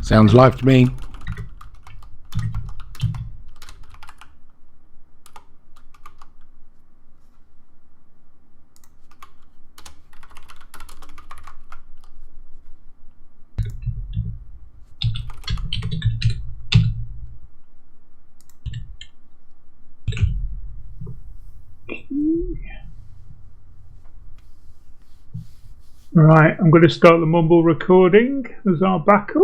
Sounds live to me. Right, I'm going to start the mumble recording as our backup.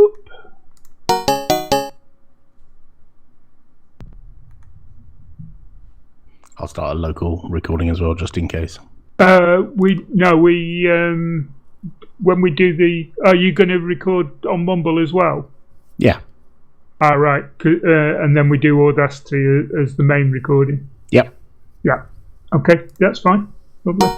I'll start a local recording as well, just in case. When we do the, are you going to record on Mumble as well? Yeah. Right, and then we do Audacity as the main recording. Yep. Yeah. Okay, that's fine. Lovely.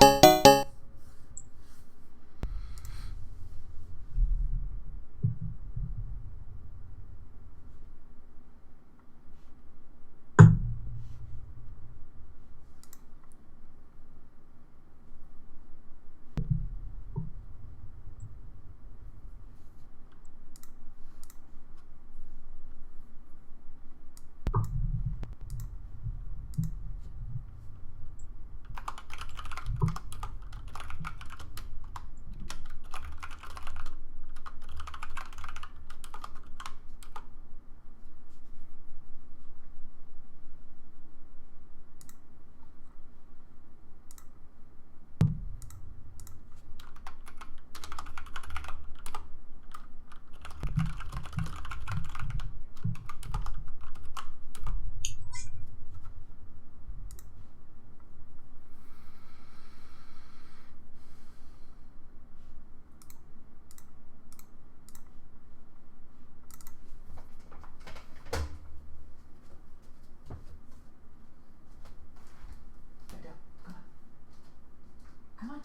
Come on.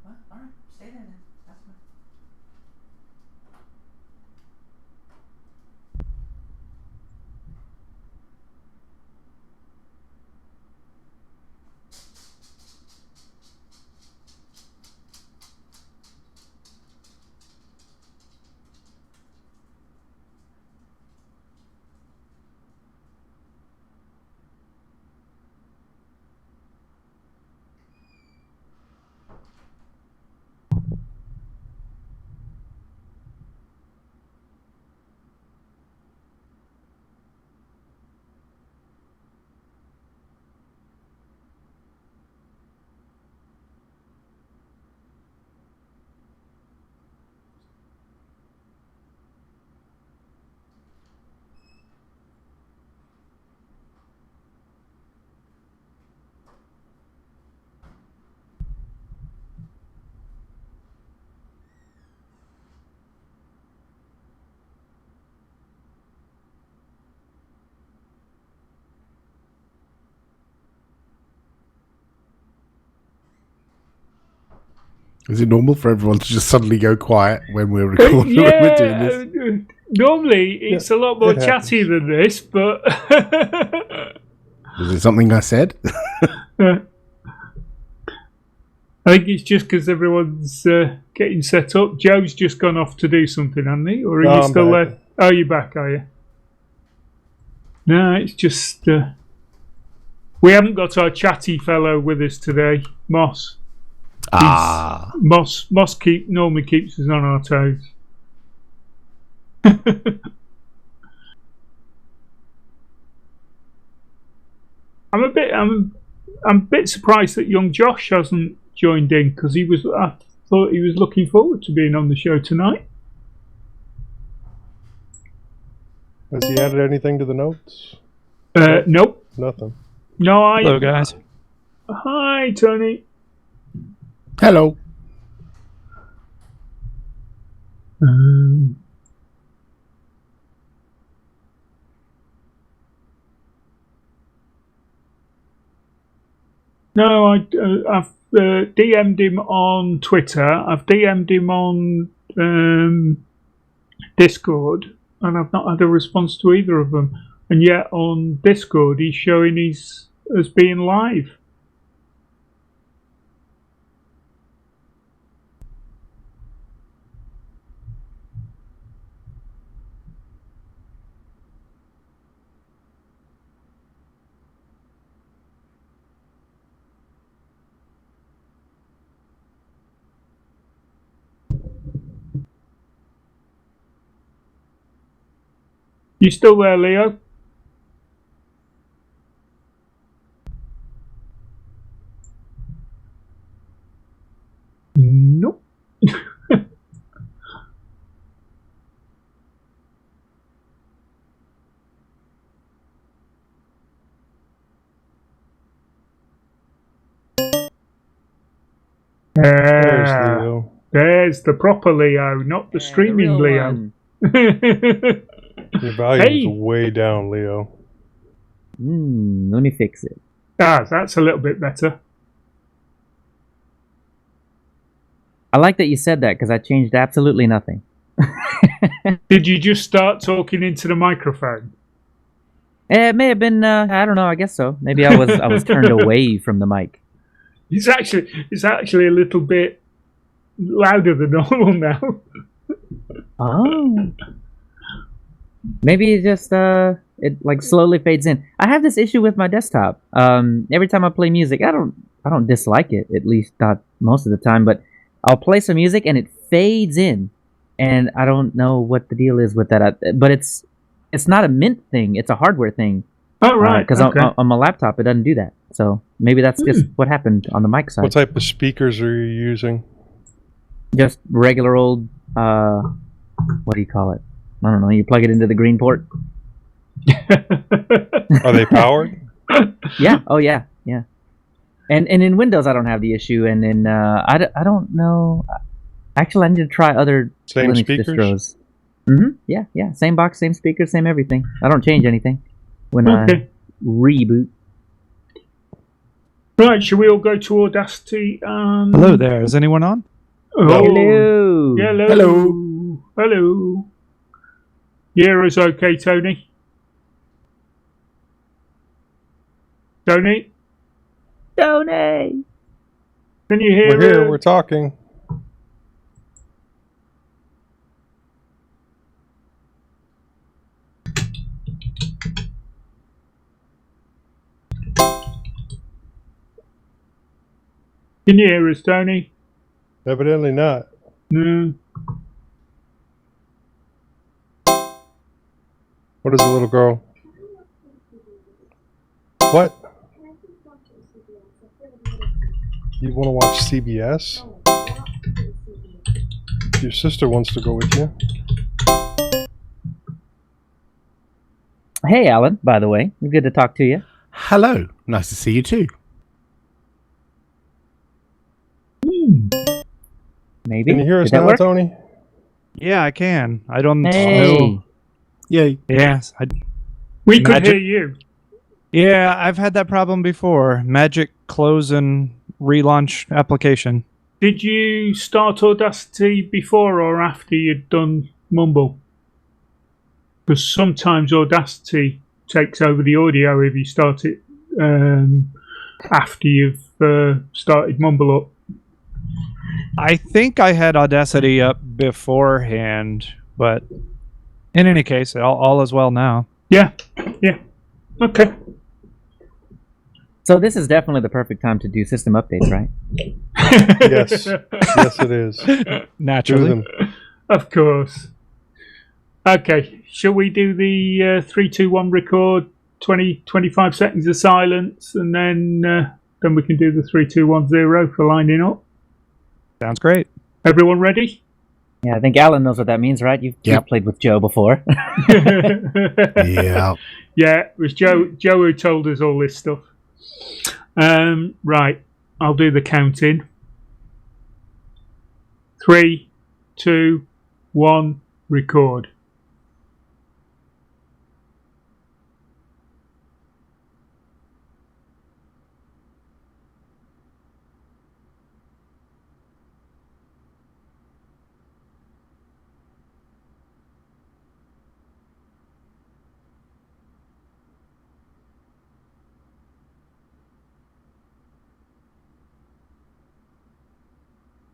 What? All right, stay there then. That's fine. Is it normal for everyone to just suddenly go quiet when we're recording? Yeah, when we're doing this? Normally it's a lot more chatty than this, but Was it something I said? I think it's just because everyone's getting set up. Joe's just gone off to do something, hasn't he? Or are you still there? Oh, you're back, are you? No, it's just we haven't got our chatty fellow with us today, Moss. Moss normally keeps us on our toes. I'm a bit surprised that young Josh hasn't joined in, because I thought he was looking forward to being on the show tonight. Has he added anything to the notes? Nope. Nothing. No, Hello, guys. Hi, Tony. Hello. No, I've DM'd him on Twitter. I've DM'd him on Discord, and I've not had a response to either of them. And yet on Discord, he's showing as being live. You still there, Leo? Nope. There's Leo. There's the proper Leo, not the streaming the real Leo. one. Your volume's Hey. way down, Leo. Let me fix it. That's a little bit better. I like that you said that because I changed absolutely nothing. Did you just start talking into the microphone? It may have been. I don't know. I guess so. Maybe I was turned away from the mic. It's actually a little bit louder than normal now. Oh. Maybe it just it like slowly fades in. I have this issue with my desktop. Every time I play music, I don't dislike it, at least not most of the time, but I'll play some music and it fades in. And I don't know what the deal is with that. But it's not a Mint thing, it's a hardware thing. Oh, right. Because okay. on my laptop it doesn't do that. So maybe that's just what happened on the mic side. What type of speakers are you using? Just regular old what do you call it? I don't know, you plug it into the green port. Are they powered? Yeah. Oh yeah. Yeah. And in Windows I don't have the issue, and in I don't know. Actually, I need to try other Same Linux speakers? distros. Yeah. Same box, same speaker, same everything. I don't change anything when Okay. I reboot. Right, shall we all go to Audacity? Hello there. Is anyone on? Oh, Hello. Hello. Hello. Hello. Yeah, it's okay, Tony. Tony, Tony. can you hear We're here. us? We're talking. Can you hear us, Tony? Evidently not. No. What is the little girl? What? You want to watch CBS? Your sister wants to go with you. Hey, Alan. By the way, good to talk to you. Hello. Nice to see you too. Maybe. Can you hear us Did that now, work? Tony? Yeah, I can. I don't Hey. know. Yay. Yes. We could Magic. hear you. Yeah, I've had that problem before. Magic close and relaunch application. Did you start Audacity before or after you'd done Mumble? Because sometimes Audacity takes over the audio if you start it after you've started Mumble up. I think I had Audacity up beforehand, but in any case, all is well now. Yeah. Okay. So this is definitely the perfect time to do system updates, right? Yes. Yes, it is. Do Naturally. them. Of course. Okay. Shall we do the 3, 2, 1 record, 25 seconds of silence, and then we can do the 3, 2, 1, 0 for lining up? Sounds great. Everyone ready? Yeah, I think Alan knows what that means, right? You've played with Joe before. Yeah. Yeah, it was Joe who told us all this stuff. Right, I'll do the counting. 3, 2, 1, record.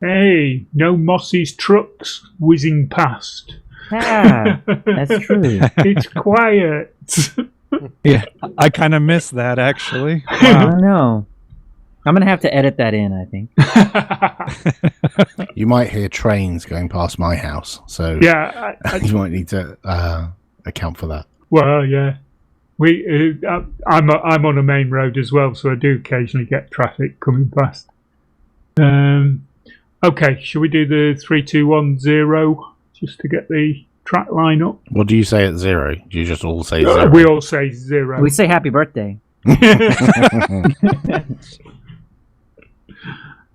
Hey, no Mossy's trucks whizzing past. Ah, that's true. It's quiet. Yeah, I kind of missed that actually. I Wow. don't know. I'm going to have to edit that in, I think. You might hear trains going past my house, so Yeah, you might need to account for that. Well, yeah. I'm on a main road as well, so I do occasionally get traffic coming past. Okay, shall we do the 3, 2, 1, 0 just to get the track line up? What do you say at 0? Do you just all say 0? We all say 0. We say happy birthday.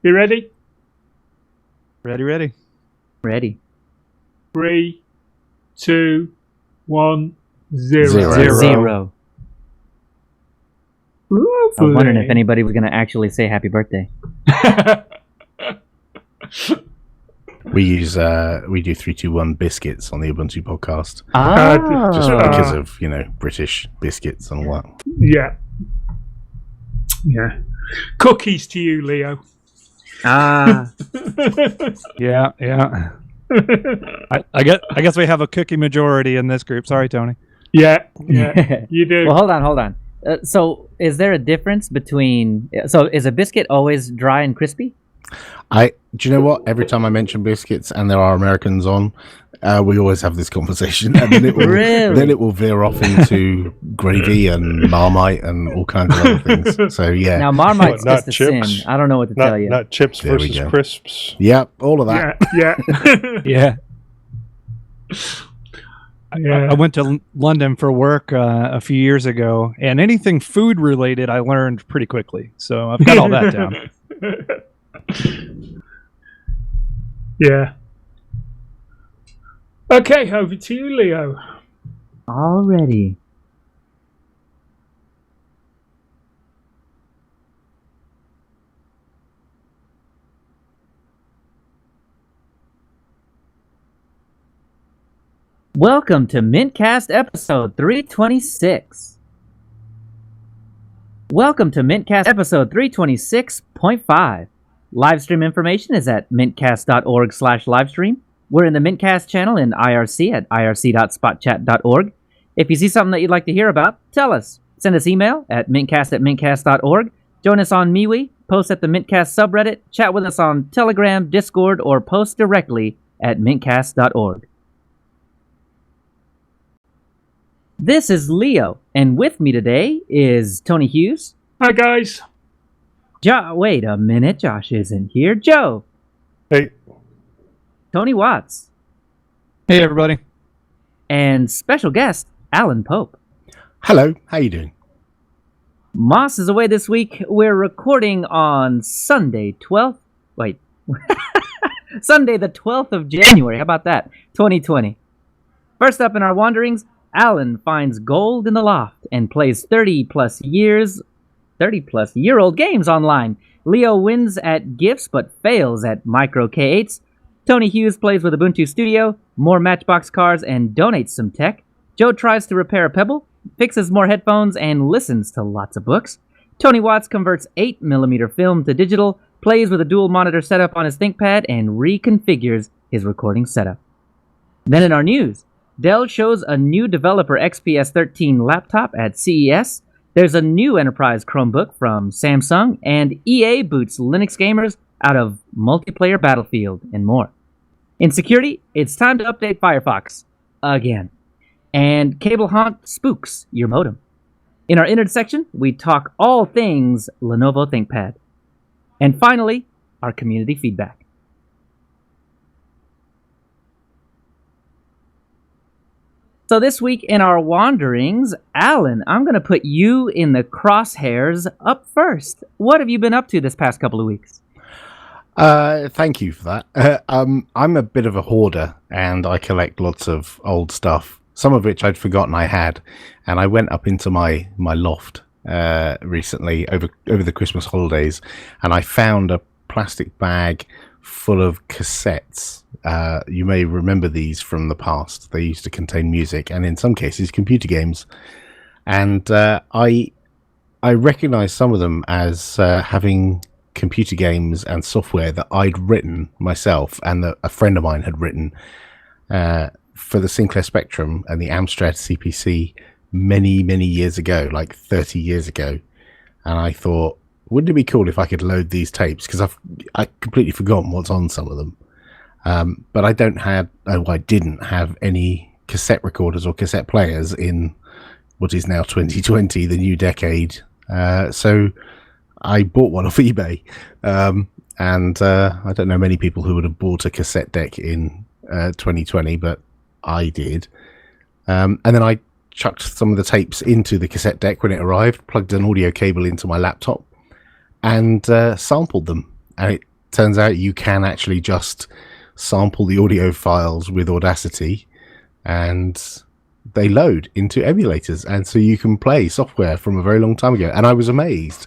You ready? Ready. Ready. 3, 2, 1, 0. Zero. I was wondering if Lovely. anybody was going to actually say happy birthday. We do 321 biscuits on the Ubuntu podcast, just Ah. because of British biscuits and all that. Yeah. Cookies to you, Leo. Ah. Yeah. I guess we have a cookie majority in this group. Sorry, Tony. Yeah, you do. Well, hold on. So, is there a difference between? So, is a biscuit always dry and crispy? Do you know what? Every time I mention biscuits and there are Americans on, we always have this conversation, and then it will veer off into gravy and Marmite and all kinds of other things. So yeah, Now, Marmite's What, not just a sin. chips? I don't know what to tell you. Not chips There we versus go. crisps. yep, all of that. Yeah. Yeah. I went to London for work a few years ago, and anything food related I learned pretty quickly. So I've got all that down. Yeah. Okay, over to you, Leo. Already. Welcome to mintCast episode 326. Welcome to mintCast episode 326.5. Livestream information is at mintcast.org/livestream. We're in the mintcast channel in IRC at irc.spotchat.org. If you see something that you'd like to hear about, tell us. Send us email at mintcast@mintcast.org. Join us on MeWe, post at the mintcast subreddit, chat with us on Telegram, Discord, or post directly at mintcast.org. This is Leo, and with me today is Tony Hughes. Hi, guys. Wait a minute, Josh isn't here. Joe. Hey, Tony Watts. Hey, everybody. And special guest, Alan Pope. Hello, how you doing? Moss is away this week. We're recording on Sunday, 12th. Wait. Sunday, the 12th of January. How about that? 2020. First up in our wanderings, Alan finds gold in the loft and plays 30-plus year-old games online. Leo wins at gifts but fails at micro K8s. Tony Hughes plays with Ubuntu Studio, more Matchbox cars, and donates some tech. Joe tries to repair a Pebble, fixes more headphones, and listens to lots of books. Tony Watts converts 8mm film to digital, plays with a dual monitor setup on his ThinkPad, and reconfigures his recording setup. Then in our news, Dell shows a new developer XPS 13 laptop at CES. There's a new enterprise Chromebook from Samsung, and EA boots Linux gamers out of multiplayer Battlefield, and more. In security, it's time to update Firefox again. And Cable Haunt spooks your modem. In our intersection, we talk all things Lenovo ThinkPad. And finally, our community feedback. So this week in our wanderings, Alan, I'm going to put you in the crosshairs up first. What have you been up to this past couple of weeks? Thank you for that. I'm a bit of a hoarder, and I collect lots of old stuff, some of which I'd forgotten I had. And I went up into my loft recently over the Christmas holidays, and I found a plastic bag full of cassettes. You may remember these from the past. They used to contain music, and in some cases computer games. And I recognized some of them as having computer games and software that I'd written myself and that a friend of mine had written for the Sinclair Spectrum and the Amstrad CPC many, many years ago, like 30 years ago. And I thought, wouldn't it be cool if I could load these tapes? Because I completely forgotten what's on some of them. But I didn't have any cassette recorders or cassette players in what is now 2020, the new decade. So I bought one off eBay. And I don't know many people who would have bought a cassette deck in 2020, but I did. And then I chucked some of the tapes into the cassette deck when it arrived, plugged an audio cable into my laptop, and sampled them. And it turns out you can actually just sample the audio files with Audacity, and they load into emulators. And so you can play software from a very long time ago. And I was amazed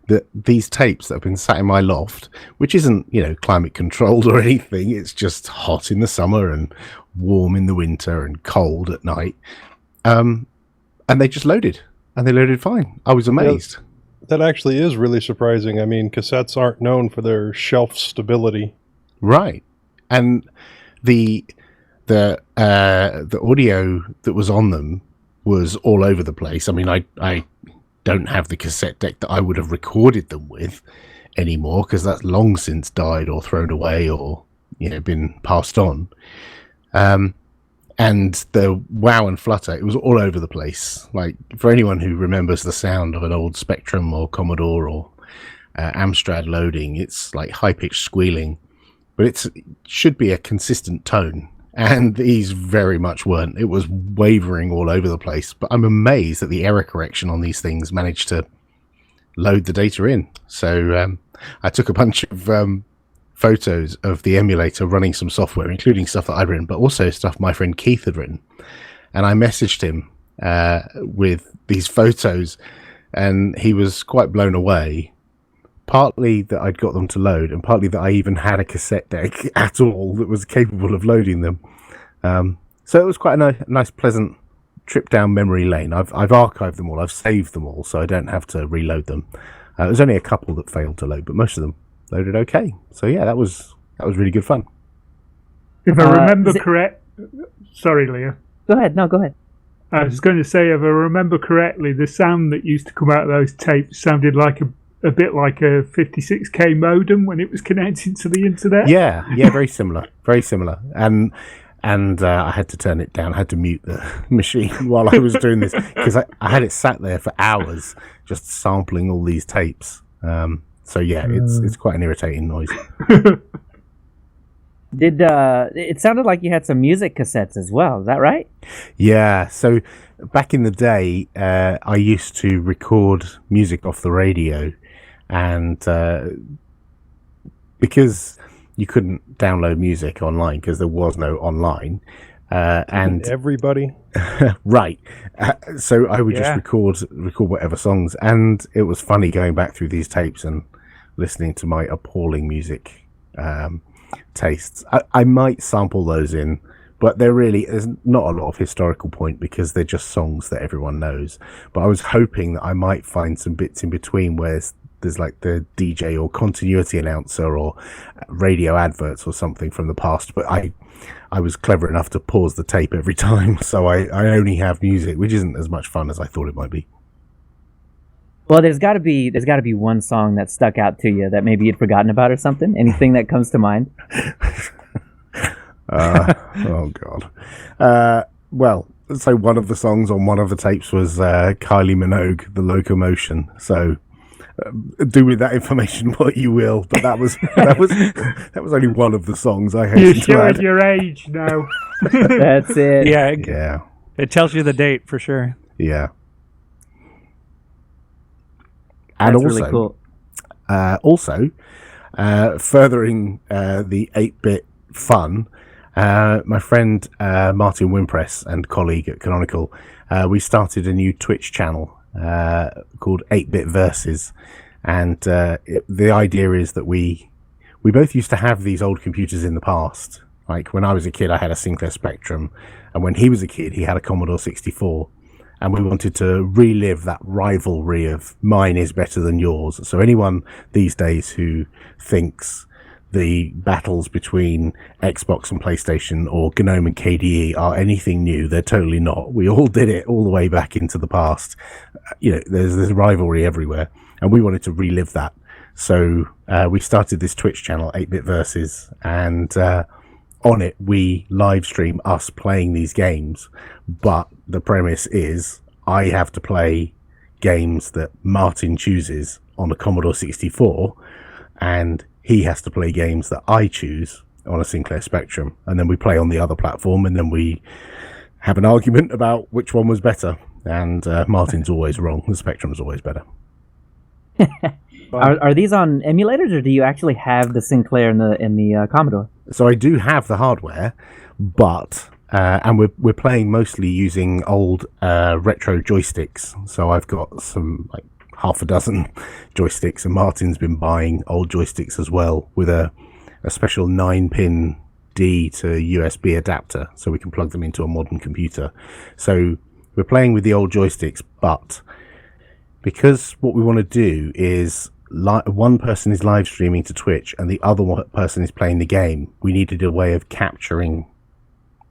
that these tapes that have been sat in my loft, which isn't, climate controlled or anything, it's just hot in the summer and warm in the winter and cold at night. And they just loaded, and they loaded fine. I was amazed. That actually is really surprising. I mean, cassettes aren't known for their shelf stability. Right. And the audio that was on them was all over the place. I mean, I don't have the cassette deck that I would have recorded them with anymore, because that's long since died or thrown away or been passed on. And the wow and flutter, it was all over the place. Like, for anyone who remembers the sound of an old Spectrum or Commodore or Amstrad loading, it's like high-pitched squealing, but it should be a consistent tone. And these very much weren't. It was wavering all over the place. But I'm amazed that the error correction on these things managed to load the data in. So I took a bunch of photos of the emulator running some software, including stuff that I'd written, but also stuff my friend Keith had written. And I messaged him with these photos, and he was quite blown away. Partly that I'd got them to load, and partly that I even had a cassette deck at all that was capable of loading them. So it was quite a nice, pleasant trip down memory lane. I've archived them all. I've saved them all, so I don't have to reload them. There's only a couple that failed to load, but most of them loaded okay. So yeah, that was really good fun. If I remember correct, sorry, Leah. Go ahead. No, go ahead. I was going to say, if I remember correctly, the sound that used to come out of those tapes sounded like a bit like a 56k modem when it was connected to the internet. Yeah, very similar, And I had to turn it down. I had to mute the machine while I was doing this, because I had it sat there for hours just sampling all these tapes. So yeah, it's quite an irritating noise. It sounded like you had some music cassettes as well? Is that right? Yeah. So back in the day, I used to record music off the radio, and because you couldn't download music online because there was no online, and everybody right. So I would just record whatever songs, and it was funny going back through these tapes and listening to my appalling music tastes. I might sample those in, but there really is not a lot of historical point because they're just songs that everyone knows. But I was hoping that I might find some bits in between where there's like the DJ or continuity announcer or radio adverts or something from the past. But I was clever enough to pause the tape every time, so I only have music, which isn't as much fun as I thought it might be. Well, there's got to be one song that stuck out to you that maybe you'd forgotten about or something. Anything that comes to mind? Oh God. Well, so one of the songs on one of the tapes was Kylie Minogue, "The Locomotion." So do with that information what you will. But that was only one of the songs I You're hated to showing add. your age now. That's it. Yeah, it tells you the date for sure. Yeah. And That's also, really cool. Also, furthering the 8-bit fun, my friend Martin Wimpress and colleague at Canonical, we started a new Twitch channel called 8-Bit Versus, and the idea is that we both used to have these old computers in the past. Like when I was a kid, I had a Sinclair Spectrum, and when he was a kid, he had a Commodore 64. And we wanted to relive that rivalry of mine is better than yours. So anyone these days who thinks the battles between Xbox and PlayStation or GNOME and KDE are anything new, they're totally not. We all did it all the way back into the past. There's rivalry everywhere, and we wanted to relive that. So we started this Twitch channel, 8-Bit Versus, and on it we live stream us playing these games. But the premise is I have to play games that Martin chooses on a Commodore 64, and he has to play games that I choose on a Sinclair Spectrum, and then we play on the other platform, and then we have an argument about which one was better. And Martin's always wrong. The Spectrum's always better. Are these on emulators, or do you actually have the Sinclair and the Commodore? So I do have the hardware, but and we're playing mostly using old retro joysticks. So I've got some like half a dozen joysticks, and Martin's been buying old joysticks as well with a special 9-pin D to USB adapter, so we can plug them into a modern computer. So we're playing with the old joysticks, but because what we want to do is one person is live streaming to Twitch and the other person is playing the game, we needed a way of capturing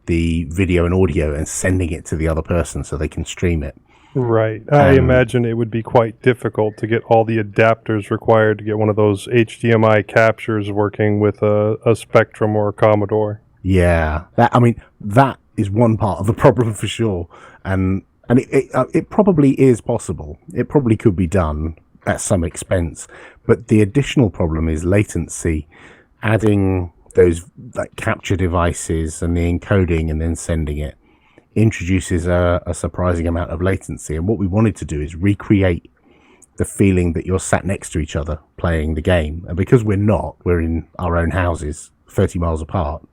the video and audio and sending it to the other person so they can stream it. Right. I imagine it would be quite difficult to get all the adapters required to get one of those HDMI captures working with a Spectrum or a Commodore. Yeah, that is one part of the problem for sure, and it probably is possible. It probably could be done at some expense, but the additional problem is latency. Adding those like capture devices and the encoding and then sending it introduces a surprising amount of latency. And what we wanted to do is recreate the feeling that you're sat next to each other playing the game. And because we're in our own houses 30 miles apart,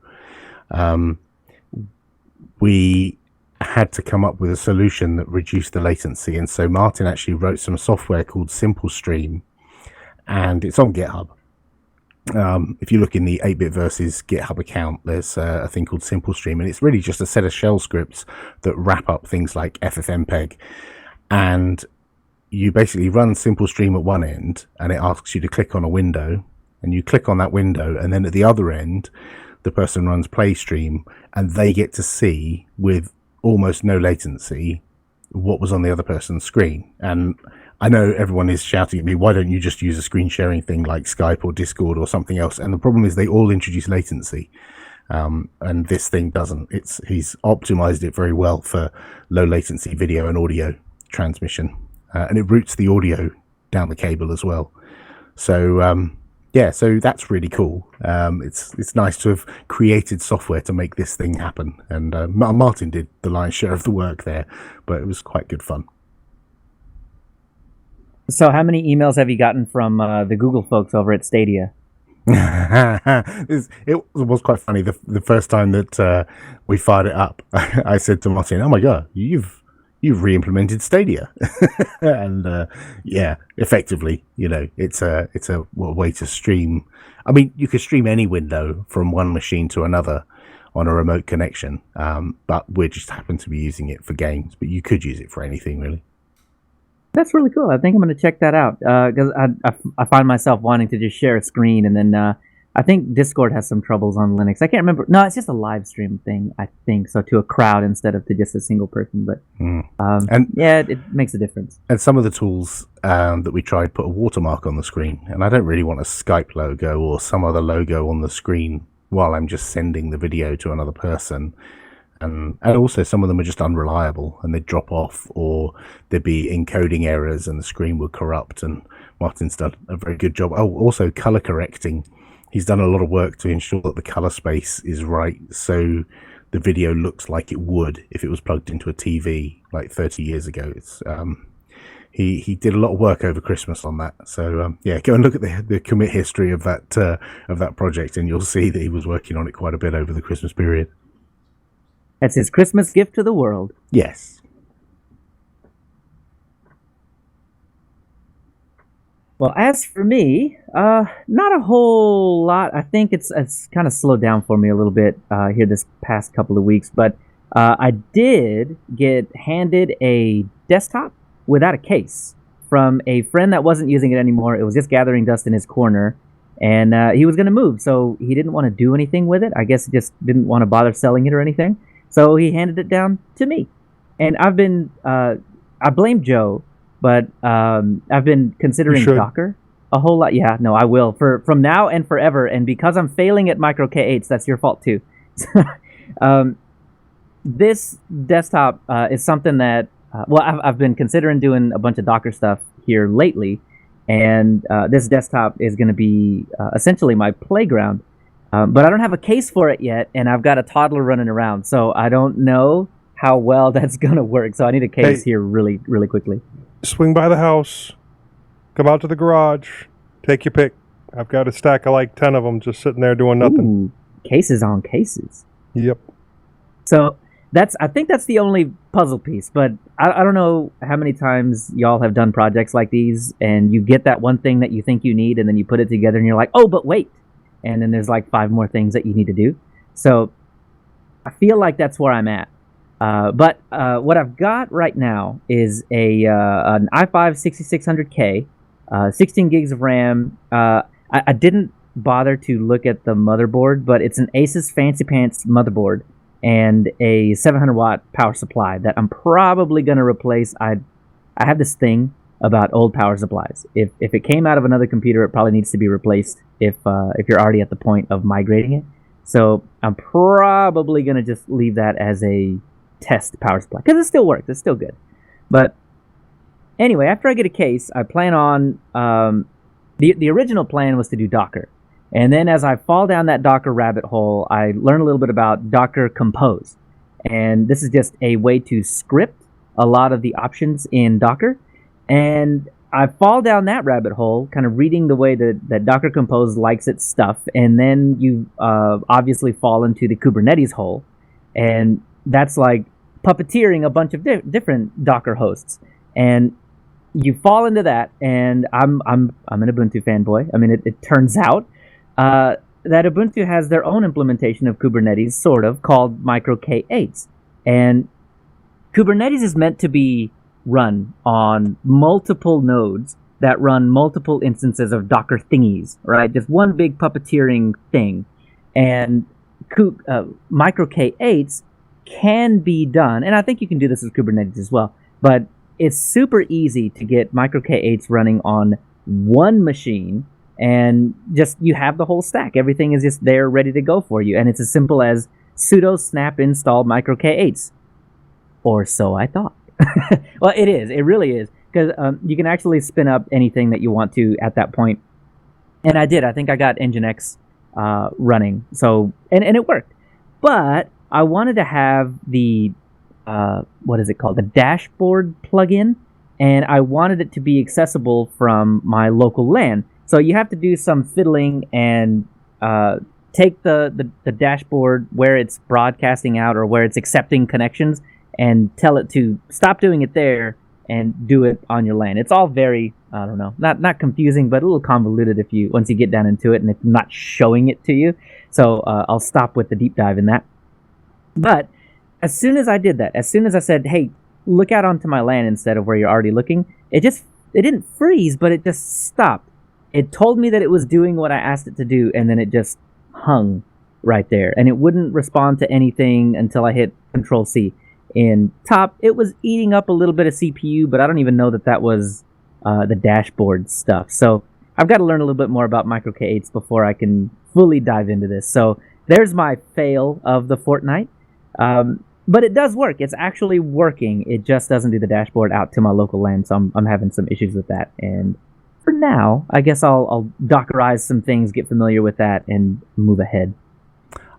we had to come up with a solution that reduced the latency. And so Martin actually wrote some software called Simple Stream, and it's on GitHub. If you look in the 8-Bit Versus GitHub account, there's a thing called Simple Stream, and it's really just a set of shell scripts that wrap up things like FFmpeg. And you basically run Simple Stream at one end, and it asks you to click on a window, and you click on that window, and then at the other end, the person runs PlayStream, and they get to see with almost no latency what was on the other person's screen. And I know everyone is shouting at me, why don't you just use a screen sharing thing like Skype or Discord or something else? And the problem is they all introduce latency, and this thing doesn't. He's optimized it very well for low latency video and audio transmission, and it routes the audio down the cable as well. So so that's really cool. It's nice to have created software to make this thing happen, and Martin did the lion's share of the work there, but it was quite good fun. So how many emails have you gotten from the Google folks over at Stadia? It was quite funny. The first time that we fired it up, I said to Martin, "Oh my god, you've re-implemented Stadia," and effectively, it's a way to stream. I mean, you could stream any window from one machine to another on a remote connection, but we just happen to be using it for games. But you could use it for anything, really. That's really cool. I think I'm going to check that out because I find myself wanting to just share a screen, and then I think Discord has some troubles on Linux. I can't remember. No, it's just a live stream thing, I think. So to a crowd instead of to just a single person. But it makes a difference. And some of the tools that we tried put a watermark on the screen, and I don't really want a Skype logo or some other logo on the screen while I'm just sending the video to another person. And also some of them are just unreliable and they'd drop off, or there'd be encoding errors and the screen would corrupt, and Martin's done a very good job. Oh, also color correcting. He's done a lot of work to ensure that the color space is right, so the video looks like it would if it was plugged into a TV like 30 years ago. It's he did a lot of work over Christmas on that. So go and look at the commit history of that project, and you'll see that he was working on it quite a bit over the Christmas period. That's his Christmas gift to the world. Yes. Well, as for me, not a whole lot. I think it's kind of slowed down for me a little bit here this past couple of weeks. But I did get handed a desktop without a case from a friend that wasn't using it anymore. It was just gathering dust in his corner. And he was going to move, so he didn't want to do anything with it. I guess he just didn't want to bother selling it or anything. So he handed it down to me. And I've been, I blame Joe, but I've been considering Docker a whole lot. Yeah, no, I will from now and forever. And because I'm failing at micro K8s, that's your fault too. This desktop is something that I've been considering doing a bunch of Docker stuff here lately, and this desktop is going to be essentially my playground. But I don't have a case for it yet, and I've got a toddler running around, so I don't know how well that's going to work. So I need a case here really, really quickly. Swing by the house, come out to the garage, take your pick. I've got a stack of like 10 of them just sitting there doing nothing. Ooh, cases on cases. Yep. So I think that's the only puzzle piece, but I don't know how many times y'all have done projects like these, and you get that one thing that you think you need, and then you put it together, and you're like, oh, but wait. And then there's like 5 more things that you need to do. So I feel like that's where I'm at. But what I've got right now is an i5 6600K, 16 gigs of RAM. I didn't bother to look at the motherboard, but it's an Asus Fancy Pants motherboard and a 700 watt power supply that I'm probably going to replace. I have this thing about old power supplies. If it came out of another computer, it probably needs to be replaced if you're already at the point of migrating it. So I'm probably going to just leave that as a test power supply because it still works. It's still good. But anyway, after I get a case, I plan on the original plan was to do Docker. And then as I fall down that Docker rabbit hole, I learn a little bit about Docker Compose. And this is just a way to script a lot of the options in Docker. And I fall down that rabbit hole, kind of reading the way that Docker Compose likes its stuff. And then you obviously fall into the Kubernetes hole. And that's like puppeteering a bunch of different Docker hosts. And you fall into that, and I'm an Ubuntu fanboy. I mean, it turns out that Ubuntu has their own implementation of Kubernetes, sort of, called Micro K8s. And Kubernetes is meant to be run on multiple nodes that run multiple instances of Docker thingies, right? Just one big puppeteering thing. And Micro K8s can be done, and I think you can do this with Kubernetes as well, but it's super easy to get Micro K8s running on one machine, and just you have the whole stack. Everything is just there ready to go for you, and it's as simple as sudo snap install Micro K8s. Or so I thought. Well, it is. It really is, because you can actually spin up anything that you want to at that point. And I did. I think I got Nginx running, so and it worked. But I wanted to have the what is it called? The dashboard plugin, and I wanted it to be accessible from my local LAN. So you have to do some fiddling and take the dashboard where it's broadcasting out or where it's accepting connections and tell it to stop doing it there and do it on your LAN. It's all very, I don't know, not confusing, but a little convoluted once you get down into it and if I'm not showing it to you. So I'll stop with the deep dive in that. But as soon as I did that, as soon as I said, hey, look out onto my LAN instead of where you're already looking, it didn't freeze, but it just stopped. It told me that it was doing what I asked it to do, and then it just hung right there. And it wouldn't respond to anything until I hit Control-C. In top, it was eating up a little bit of CPU, but I don't even know that was the dashboard stuff. So I've got to learn a little bit more about Micro K8s before I can fully dive into this. So there's my fail of the fortnight. But it does work. It's actually working. It just doesn't do the dashboard out to my local LAN, so I'm having some issues with that. And for now, I guess I'll Dockerize some things, get familiar with that, and move ahead.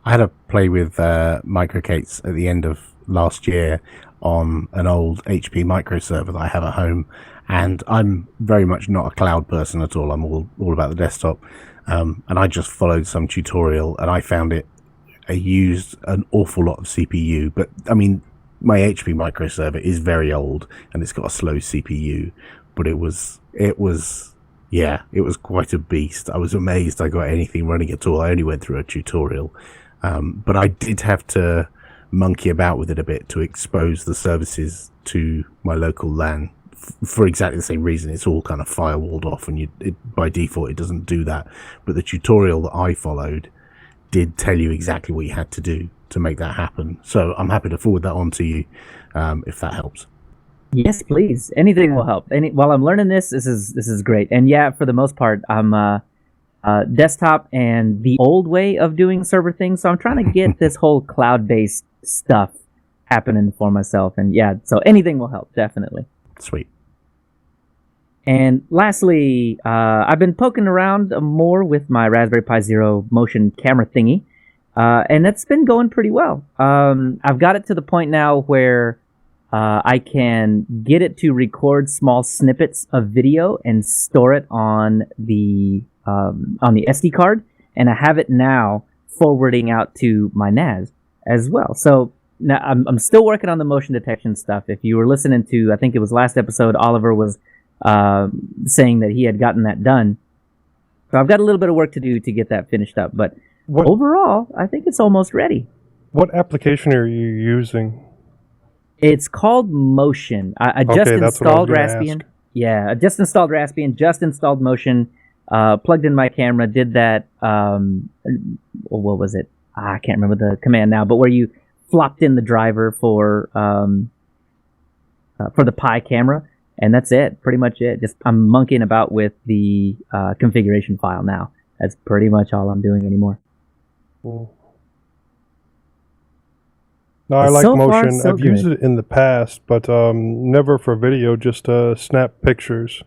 I had a play with Micro K8s at the end of last year on an old HP microserver that I have at home, and I'm very much not a cloud person at all. I'm all about the desktop, and I just followed some tutorial, and I found it used an awful lot of CPU. But I mean, my HP microserver is very old and it's got a slow CPU, but it was quite a beast. I was amazed I got anything running at all. I only went through a tutorial, but I did have to monkey about with it a bit to expose the services to my local LAN for exactly the same reason. It's all kind of firewalled off, and by default it doesn't do that. But the tutorial that I followed did tell you exactly what you had to do to make that happen. So I'm happy to forward that on to you if that helps. Yes, please. Anything will help. While I'm learning this is great. And yeah, for the most part, I'm desktop and the old way of doing server things. So I'm trying to get this whole cloud-based stuff happening for myself. And yeah, so anything will help, definitely. Sweet. And lastly, I've been poking around more with my Raspberry Pi Zero motion camera thingy, and it's been going pretty well. I've got it to the point now where I can get it to record small snippets of video and store it on the SD card, and I have it now forwarding out to my NAS as well. So now I'm still working on the motion detection stuff. If you were listening to, I think it was last episode, Oliver was saying that he had gotten that done. So I've got a little bit of work to do to get that finished up, but overall, I think it's almost ready. What application are you using? It's called Motion. I just installed Raspbian. Yeah, I just installed Raspbian, just installed Motion, plugged in my camera, did that, what was it? I can't remember the command now, but where you flopped in the driver for the Pi camera, and that's it, pretty much it. Just I'm monkeying about with the configuration file now. That's pretty much all I'm doing anymore. Cool. No, I like Motion. I've used it in the past, but never for video, just snap pictures.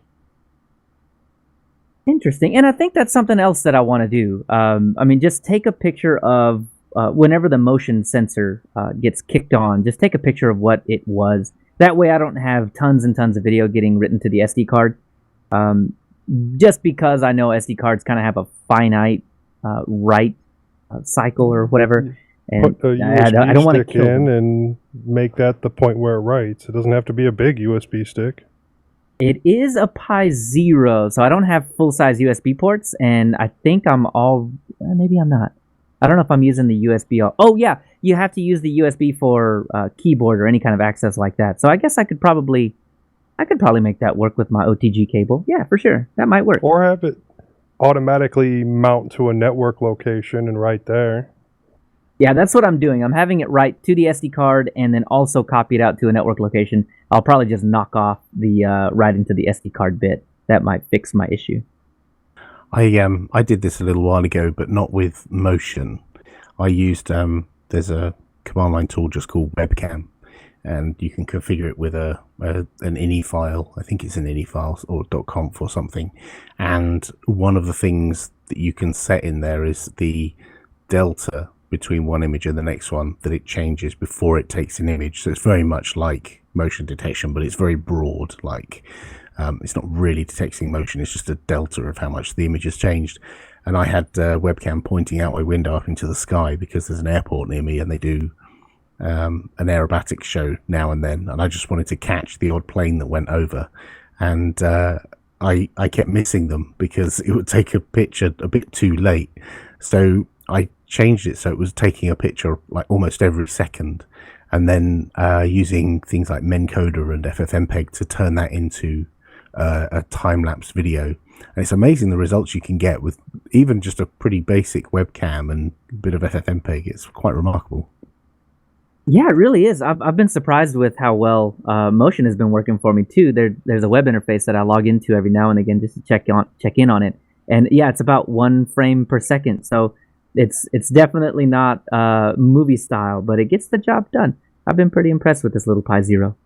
Interesting. And I think that's something else that I want to do. I mean, just take a picture of whenever the motion sensor gets kicked on, just take a picture of what it was. That way I don't have tons and tons of video getting written to the SD card. Just because I know SD cards kind of have a finite write cycle or whatever. And put a USB I don't stick in and make that the point where it writes. It doesn't have to be a big USB stick. It is a Pi Zero, so I don't have full-size USB ports, and I think I'm all... maybe I'm not. I don't know if I'm using the USB... Oh, yeah, you have to use the USB for keyboard or any kind of access like that. So I guess I could probably make that work with my OTG cable. Yeah, for sure. That might work. Or have it automatically mount to a network location and right there. Yeah, that's what I'm doing. I'm having it write to the SD card and then also copy it out to a network location. I'll probably just knock off the writing to the SD card bit. That might fix my issue. I did this a little while ago, but not with Motion. I used there's a command line tool just called Webcam, and you can configure it with an ini file. I think it's an ini file or .conf or something. And one of the things that you can set in there is the delta between one image and the next one that it changes before it takes an image. So it's very much like motion detection, but it's very broad. Like it's not really detecting motion, it's just a delta of how much the image has changed. And I had webcam pointing out my window up into the sky because there's an airport near me and they do an aerobatics show now and then, and I just wanted to catch the odd plane that went over, and I kept missing them because it would take a picture a bit too late. So I changed it so it was taking a picture like almost every second, and then using things like Mencoder and FFmpeg to turn that into a time-lapse video. And it's amazing the results you can get with even just a pretty basic webcam and a bit of FFmpeg. It's quite remarkable. Yeah, it really is. I've been surprised with how well Motion has been working for me too. There's a web interface that I log into every now and again just to check in on it. And yeah, it's about 1 frame per second. So it's definitely not movie style, but it gets the job done. I've been pretty impressed with this little Pi Zero.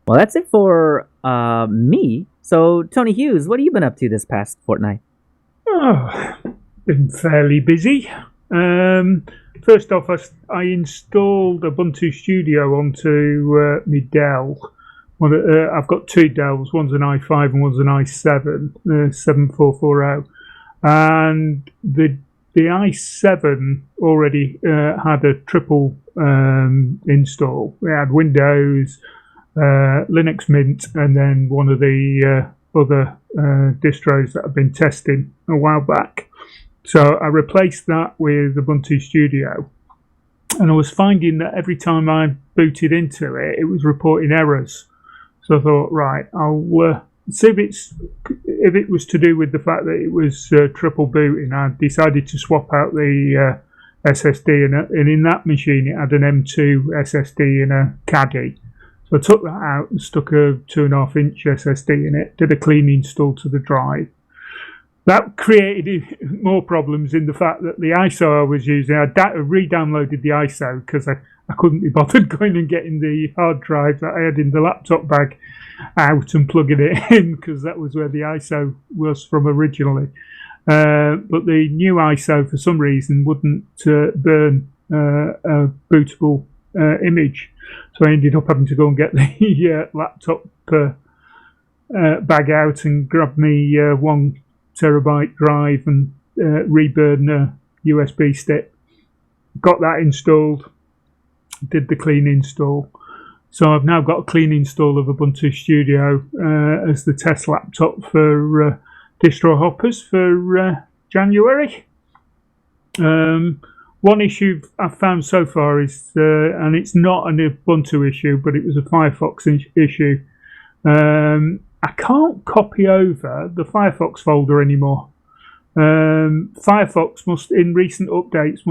Well, that's it for me. So, Tony Hughes, what have you been up to this past fortnight? Oh, been fairly busy. First off, I installed Ubuntu Studio onto my Dell. I've got 2 Dells. One's an i5 and one's an i7, 7440. And the i7 already had a triple install. We had Windows, Linux Mint, and then one of the other distros that I've been testing a while back. So I replaced that with Ubuntu Studio, and I was finding that every time I booted into it, it was reporting errors. So I thought, right, I'll see if it was to do with the fact that it was triple booting. I decided to swap out the SSD, and in that machine it had an M2 SSD and a Caddy. So I took that out and stuck a 2.5-inch SSD in it, did a clean install to the drive, That created more problems in the fact that the ISO I was using, I re-downloaded the ISO because I couldn't be bothered going and getting the hard drive that I had in the laptop bag out and plugging it in, because that was where the ISO was from originally. But the new ISO, for some reason, wouldn't burn a bootable image. So I ended up having to go and get the laptop bag out and grab me 1 terabyte drive and reburn a USB stick. Got that installed, did the clean install. So I've now got a clean install of Ubuntu Studio as the test laptop for distro hoppers for January. One issue I've found so far is, and it's not an Ubuntu issue, but it was a Firefox issue. I can't copy over the Firefox folder anymore. Firefox must, in recent updates,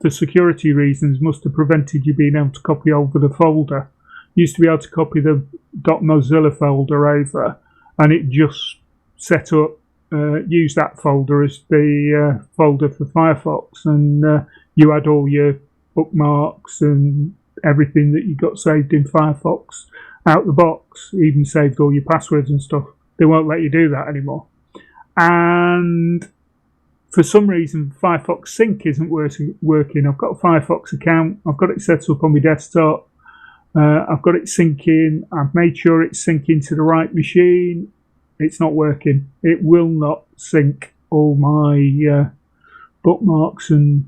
for security reasons, must have prevented you being able to copy over the folder. You used to be able to copy the .mozilla folder over, and it just set up, use that folder as the folder for Firefox, and you had all your bookmarks and everything that you got saved in Firefox out the box, even saved all your passwords and stuff. They won't let you do that anymore. And for some reason, Firefox Sync isn't working. I've got a Firefox account. I've got it set up on my desktop. I've got it syncing. I've made sure it's syncing to the right machine. It's not working. It will not sync all my bookmarks and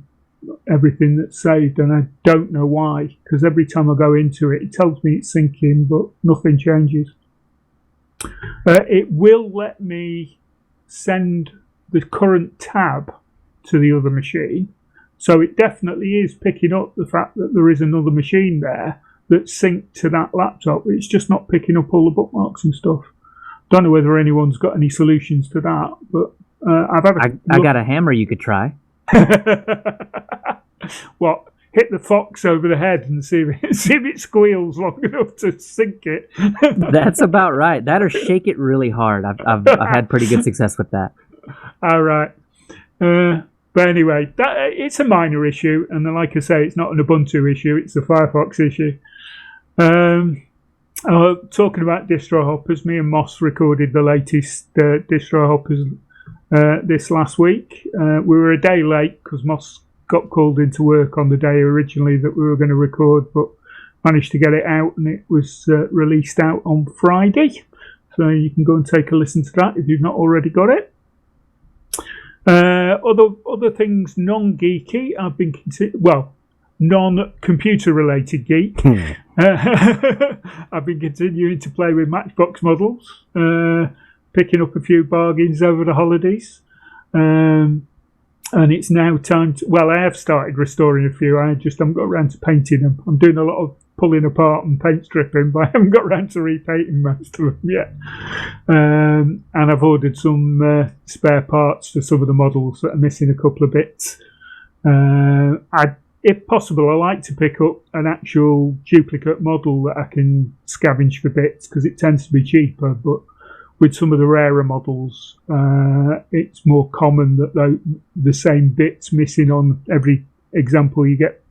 everything that's saved, and I don't know why, because every time I go into it, it tells me it's syncing, but nothing changes. It will let me send the current tab to the other machine, so it definitely is picking up the fact that there is another machine there that's synced to that laptop. It's just not picking up all the bookmarks and stuff. Don't know whether anyone's got any solutions to that, but I've had I got a hammer you could try. What? Hit the fox over the head and see if it squeals long enough to sink it. That's about right. That or shake it really hard. I've had pretty good success with that. All right. But anyway, it's a minor issue, and then, like I say, it's not an Ubuntu issue. It's a Firefox issue. Talking about distro hoppers, me and Moss recorded the latest distro hoppers this last week. We were a day late because Moss got called into work on the day originally that we were going to record, but managed to get it out, and it was released out on Friday. So you can go and take a listen to that if you've not already got it. Other things non-geeky, I've been non-computer related geek. I've been continuing to play with Matchbox models, picking up a few bargains over the holidays. And it's now time to... Well, I have started restoring a few. I just haven't got around to painting them. I'm doing a lot of pulling apart and paint stripping, but I haven't got around to repainting most of them yet. And I've ordered some spare parts for some of the models that are missing a couple of bits. If possible, I like to pick up an actual duplicate model that I can scavenge for bits, because it tends to be cheaper, but with some of the rarer models, it's more common that the same bits missing on every example you get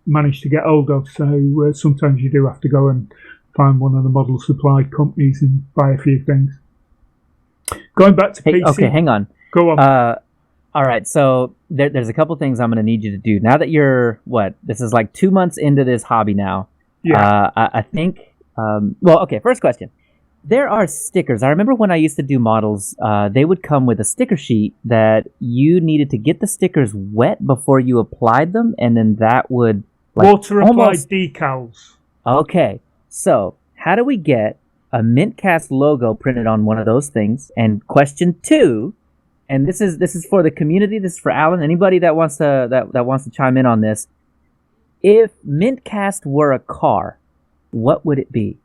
manage to get hold of. So sometimes you do have to go and find one of the model supply companies and buy a few things. Going back to PC. Okay, hang on. Go on. All right, so there's a couple things I'm going to need you to do. Now that you're, this is like 2 months into this hobby now. Yeah. I think, okay, first question. There are stickers. I remember when I used to do models, they would come with a sticker sheet that you needed to get the stickers wet before you applied them, and then that would... Water applied decals. Okay, so how do we get a mintCast logo printed on one of those things? And question 2, and this is for the community, this is for Alan, anybody that wants to chime in on this. If mintCast were a car, what would it be?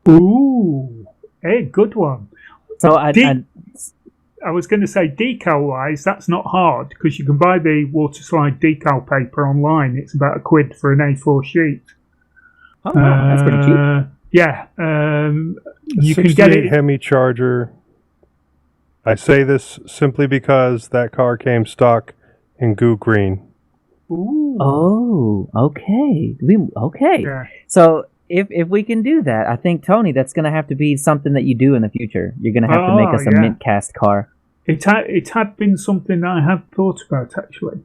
Ooh, hey, good one. So I was going to say, decal-wise, that's not hard, because you can buy the water slide decal paper online. It's about £1 for an A4 sheet. Oh, that's pretty cheap. Yeah, you can get it. Hemi charger. I say this simply because that car came stock in goo green. Ooh. Oh, okay. Okay. Yeah. So if we can do that, I think Tony, that's gonna have to be something that you do in the future. You're gonna have to make us a yeah. mintCast car. It had been something I had thought about, actually.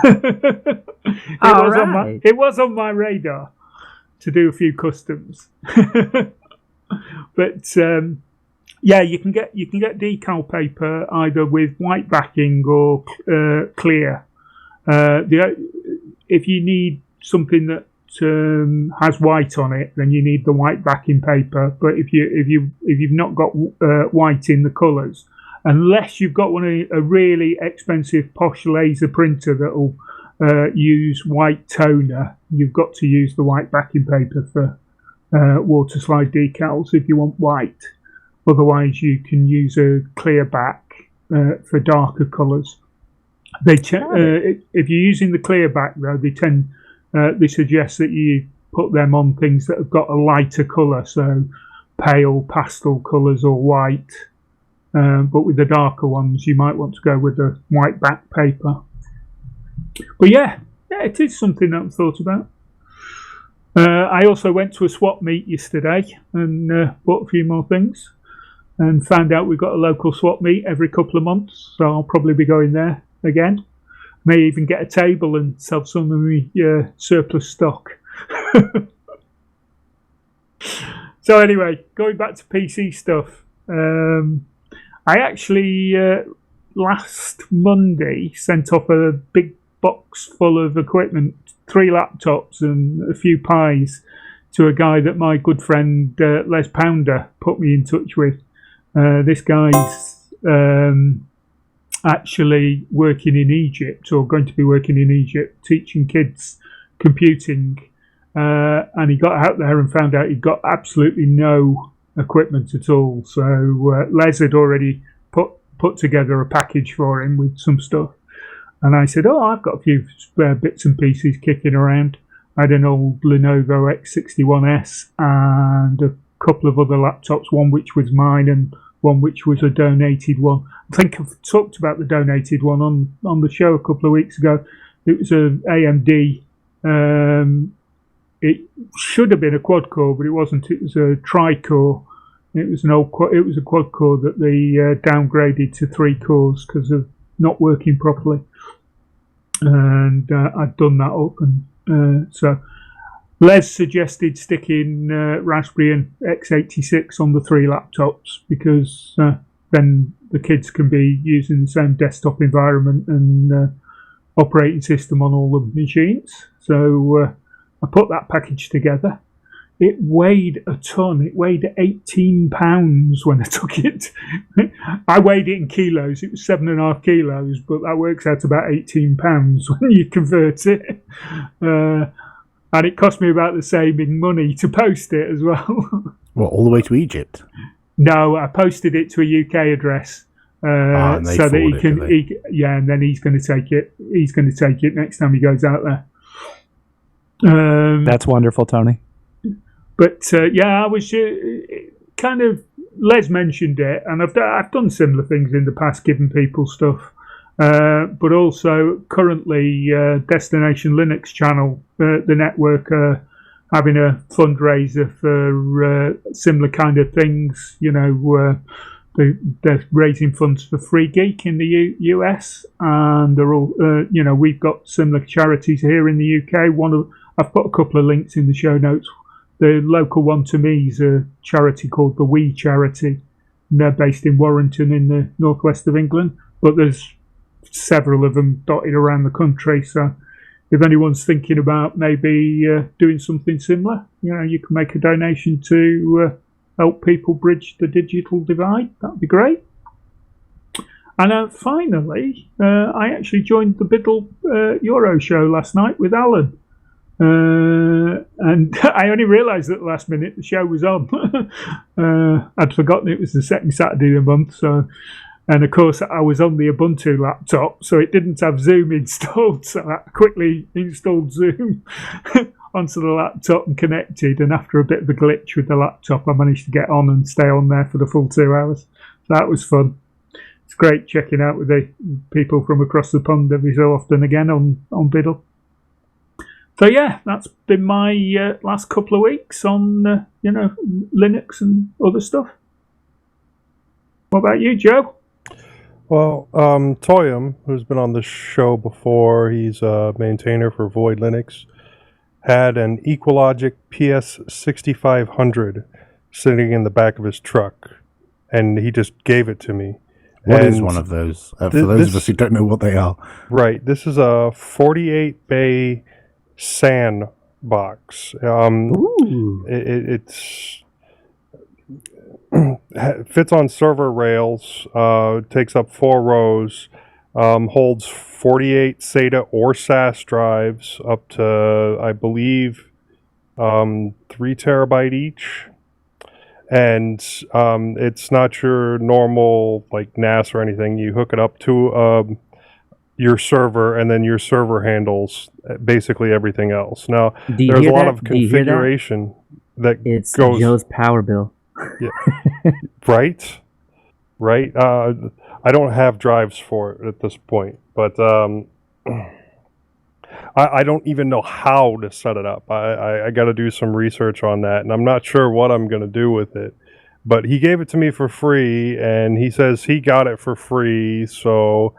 It was on my radar to do a few customs. But yeah, you can get decal paper either with white backing or clear. If you need something that has white on it, then you need the white backing paper. But if you've not got white in the colours, unless you've got a really expensive posh laser printer that'll use white toner, you've got to use the white backing paper for water slide decals if you want white. Otherwise, you can use a clear back for darker colours. If you're using the clear back, though, they suggest that you put them on things that have got a lighter colour, so pale pastel colours or white. But with the darker ones, you might want to go with the white back paper. But yeah, it is something that I've thought about. I also went to a swap meet yesterday and bought a few more things, and found out we've got a local swap meet every couple of months, so I'll probably be going there again. May even get a table and sell some of my surplus stock. So anyway, going back to PC stuff. I actually, last Monday, sent off a big box full of equipment, 3 laptops and a few pies, to a guy that my good friend Les Pounder put me in touch with. This guy's actually working in Egypt, or going to be working in Egypt, teaching kids computing. And he got out there and found out he'd got absolutely no equipment at all. So Les had already put together a package for him with some stuff. And I said, I've got a few spare bits and pieces kicking around. I had an old Lenovo X61S and a couple of other laptops, one which was mine and one which was a donated one. I think I've talked about the donated one on the show a couple of weeks ago. It was an AMD. It should have been a quad core, but it wasn't. It was a tri-core. It was a quad core that they downgraded to 3 cores because of not working properly. And I'd done that up, and so Les suggested sticking Raspberry and x86 on the 3 laptops, because then the kids can be using the same desktop environment and operating system on all the machines. So I put that package together. It weighed a ton. It weighed 18 pounds when I took it. I weighed it in kilos. It was 7.5 kilos, but that works out about 18 pounds when you convert it. And it cost me about the same in money to post it as well. What, all the way to Egypt? No, I posted it to a UK address. And they so that he forward can, it, and then he's going to take it. He's going to take it next time he goes out there. That's wonderful, Tony. But I was kind of, Les mentioned it, and I've done similar things in the past, giving people stuff. But also currently, Destination Linux channel, the network, having a fundraiser for similar kind of things. You know, they're raising funds for Free Geek in the US, and they're all, we've got similar charities here in the UK. I've put a couple of links in the show notes. The local one to me is a charity called the We Charity. And they're based in Warrington in the northwest of England, but there's several of them dotted around the country. So if anyone's thinking about maybe doing something similar, you can make a donation to help people bridge the digital divide. That'd be great. And finally, I actually joined the Biddle Euro show last night with Alan. And I only realised at the last minute the show was on. I'd forgotten it was the second Saturday of the month. So, and of course, I was on the Ubuntu laptop, so it didn't have Zoom installed. So I quickly installed Zoom onto the laptop and connected. And after a bit of a glitch with the laptop, I managed to get on and stay on there for the full 2 hours. So that was fun. it's great checking out with the people from across the pond every so often again on Biddle. So yeah, that's been my last couple of weeks on Linux and other stuff. What about you, Joe? Well, Toyum, who's been on the show before, he's a maintainer for Void Linux, had an Equalogic PS6500 sitting in the back of his truck, and he just gave it to me. What is one of those? For those of us who don't know what they are. Right. This is a 48 bay SAN box. It's fits on server rails, takes up 4 rows, holds 48 SATA or SAS drives up to, I believe, 3 terabyte each. And it's not your normal like NAS or anything. You hook it up to your server, and then your server handles basically everything else. Now, there's a lot of configuration that it's goes. Joe's power bill. Yeah. Right. I don't have drives for it at this point, but I don't even know how to set it up. I got to do some research on that, and I'm not sure what I'm going to do with it. But he gave it to me for free, and he says he got it for free. So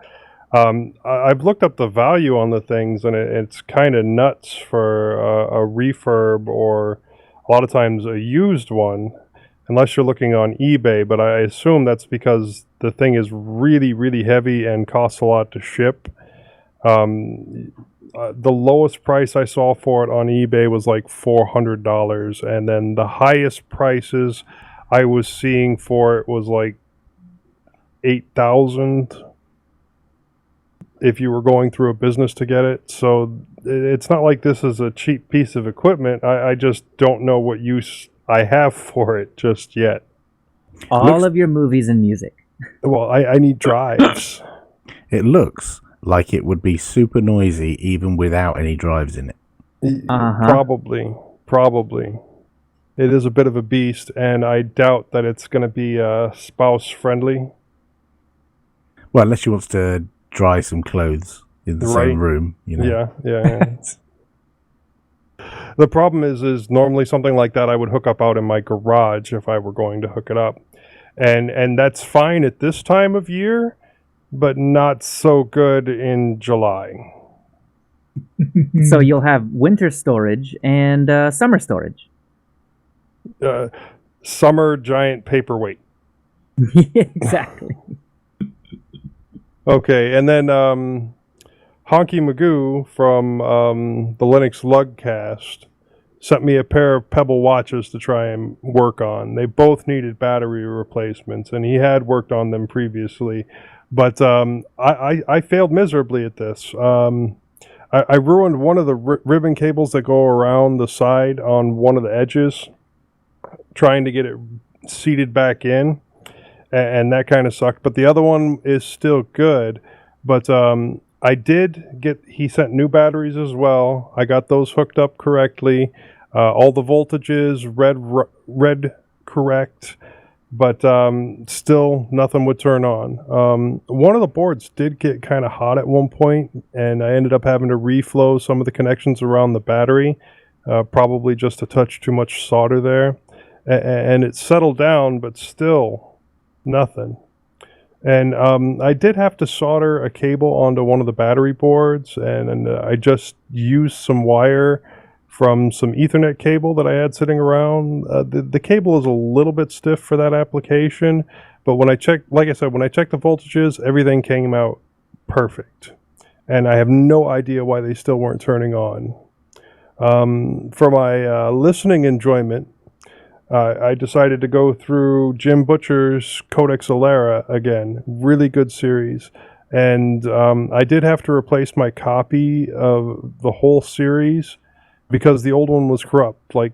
I've looked up the value on the things, and it's kind of nuts for a refurb or a lot of times a used one, unless you're looking on eBay. But I assume that's because the thing is really, really heavy and costs a lot to ship. The lowest price I saw for it on eBay was like $400, and then the highest prices I was seeing for it was like $8,000 if you were going through a business to get it. So it's not like this is a cheap piece of equipment. I just don't know what use I have for it just yet. All of your movies and music. Well, I need drives. It looks like it would be super noisy even without any drives in it. Probably. It is a bit of a beast, and I doubt that it's going to be spouse friendly. Well, unless she wants to dry some clothes in the same room, you know. Yeah. The problem is normally something like that I would hook up out in my garage if I were going to hook it up. And that's fine at this time of year, but not so good in July. So you'll have winter storage and summer storage. Summer giant paperweight. Exactly. Okay, and then Honky Magoo from the Linux Lugcast sent me a pair of Pebble watches to try and work on. They both needed battery replacements, and he had worked on them previously. But I failed miserably at this. I ruined one of the ribbon cables that go around the side on one of the edges, trying to get it seated back in, and that kind of sucked. But the other one is still good. But I did get, he sent new batteries as well. I got those hooked up correctly. All the voltages read correct. But still nothing would turn on. One of the boards did get kind of hot at one point, and I ended up having to reflow some of the connections around the battery, probably just a touch too much solder there. And it settled down, but still nothing. And I did have to solder a cable onto one of the battery boards, and I just used some wire from some Ethernet cable that I had sitting around. The cable is a little bit stiff for that application, but when I checked, like I said, when I checked the voltages, everything came out perfect. And I have no idea why they still weren't turning on. For my listening enjoyment, I decided to go through Jim Butcher's Codex Alera again. Really good series. And I did have to replace my copy of the whole series because the old one was corrupt. Like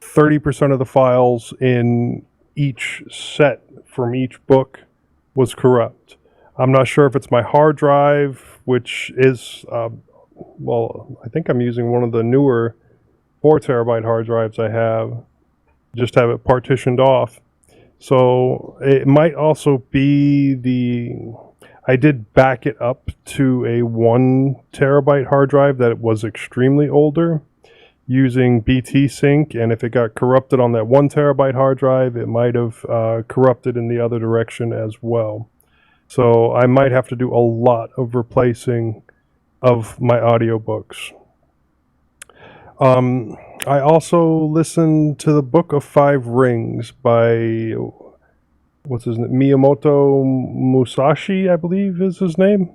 30% of the files in each set from each book was corrupt. I'm not sure if it's my hard drive, which is, well, I think I'm using one of the newer 4 terabyte hard drives I have. Just have it partitioned off. So it might also be I did back it up to a 1 terabyte hard drive that was extremely older using BT Sync, and if it got corrupted on that 1 terabyte hard drive, it might have corrupted in the other direction as well. So I might have to do a lot of replacing of my audiobooks. I also listened to the Book of Five Rings by, what's his name? Miyamoto Musashi, I believe is his name.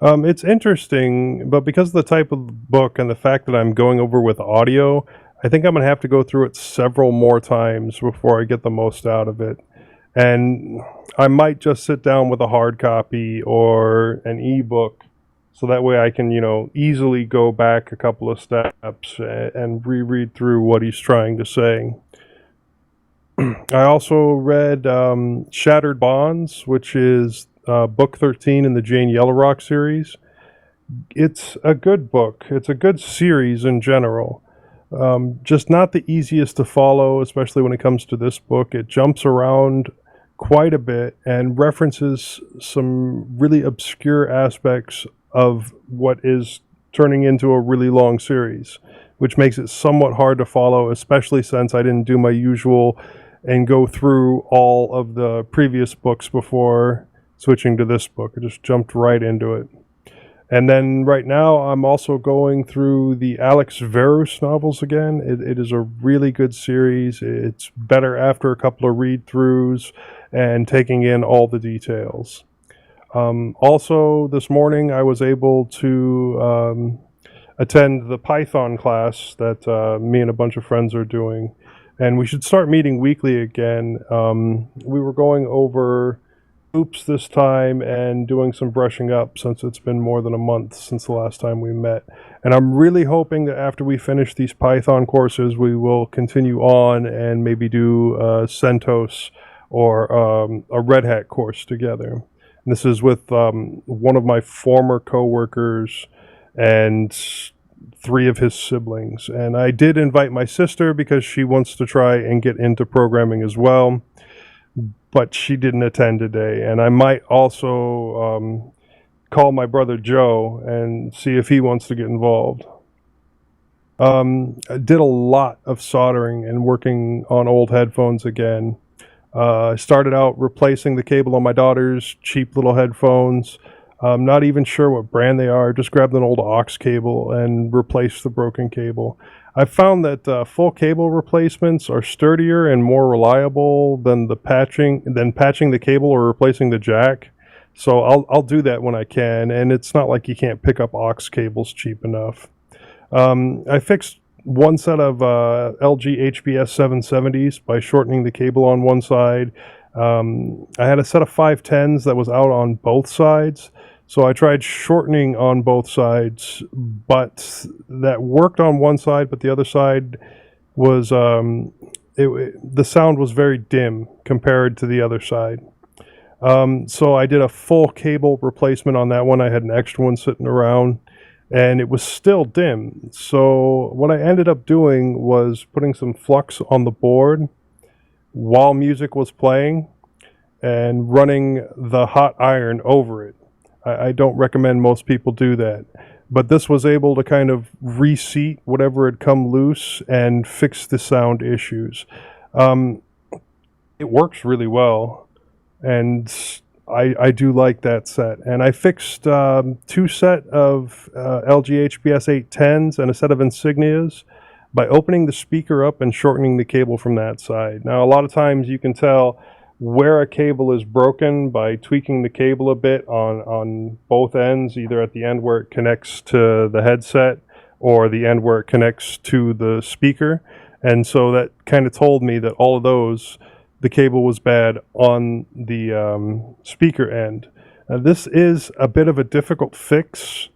It's interesting, but because of the type of book and the fact that I'm going over with audio, I think I'm going to have to go through it several more times before I get the most out of it. And I might just sit down with a hard copy or an ebook, so that way I can, easily go back a couple of steps and reread through what he's trying to say. I also read Shattered Bonds, which is book 13 in the Jane Yellowrock series. It's a good book. It's a good series in general. Just not the easiest to follow, especially when it comes to this book. It jumps around quite a bit and references some really obscure aspects of what is turning into a really long series, which makes it somewhat hard to follow, especially since I didn't do my usual and go through all of the previous books before switching to this book. I just jumped right into it. And then right now I'm also going through the Alex Verus novels again. It is a really good series. It's better after a couple of read-throughs and taking in all the details. Also, this morning I was able to attend the Python class that me and a bunch of friends are doing. And we should start meeting weekly again. We were going over oops this time and doing some brushing up since it's been more than a month since the last time we met. And I'm really hoping that after we finish these Python courses, we will continue on and maybe do CentOS or a Red Hat course together. And this is with one of my former coworkers and 3 of his siblings. And I did invite my sister because she wants to try and get into programming as well, but she didn't attend today. And I might also call my brother Joe and see if he wants to get involved. I did a lot of soldering and working on old headphones again. I started out replacing the cable on my daughter's cheap little headphones. I'm not even sure what brand they are. Just grabbed an old aux cable and replaced the broken cable. I found that full cable replacements are sturdier and more reliable than patching the cable or replacing the jack. So I'll do that when I can, and it's not like you can't pick up aux cables cheap enough. I fixed one set of LG HBS 770s by shortening the cable on one side. I had a set of 510s that was out on both sides. So I tried shortening on both sides, but that worked on one side, but the other side was, the sound was very dim compared to the other side. So I did a full cable replacement on that one. I had an extra one sitting around, and it was still dim. So what I ended up doing was putting some flux on the board while music was playing and running the hot iron over it. I don't recommend most people do that, but this was able to kind of reseat whatever had come loose and fix the sound issues. It works really well, and I do like that set. And I fixed 2 set of LG HBS 810s and a set of Insignias by opening the speaker up and shortening the cable from that side. Now, a lot of times you can tell where a cable is broken by tweaking the cable a bit on both ends, either at the end where it connects to the headset or the end where it connects to the speaker. And so that kind of told me that all of those, the cable was bad on the speaker end. Now, this is a bit of a difficult fix.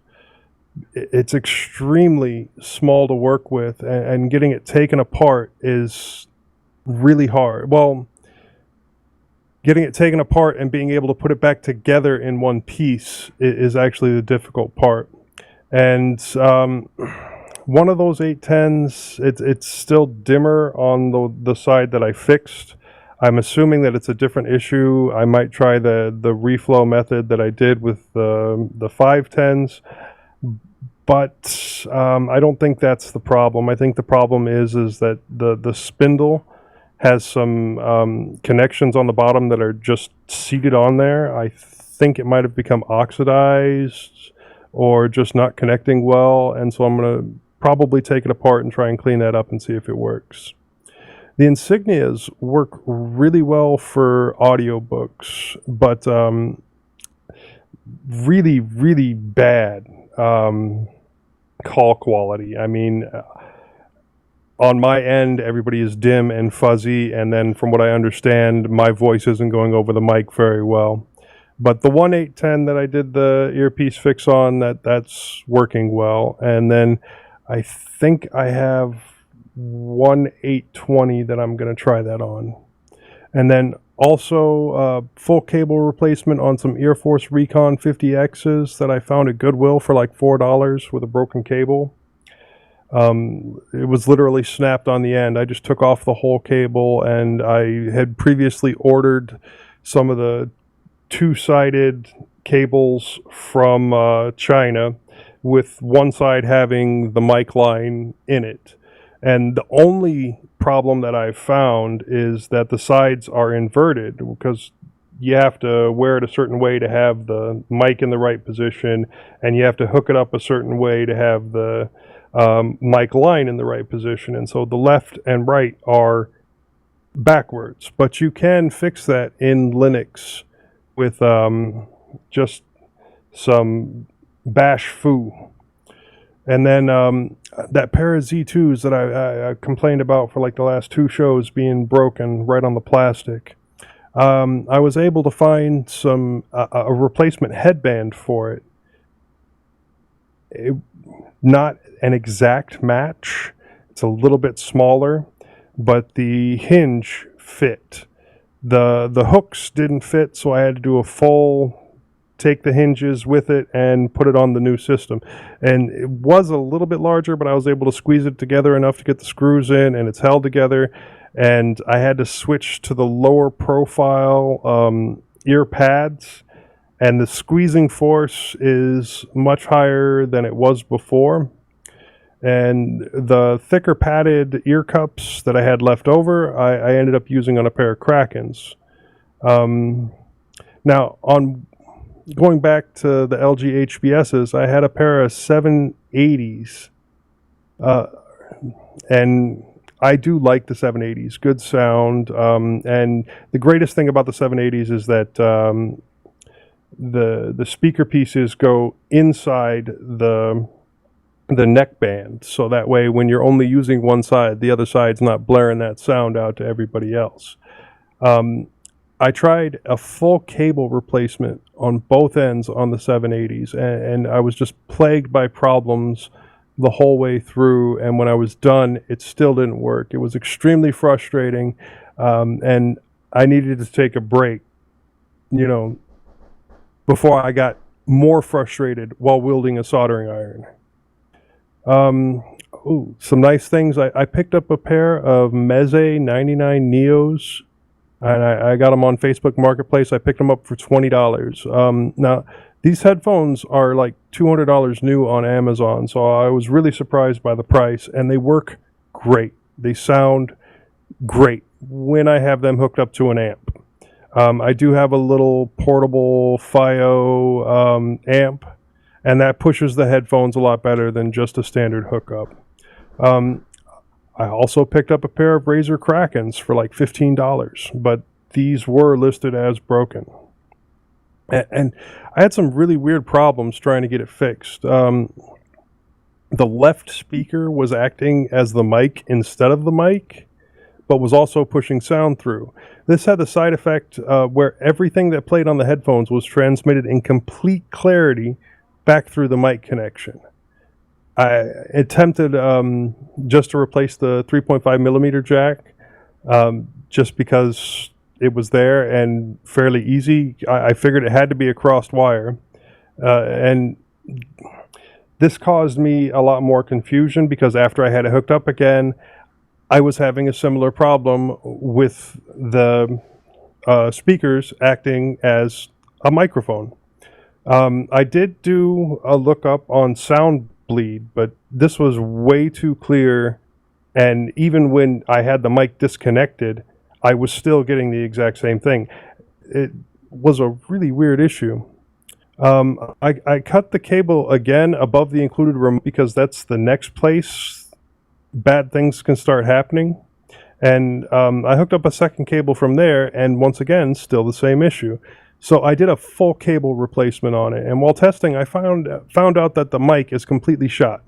It's extremely small to work with, and getting it taken apart is really hard. Well, getting it taken apart and being able to put it back together in one piece is actually the difficult part. And one of those 810s, it's still dimmer on the side that I fixed. I'm assuming that it's a different issue. I might try the reflow method that I did with the 510s, but I don't think that's the problem. I think the problem is that the spindle has some connections on the bottom that are just seated on there. I think it might have become oxidized or just not connecting well, and so I'm going to probably take it apart and try and clean that up and see if it works. The Insignias work really well for audiobooks, but really, really bad call quality. I mean, on my end, everybody is dim and fuzzy, and then from what I understand, my voice isn't going over the mic very well. But the 1.810 that I did the earpiece fix on, that's working well. And then I think I have 1.820 that I'm going to try that on. And then also full cable replacement on some Air Force Recon 50Xs that I found at Goodwill for like $4 with a broken cable. It was literally snapped on the end. I just took off the whole cable, and I had previously ordered some of the two-sided cables from China, with one side having the mic line in it. And the only problem that I've found is that the sides are inverted, because you have to wear it a certain way to have the mic in the right position, and you have to hook it up a certain way to have the mic line in the right position. And so the left and right are backwards, but you can fix that in Linux with just some bash foo. And then that pair of Z2s that I complained about for like the last 2 shows being broken right on the plastic, I was able to find a replacement headband for it. Not an exact match. It's a little bit smaller, but the hinge fit. The hooks didn't fit, so I had to do a full take the hinges with it and put it on the new system. And it was a little bit larger, but I was able to squeeze it together enough to get the screws in, and it's held together. And I had to switch to the lower profile ear pads, and the squeezing force is much higher than it was before. And the thicker padded ear cups that I had left over, I ended up using on a pair of Krakens. Now, on going back to the LG HBSs, I had a pair of 780s, and I do like the 780s. Good sound, and the greatest thing about the 780s is that the speaker pieces go inside the neck band, so that way when you're only using one side, the other side's not blaring that sound out to everybody else. I tried a full cable replacement on both ends on the 780s, and I was just plagued by problems the whole way through, and when I was done, it still didn't work. It was extremely frustrating, and I needed to take a break, before I got more frustrated while wielding a soldering iron. Some nice things. I picked up a pair of Meze 99 Neos, and I got them on Facebook Marketplace. I picked them up for $20. Now, these headphones are like $200 new on Amazon, so I was really surprised by the price, and they work great. They sound great when I have them hooked up to an amp. I do have a little portable FiO amp, and that pushes the headphones a lot better than just a standard hookup. I also picked up a pair of Razer Krakens for like $15, but these were listed as broken. And I had some really weird problems trying to get it fixed. The left speaker was acting as the mic instead of the mic, but was also pushing sound through. This had the side effect where everything that played on the headphones was transmitted in complete clarity back through the mic connection. I attempted just to replace the 3.5 millimeter jack, just because it was there and fairly easy. I figured it had to be a crossed wire, and this caused me a lot more confusion, because after I had it hooked up again, I was having a similar problem with the speakers acting as a microphone. I did do a lookup on sound bleed, but this was way too clear. And even when I had the mic disconnected, I was still getting the exact same thing. It was a really weird issue. I cut the cable again above the included remote because that's the next place bad things can start happening. And I hooked up a second cable from there, and once again, still the same issue. So I did a full cable replacement on it, and while testing, I found out that the mic is completely shot.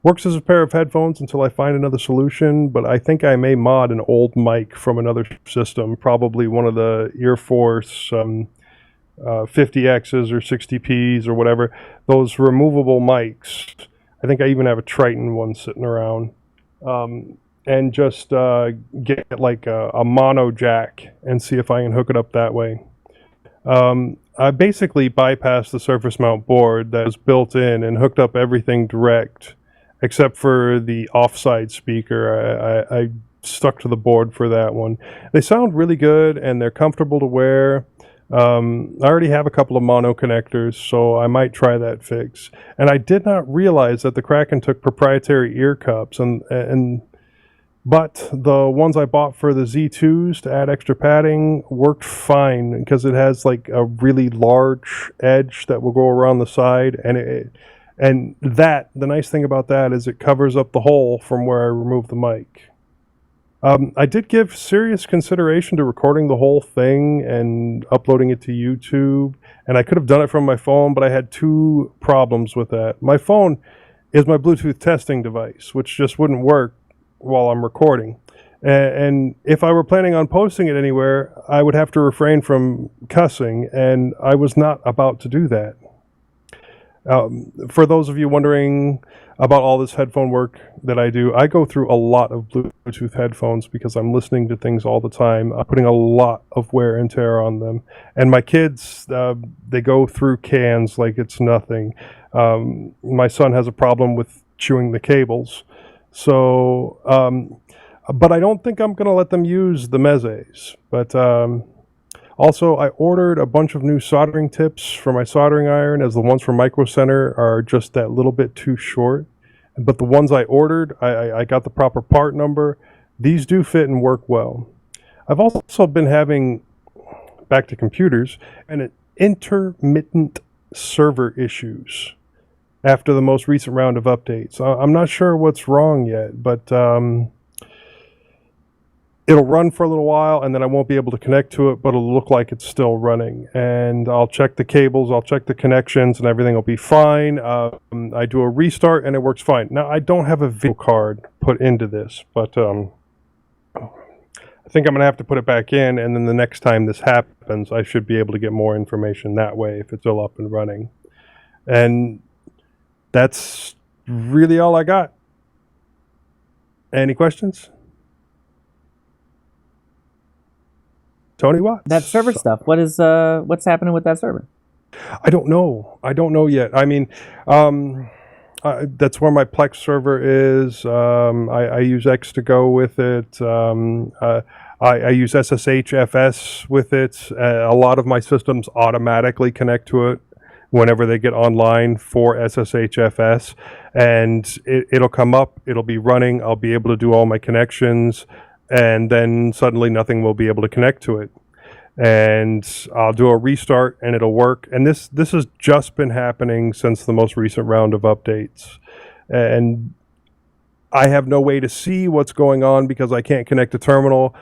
Works as a pair of headphones until I find another solution, but I think I may mod an old mic from another system, probably one of the Ear Force 50Xs or 60Ps or whatever, those removable mics. I think I even have a Triton one sitting around. And just get like a mono jack and see if I can hook it up that way. I basically bypassed the surface mount board that was built in and hooked up everything direct, except for the offside speaker. I stuck to the board for that one. They sound really good and they're comfortable to wear. I already have a couple of mono connectors, so I might try that fix. And I did not realize that the Kraken took proprietary ear cups, but the ones I bought for the Z2s to add extra padding worked fine because it has like a really large edge that will go around the side, and the nice thing about that is it covers up the hole from where I removed the mic. I did give serious consideration to recording the whole thing and uploading it to YouTube, and I could have done it from my phone, but I had two problems with that. My phone is my Bluetooth testing device, which just wouldn't work while I'm recording. And if I were planning on posting it anywhere, I would have to refrain from cussing, and I was not about to do that. For those of you wondering about all this headphone work that I do, I go through a lot of Bluetooth headphones because I'm listening to things all the time. I'm putting a lot of wear and tear on them. And my kids, they go through cans like it's nothing. My son has a problem with chewing the cables. So, but I don't think I'm going to let them use the Mezes. But also, I ordered a bunch of new soldering tips for my soldering iron, as the ones from Micro Center are just that little bit too short. But the ones I ordered, I got the proper part number. These do fit and work well. I've also been having, back to computers, and intermittent server issues after the most recent round of updates. I'm not sure what's wrong yet, but it'll run for a little while and then I won't be able to connect to it, but it'll look like it's still running. And I'll check the cables, I'll check the connections, and everything will be fine. I do a restart and it works fine. Now, I don't have a video card put into this, but I think I'm going to have to put it back in, and then the next time this happens, I should be able to get more information that way if it's still up and running. And that's really all I got. Any questions? Tony Watts. That server stuff. What's happening with that server? I don't know. I don't know yet. I mean, that's where my Plex server is. I use X to go with it. I use SSHFS with it. A lot of my systems automatically connect to it whenever they get online for SSHFS, and it'll come up. It'll be running. I'll be able to do all my connections, and then suddenly nothing will be able to connect to it. And I'll do a restart and it'll work. And this has just been happening since the most recent round of updates. And I have no way to see what's going on because I can't connect a terminal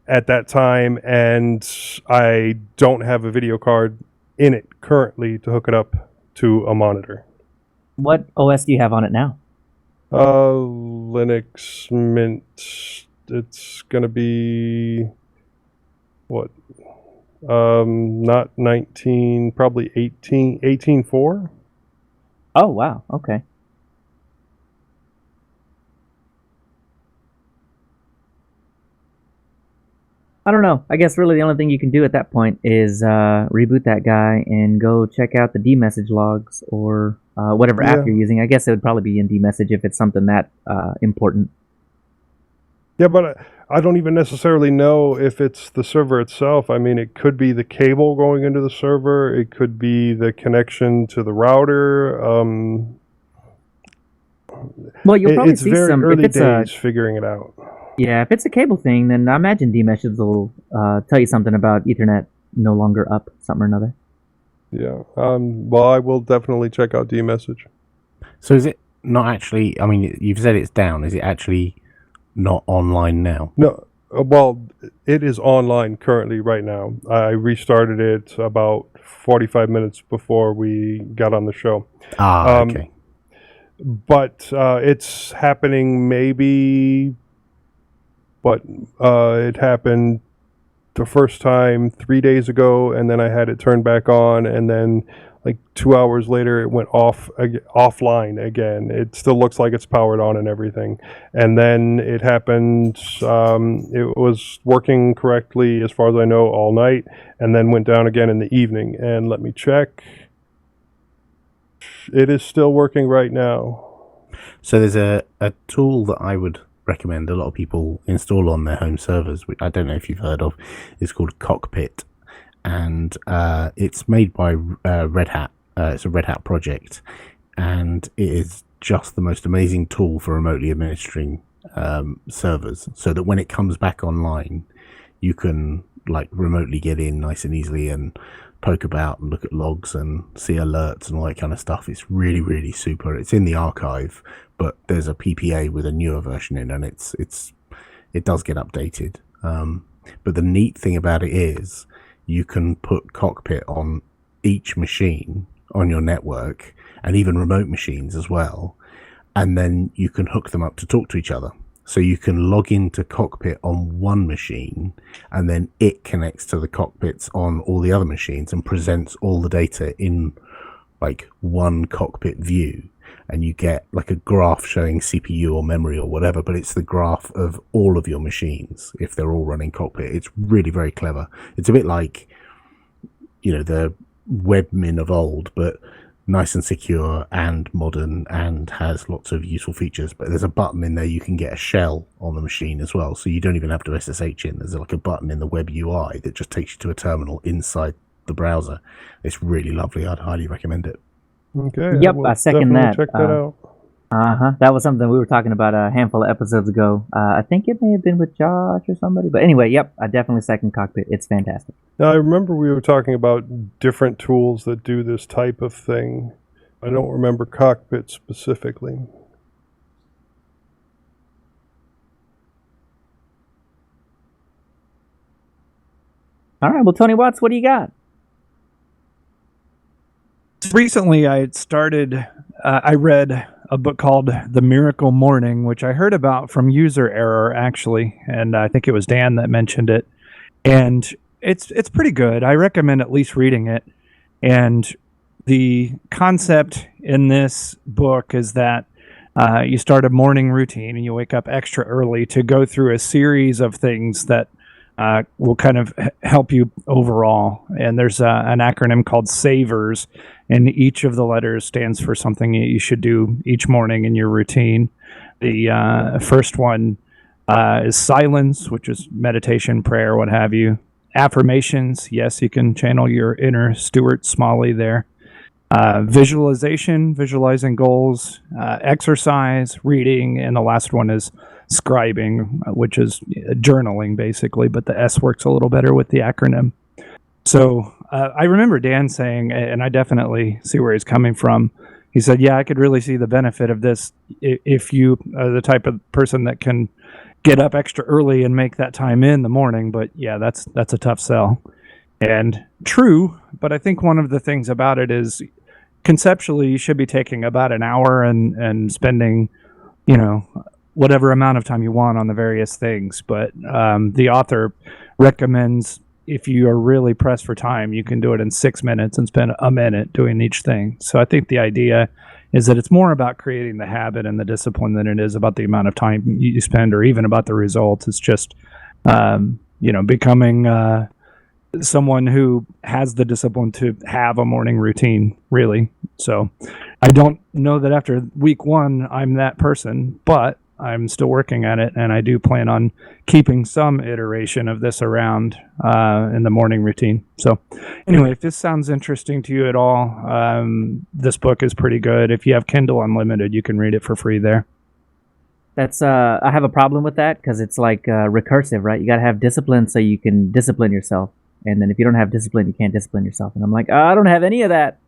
at that time, and I don't have a video card in it currently to hook it up to a monitor. What OS do you have on it now? Linux Mint. It's going to be, what? Not 19, probably 18.4. Oh, wow. Okay. I don't know. I guess really the only thing you can do at that point is reboot that guy and go check out the dmessage logs or whatever app you're using. I guess it would probably be in dmessage if it's something that important. Yeah, but I don't even necessarily know if it's the server itself. I mean, it could be the cable going into the server. It could be the connection to the router. Well, you'll probably It's see very some. If early it's a days figuring it out. yeah, if it's a cable thing, then I imagine D-meshes will tell you something about Ethernet no longer up, something or another. Yeah. Well, I will definitely check out D-message. So is it not actually? I mean, you've said it's down. Is it actually not online now? No, well, it is online currently right now. I restarted it about 45 minutes before we got on the show. Okay. But it's happening maybe, but it happened the first time 3 days ago, and then I had it turned back on, and then like 2 hours later it went offline again. It still looks like it's powered on and everything, and then it happened. It was working correctly as far as I know all night, and then went down again in the evening. And let me check. It is still working right now. So there's a tool that I would recommend a lot of people install on their home servers, which I don't know if you've heard of. It's called Cockpit, and it's made by Red Hat. It's a Red Hat project, and it is just the most amazing tool for remotely administering servers, so that when it comes back online, you can like remotely get in nice and easily and poke about and look at logs and see alerts and all that kind of stuff. It's really, really super. It's in the archive, but there's a PPA with a newer version in, and it does get updated. But the neat thing about it is you can put Cockpit on each machine on your network, and even remote machines as well, and then you can hook them up to talk to each other. So you can log into Cockpit on one machine, and then it connects to the cockpits on all the other machines and presents all the data in like one cockpit view. And you get like a graph showing CPU or memory or whatever, but it's the graph of all of your machines if they're all running Cockpit. It's really very clever. It's a bit like, the webmin of old, but nice and secure and modern and has lots of useful features. But there's a button in there you can get a shell on the machine as well, so you don't even have to SSH in. There's like a button in the web UI that just takes you to a terminal inside the browser. It's really lovely. I'd highly recommend it. Okay. Yep, I second that. Check that out. That was something we were talking about a handful of episodes ago. I think it may have been with Josh or somebody. But anyway, yep, I definitely second Cockpit. It's fantastic. Now, I remember we were talking about different tools that do this type of thing. I don't remember Cockpit specifically. All right, well, Tony Watts, what do you got? Recently, I read a book called The Miracle Morning, which I heard about from User Error, actually, and I think it was Dan that mentioned it. And it's pretty good. I recommend at least reading it. And the concept in this book is that you start a morning routine and you wake up extra early to go through a series of things that will kind of help you overall. And there's an acronym called SAVERS, and each of the letters stands for something you should do each morning in your routine. The first one is silence, which is meditation, prayer, what have you. Affirmations, yes, you can channel your inner Stuart Smalley there. Visualization, visualizing goals, exercise, reading, and the last one is scribing, which is journaling basically, but the S works a little better with the acronym. So I remember Dan saying, and I definitely see where he's coming from, he said, yeah, I could really see the benefit of this if you are the type of person that can get up extra early and make that time in the morning. But yeah, that's a tough sell. And true, but I think one of the things about it is conceptually you should be taking about an hour and spending, whatever amount of time you want on the various things. But the author recommends if you are really pressed for time, you can do it in 6 minutes and spend a minute doing each thing. So I think the idea is that it's more about creating the habit and the discipline than it is about the amount of time you spend or even about the results. It's just, becoming someone who has the discipline to have a morning routine, really. So I don't know that after week one I'm that person, but I'm still working at it, and I do plan on keeping some iteration of this around in the morning routine. So anyway, if this sounds interesting to you at all, this book is pretty good. If you have Kindle Unlimited, you can read it for free there. That's I have a problem with that because it's like recursive, right? You got to have discipline so you can discipline yourself, and then if you don't have discipline, you can't discipline yourself. And I'm like, I don't have any of that.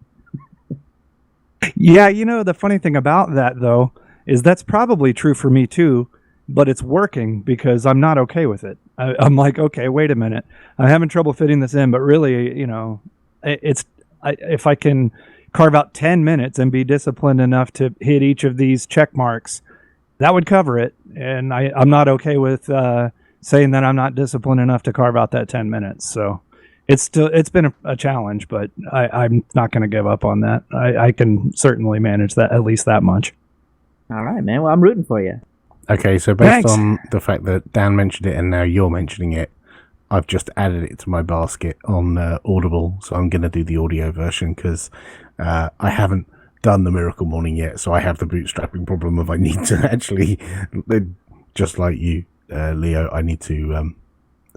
Yeah, the funny thing about that though is that's probably true for me too, but it's working because I'm not okay with it. I'm like, okay, wait a minute, I'm having trouble fitting this in, but really, if I can carve out 10 minutes and be disciplined enough to hit each of these check marks, that would cover it. And I'm not okay with saying that I'm not disciplined enough to carve out that 10 minutes. So it's been a challenge, but I'm not going to give up on that. I can certainly manage that, at least that much. All right, man. Well, I'm rooting for you. Okay, so based Thanks. on the fact that Dan mentioned it and now you're mentioning it, I've just added it to my basket on Audible. So I'm going to do the audio version because I haven't done the Miracle Morning yet. So I have the bootstrapping problem of I need to actually, just like you, Leo, I need to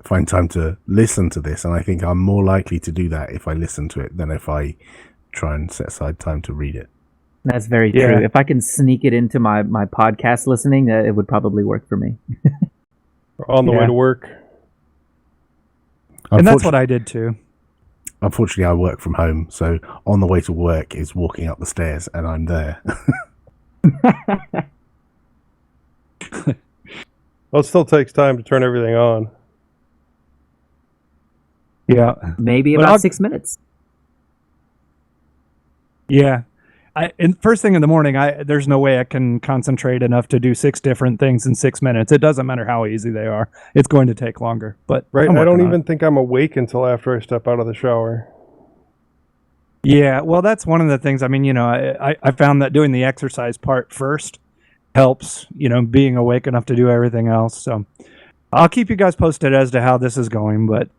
find time to listen to this, and I think I'm more likely to do that if I listen to it than if I try and set aside time to read it. That's very true. If I can sneak it into my podcast listening, it would probably work for me. On the way to work. And that's what I did too. Unfortunately, I work from home, so on the way to work is walking up the stairs, and I'm there. Well, it still takes time to turn everything on. Yeah. Maybe But about I'll- 6 minutes. Yeah. And first thing in the morning, there's no way I can concentrate enough to do 6 different things in 6 minutes. It doesn't matter how easy they are. It's going to take longer. But Right, I'm I don't working on even think I'm awake until after I step out of the shower. it. Yeah, well, that's one of the things. I mean, I found that doing the exercise part first helps, being awake enough to do everything else. So I'll keep you guys posted as to how this is going, but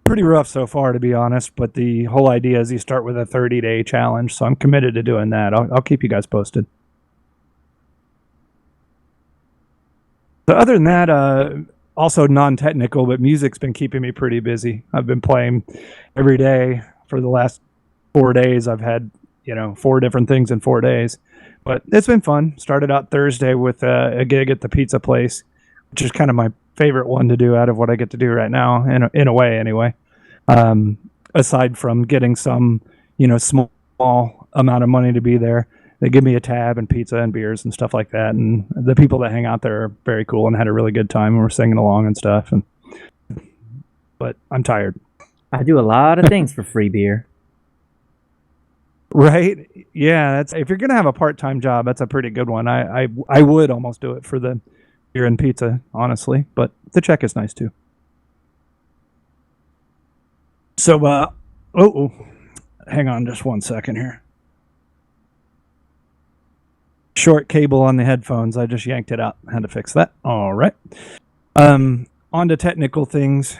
pretty rough so far, to be honest. But the whole idea is you start with a 30-day challenge, so I'm committed to doing that. I'll keep you guys posted. So other than that, also non-technical, but music's been keeping me pretty busy. I've been playing every day for the last 4 days. I've had 4 different things in 4 days, but it's been fun. Started out Thursday with a gig at the pizza place, which is kind of my favorite one to do out of what I get to do right now, in a way anyway. Aside from getting some, small amount of money to be there, they give me a tab and pizza and beers and stuff like that. And the people that hang out there are very cool and had a really good time. And we're singing along and stuff. But I'm tired. I do a lot of things for free beer. Right? Yeah. If you're gonna have a part-time job, that's a pretty good one. I would almost do it for the beer and pizza, honestly, but the check is nice too. So, hang on just 1 second here. Short cable on the headphones. I just yanked it out. Had to fix that. All right. On to technical things.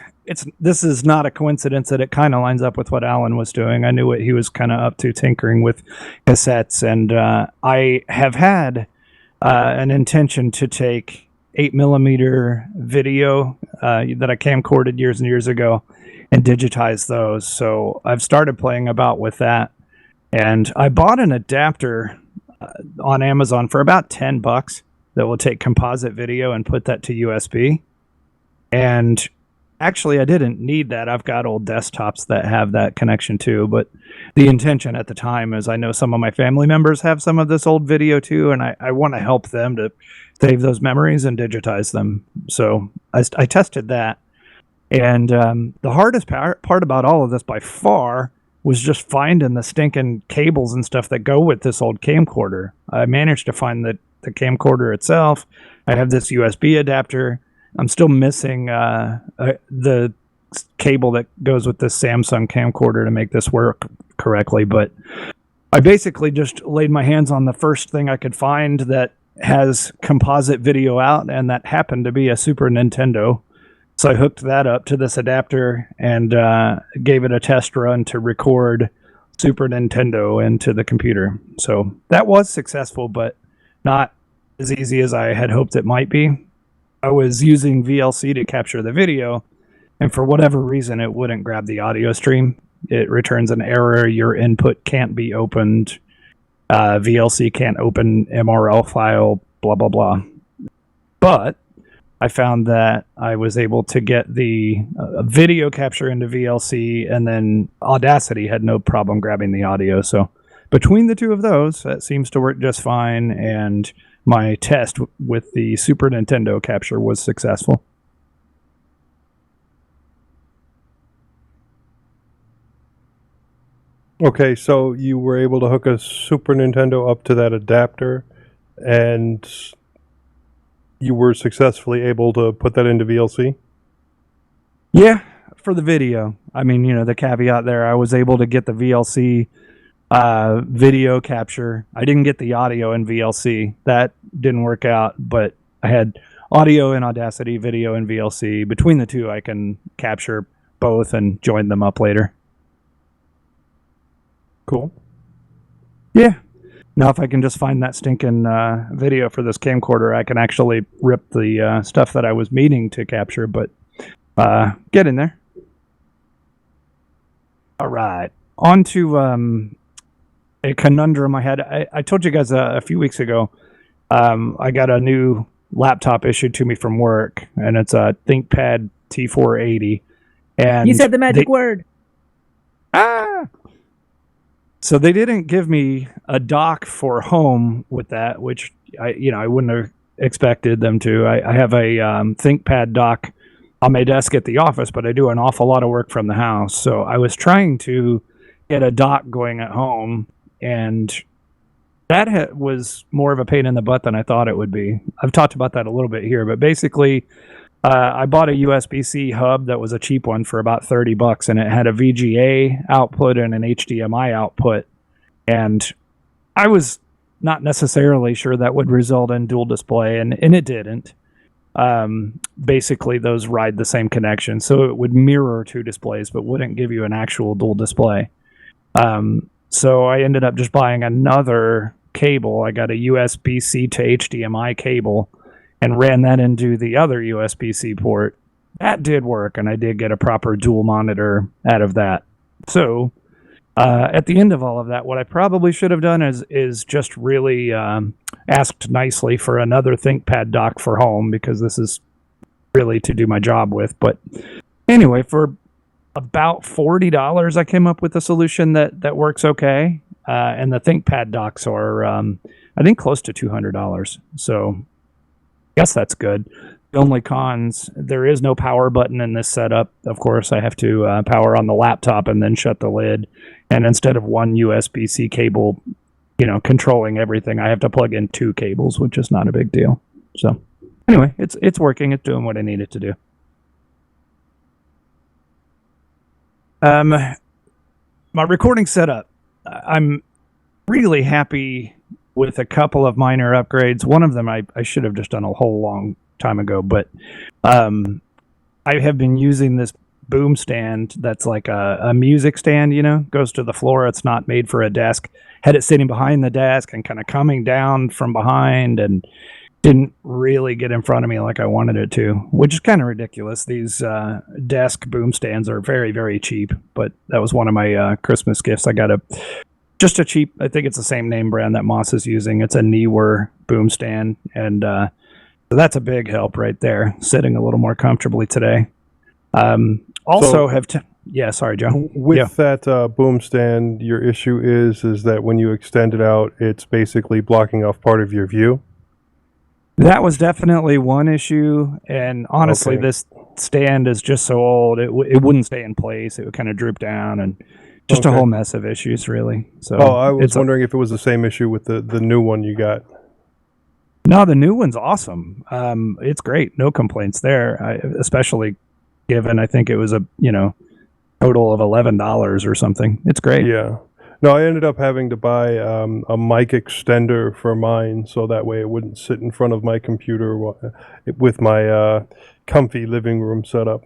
This is not a coincidence that it kind of lines up with what Alan was doing. I knew what he was kind of up to, tinkering with cassettes, and I have had an intention to take 8mm video that I camcorded years and years ago and digitize those. So I've started playing about with that, and I bought an adapter on Amazon for about $10 that will take composite video and put that to USB. And actually, I didn't need that. I've got old desktops that have that connection too, but the intention at the time is I know some of my family members have some of this old video too, and I want to help them to save those memories and digitize them. So I tested that. And the hardest part about all of this by far was just finding the stinking cables and stuff that go with this old camcorder. I managed to find the camcorder itself. I have this USB adapter. I'm still missing the cable that goes with this Samsung camcorder to make this work correctly. But I basically just laid my hands on the first thing I could find that has composite video out, and that happened to be a Super Nintendo. So I hooked that up to this adapter and gave it a test run to record Super Nintendo into the computer. So that was successful, but not as easy as I had hoped it might be. I was using VLC to capture the video, and for whatever reason, it wouldn't grab the audio stream. It returns an error. Your input can't be opened. VLC can't open MRL file, blah, blah, blah. But I found that I was able to get the video capture into VLC, and then Audacity had no problem grabbing the audio. So between the two of those, that seems to work just fine, and my test with the Super Nintendo capture was successful. Okay, so you were able to hook a Super Nintendo up to that adapter, and you were successfully able to put that into VLC? Yeah, for the video. I mean, the caveat there, I was able to get the VLC video capture. I didn't get the audio in VLC. That didn't work out, but I had audio in Audacity, video in VLC. Between the two, I can capture both and join them up later. Cool. Yeah. Now, if I can just find that stinking video for this camcorder, I can actually rip the stuff that I was meaning to capture, but get in there. All right. On to a conundrum I had. I told you guys a few weeks ago, I got a new laptop issued to me from work, and it's a ThinkPad T480. And You said the magic word. So they didn't give me a dock for home with that, which I wouldn't have expected them to. I have a ThinkPad dock on my desk at the office, but I do an awful lot of work from the house. So I was trying to get a dock going at home, and that was more of a pain in the butt than I thought it would be. I've talked about that a little bit here, but basically I bought a USB-C hub that was a cheap one for about $30, and it had a VGA output and an HDMI output. And I was not necessarily sure that would result in dual display, and it didn't. Basically, those ride the same connection, so it would mirror two displays, but wouldn't give you an actual dual display. So I ended up just buying another cable. I got a USB-C to HDMI cable and ran that into the other USB-C port. That did work, and I did get a proper dual monitor out of that. So at the end of all of that, what I probably should have done is just really asked nicely for another ThinkPad dock for home, because this is really to do my job with. But anyway, for about $40, I came up with a solution that works okay. And the ThinkPad docks are, I think, close to $200. So I guess that's good. The only cons, there is no power button in this setup. Of course, I have to power on the laptop and then shut the lid. And instead of one USB-C cable, controlling everything, I have to plug in two cables, which is not a big deal. So anyway, it's working. It's doing what I need it to do. My recording setup, I'm really happy with a couple of minor upgrades. One of them I should have just done a whole long time ago, but I have been using this boom stand that's like a music stand, goes to the floor. It's not made for a desk. Had it sitting behind the desk and kind of coming down from behind, and didn't really get in front of me like I wanted it to, which is kind of ridiculous. These desk boom stands are very, very cheap, but that was one of my Christmas gifts. I got just a cheap, I think it's the same name brand that Moss is using. It's a Neewer boom stand, and so that's a big help right there, sitting a little more comfortably today. Sorry, Joe. With that boom stand, your issue is that when you extend it out, it's basically blocking off part of your view? That was definitely one issue, and honestly, This stand is just so old, it wouldn't stay in place. It would kind of droop down, and just a whole mess of issues, really. So I was wondering if it was the same issue with the new one you got. No, the new one's awesome. It's great. No complaints there, especially given I think it was a total of $11 or something. It's great. Yeah. No, I ended up having to buy a mic extender for mine, so that way it wouldn't sit in front of my computer with my comfy living room setup.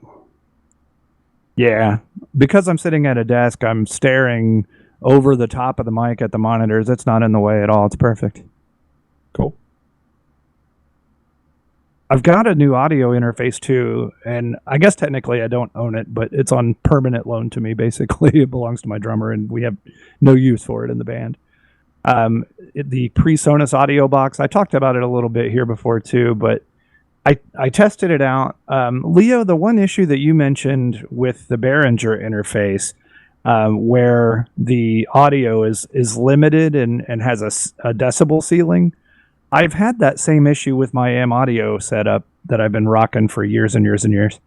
Yeah, because I'm sitting at a desk, I'm staring over the top of the mic at the monitors. It's not in the way at all. It's perfect. Cool. I've got a new audio interface too, and I guess technically I don't own it, but it's on permanent loan to me. Basically, it belongs to my drummer, and we have no use for it in the band. The PreSonus audio box, I talked about it a little bit here before too, but I tested it out. Leo, the one issue that you mentioned with the Behringer interface, where the audio is limited and has a decibel ceiling, I've had that same issue with my M audio setup that I've been rocking for years and years and years.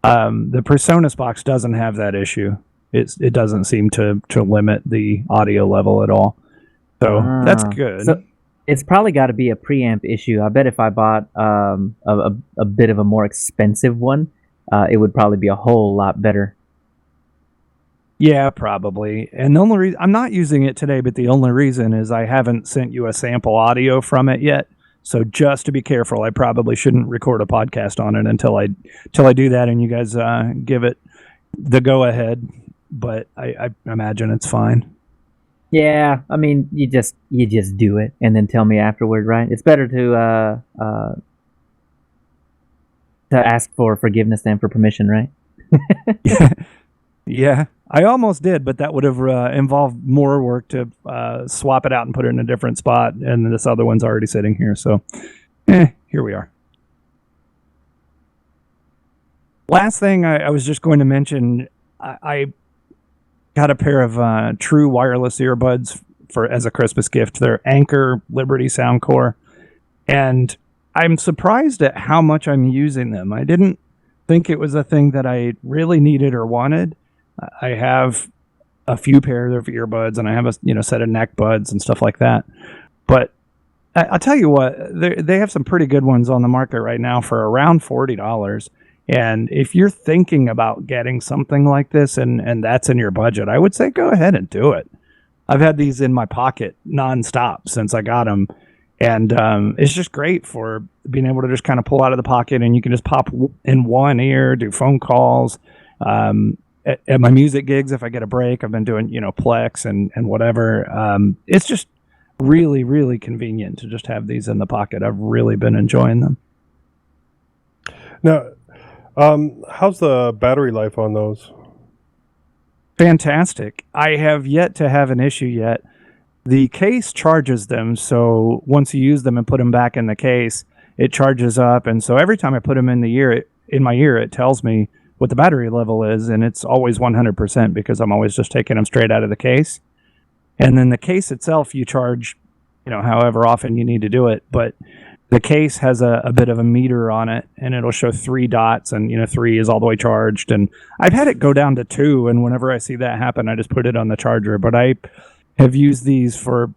The PreSonus box doesn't have that issue. It doesn't seem to limit the audio level at all. So that's good. So it's probably got to be a preamp issue. I bet if I bought a bit of a more expensive one, it would probably be a whole lot better. Yeah, probably. And the only reason I'm not using it today, but the only reason is I haven't sent you a sample audio from it yet. So just to be careful, I probably shouldn't record a podcast on it until I do that and you guys give it the go ahead. But I imagine it's fine. Yeah, I mean, you just do it and then tell me afterward, right? It's better to ask for forgiveness than for permission, right? Yeah, I almost did, but that would have involved more work to swap it out and put it in a different spot, and this other one's already sitting here, so here we are. Last thing I was just going to mention, I got a pair of true wireless earbuds as a Christmas gift. They're Anchor Liberty Soundcore, and I'm surprised at how much I'm using them. I didn't think it was a thing that I really needed or wanted. I have a few pairs of earbuds, and I have a set of neck buds and stuff like that. But I'll tell you what, they have some pretty good ones on the market right now for around $40. And if you're thinking about getting something like this and that's in your budget, I would say go ahead and do it. I've had these in my pocket nonstop since I got them. And it's just great for being able to just kind of pull out of the pocket, and you can just pop in one ear, do phone calls. At my music gigs, if I get a break, I've been doing, Plex and whatever. It's just really, really convenient to just have these in the pocket. I've really been enjoying them. Now, how's the battery life on those? Fantastic. I have yet to have an issue yet. The case charges them, so once you use them and put them back in the case, it charges up. And so every time I put them in my ear, it tells me what the battery level is, and it's always 100% because I'm always just taking them straight out of the case. And then the case itself, you charge, however often you need to do it. But the case has a bit of a meter on it, and it'll show 3 dots, and 3 is all the way charged. And I've had it go down to 2, and whenever I see that happen, I just put it on the charger. But I have used these for,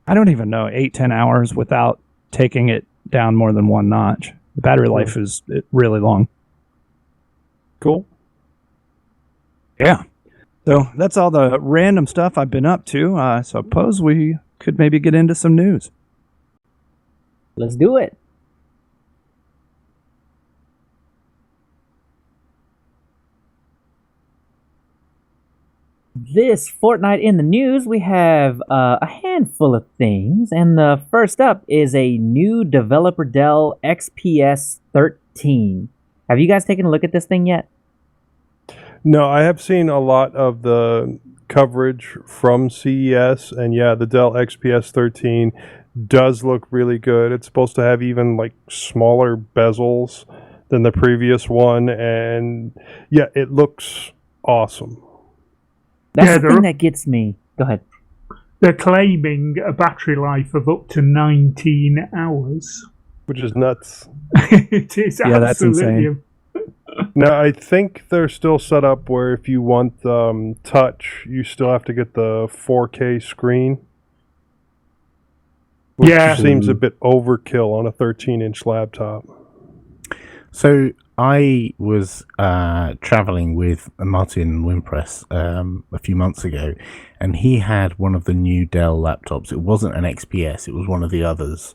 I don't even know, 8-10 hours without taking it down more than 1 notch. The battery life is really long. Cool. Yeah. So that's all the random stuff I've been up to. I suppose we could maybe get into some news. Let's do it. This fortnight in the news, we have a handful of things, and the first up is a new developer Dell XPS 13. Have you guys taken a look at this thing yet? No, I have seen a lot of the coverage from CES, and yeah, the Dell XPS 13 does look really good. It's supposed to have even smaller bezels than the previous one, and yeah, it looks awesome. That's the thing that gets me. Go ahead. They're claiming a battery life of up to 19 hours. Which is nuts. It is absolutely. That's insane. Now, I think they're still set up where if you want touch, you still have to get the 4K screen. Which seems a bit overkill on a 13-inch laptop. So I was traveling with Martin Wimpress a few months ago, and he had one of the new Dell laptops. It wasn't an XPS, it was one of the others.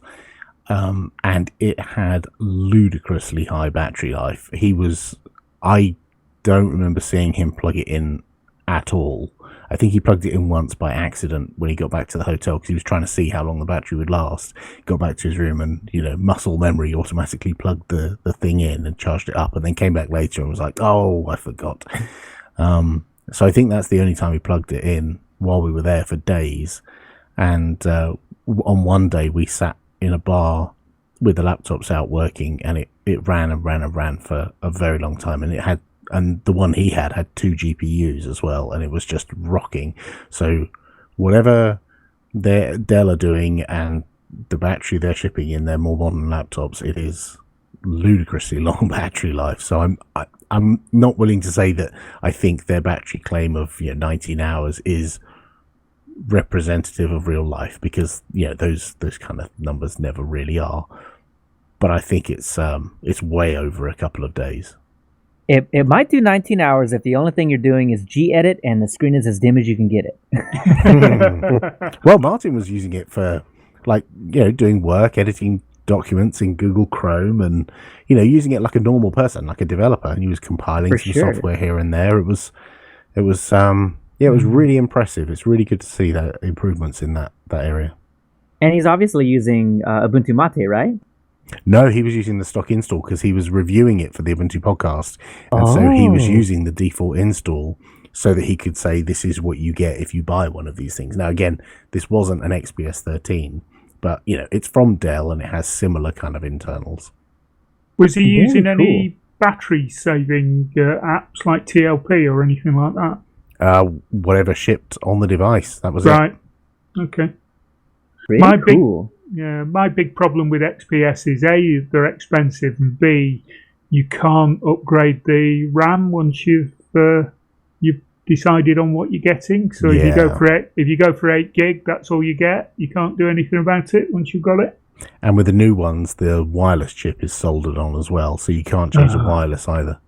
And it had ludicrously high battery life. I don't remember seeing him plug it in at all. I think he plugged it in once by accident when he got back to the hotel because he was trying to see how long the battery would last. Got back to his room and, muscle memory automatically plugged the thing in and charged it up, and then came back later and was like, oh, I forgot. So I think that's the only time he plugged it in while we were there for days. And on one day we sat in a bar with the laptops out working, and it ran and ran and ran for a very long time, and the one he had 2 GPUs as well, and it was just rocking. So whatever Dell are doing and the battery they're shipping in their more modern laptops, it is ludicrously long battery life. So I'm not willing to say that I think their battery claim of 19 hours is representative of real life, because those kind of numbers never really are. But I think it's way over a couple of days. It might do 19 hours if the only thing you're doing is G-edit and the screen is as dim as you can get it. Well, Martin was using it for doing work, editing documents in Google Chrome, and using it like a normal person, like a developer, and he was compiling some software here and there. It was really impressive. It's really good to see that improvements in that area. And he's obviously using Ubuntu Mate, right? No, he was using the stock install because he was reviewing it for the Ubuntu podcast. And so he was using the default install so that he could say, this is what you get if you buy one of these things. Now, again, this wasn't an XPS 13, but, it's from Dell and it has similar kind of internals. Was he using any battery-saving apps like TLP or anything like that? Whatever shipped on the device, that was it. Right. Okay. Really cool. My big problem with XPS is A, they're expensive, and B, you can't upgrade the RAM once you've decided on what you're getting. So if you go for 8 gig, that's all you get. You can't do anything about it once you've got it. And with the new ones, the wireless chip is soldered on as well, so you can't change the wireless either.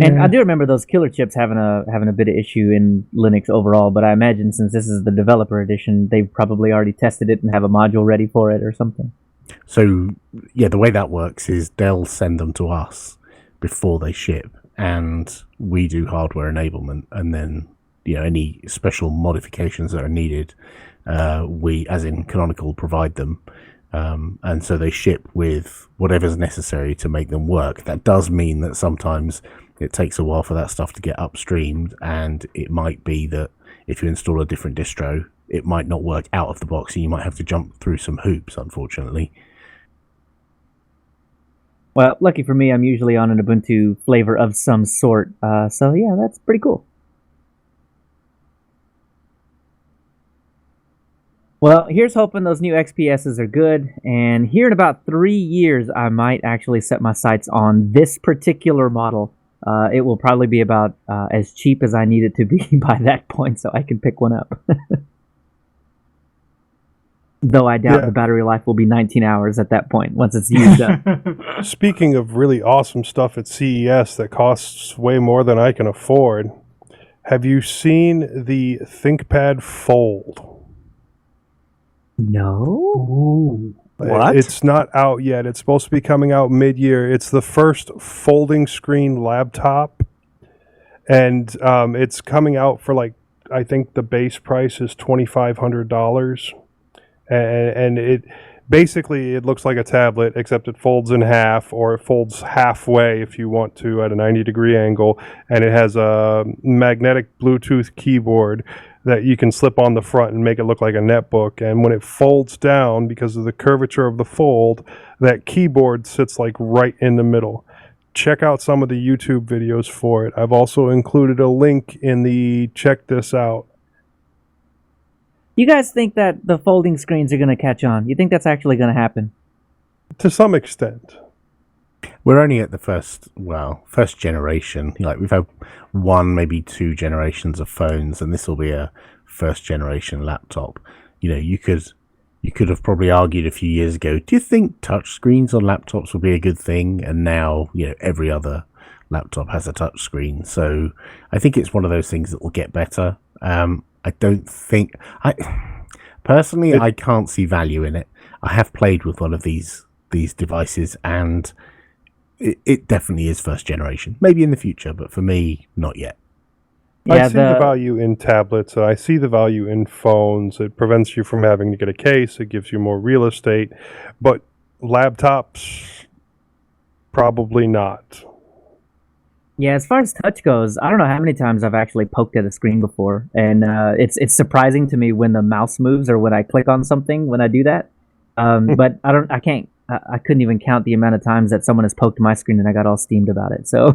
And I do remember those killer chips having a bit of issue in Linux overall, but I imagine since this is the developer edition, they've probably already tested it and have a module ready for it or something. So, the way that works is they'll send them to us before they ship, and we do hardware enablement, and then, any special modifications that are needed, we, as in Canonical, provide them. And so they ship with whatever's necessary to make them work. That does mean that sometimes it takes a while for that stuff to get upstreamed, and it might be that if you install a different distro, it might not work out of the box, and you might have to jump through some hoops, unfortunately. Well, lucky for me, I'm usually on an Ubuntu flavor of some sort, so yeah, that's pretty cool. Well, here's hoping those new XPSs are good, and here in about 3 years, I might actually set my sights on this particular model. It will probably be about as cheap as I need it to be by that point, so I can pick one up. Though I doubt the battery life will be 19 hours at that point, once it's used up. Speaking of really awesome stuff at CES that costs way more than I can afford, have you seen the ThinkPad Fold? No? Ooh. What? It's not out yet. It's supposed to be coming out mid-year. It's the first folding screen laptop, and it's coming out for I think the base price is $2,500, and it basically it looks like a tablet, except it folds in half, or it folds halfway if you want to at a 90-degree angle, and it has a magnetic Bluetooth keyboard that you can slip on the front and make it look like a netbook. And when it folds down, because of the curvature of the fold, that keyboard sits right in the middle. Check out some of the YouTube videos for it. I've also included a link in the check this out. You guys think that the folding screens are going to catch on? You think that's actually going to happen? To some extent. We're only at the first generation. We've had 1, maybe 2 generations of phones, and this will be a first generation laptop. You could have probably argued a few years ago, do you think touch screens on laptops will be a good thing? And now, every other laptop has a touch screen. So I think it's one of those things that will get better. I can't see value in it. I have played with one of these devices, and it definitely is first generation. Maybe in the future, but for me, not yet. I see the value in tablets. I see the value in phones. It prevents you from having to get a case. It gives you more real estate. But laptops, probably not. Yeah, as far as touch goes, I don't know how many times I've actually poked at a screen before, and it's surprising to me when the mouse moves or when I click on something when I do that. But I couldn't even count the amount of times that someone has poked my screen and I got all steamed about it. So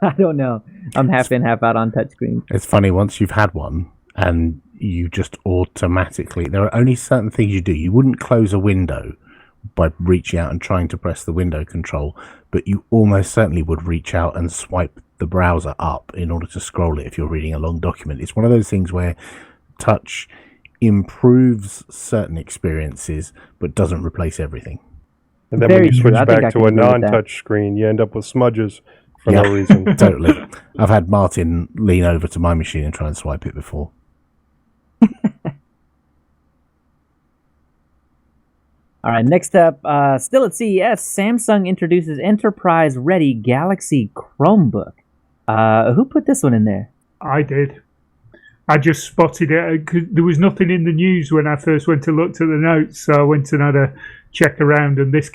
I don't know. I'm half in, half out on touchscreen. It's funny, once you've had one and you just automatically, there are only certain things you do. You wouldn't close a window by reaching out and trying to press the window control, but you almost certainly would reach out and swipe the browser up in order to scroll it if you're reading a long document. It's one of those things where touch improves certain experiences but doesn't replace everything. And then when you switch back to a non-touch screen, you end up with smudges for no reason. Totally. I've had Martin lean over to my machine and try and swipe it before. All right, next up, still at CES, Samsung introduces enterprise-ready Galaxy Chromebook. Who put this one in there? I did. I just spotted it. There was nothing in the news when I first went to look at the notes, so I went and had a check around, and this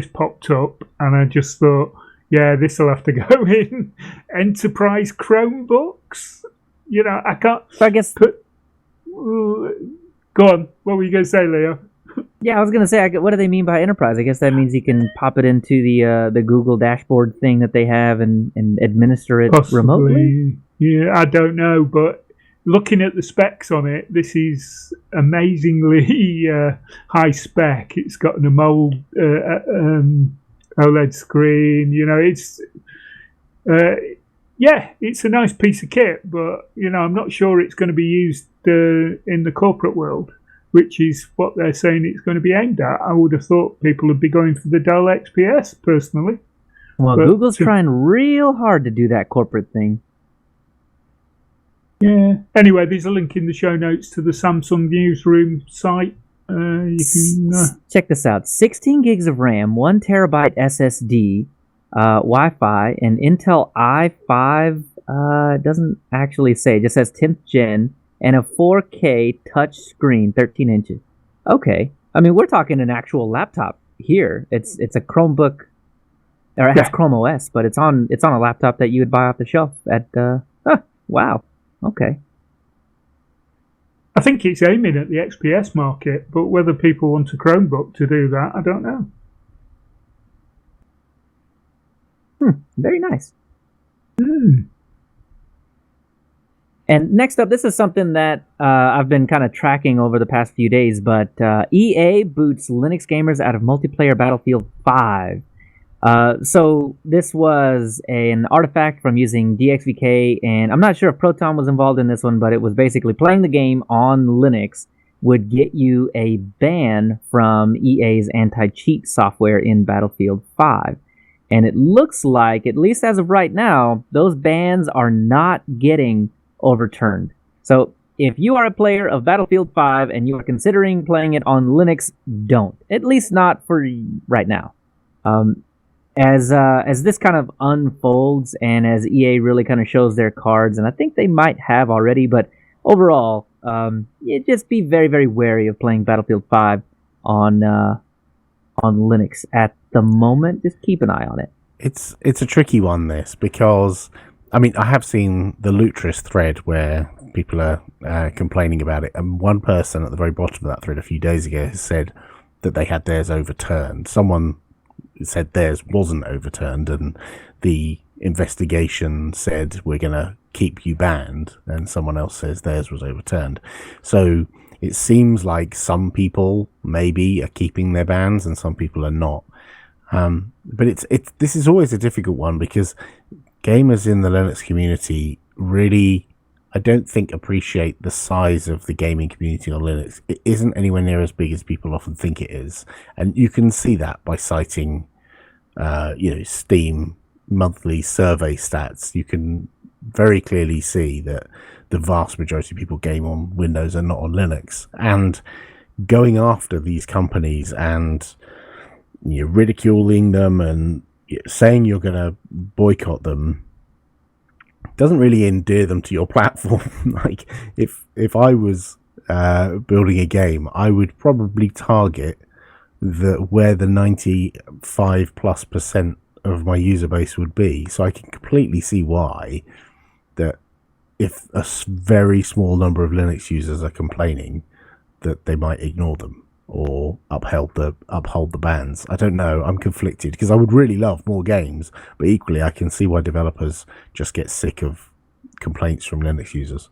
popped up, and I just thought, yeah, this will have to go in. Enterprise Chromebooks? You know, I can't... So I guess... Go on. What were you going to say, Leo? Yeah, I was going to say, what do they mean by enterprise? I guess that means you can pop it into the Google dashboard thing that they have and administer it Possibly. Remotely? Yeah, I don't know, but looking at the specs on it, this is amazingly high spec. It's got an AMOLED OLED screen. You know, it's it's a nice piece of kit, but you know, I'm not sure it's going to be used in the corporate world, which is what they're saying it's going to be aimed at. I would have thought people would be going for the Dell XPS, personally. Well, but Google's trying real hard to do that corporate thing. Yeah. Anyway, there's a link in the show notes to the Samsung Newsroom site. You can check this out: 16 gigs of RAM, 1 terabyte SSD, Wi-Fi, and Intel i5. It doesn't actually say; it just says 10th gen, and a 4K touch screen, 13 inches. Okay, I mean we're talking an actual laptop here. It's a Chromebook, or it has Chrome OS, but it's on a laptop that you would buy off the shelf at. Wow. Okay. I think it's aiming at the XPS market, but whether people want a Chromebook to do that, I don't know. Very nice. And next up, this is something that I've been kind of tracking over the past few days, but EA boots Linux gamers out of multiplayer Battlefield 5. So this was an artifact from using DXVK, and I'm not sure if Proton was involved in this one, but it was basically playing the game on Linux would get you a ban from EA's anti-cheat software in Battlefield 5. And it looks like, at least as of right now, those bans are not getting overturned. So if you are a player of Battlefield 5 and you are considering playing it on Linux, don't. At least not for right now. As this kind of unfolds and as EA really kind of shows their cards, and I think they might have already, but overall, just be very, very wary of playing Battlefield 5 on Linux at the moment. Just keep an eye on it. It's a tricky one, this, because I mean I have seen the Lutris thread where people are complaining about it, and one person at the very bottom of that thread a few days ago has said that they had theirs overturned. Someone said theirs wasn't overturned, and the investigation said we're going to keep you banned, and someone else says theirs was overturned. So it seems like some people maybe are keeping their bans and some people are not. But this is always a difficult one because gamers in the Linux community really, I don't think, appreciate the size of the gaming community on Linux. It isn't anywhere near as big as people often think it is. And you can see that by citing, Steam monthly survey stats. You can very clearly see that the vast majority of people game on Windows and not on Linux. And going after these companies and ridiculing them and saying you're going to boycott them doesn't really endear them to your platform. Like if I was building a game, I would probably target where the 95+% of my user base would be. So I can completely see why that if a very small number of Linux users are complaining, that they might ignore them or uphold the bans. I don't know. I'm conflicted because I would really love more games, but equally I can see why developers just get sick of complaints from Linux users.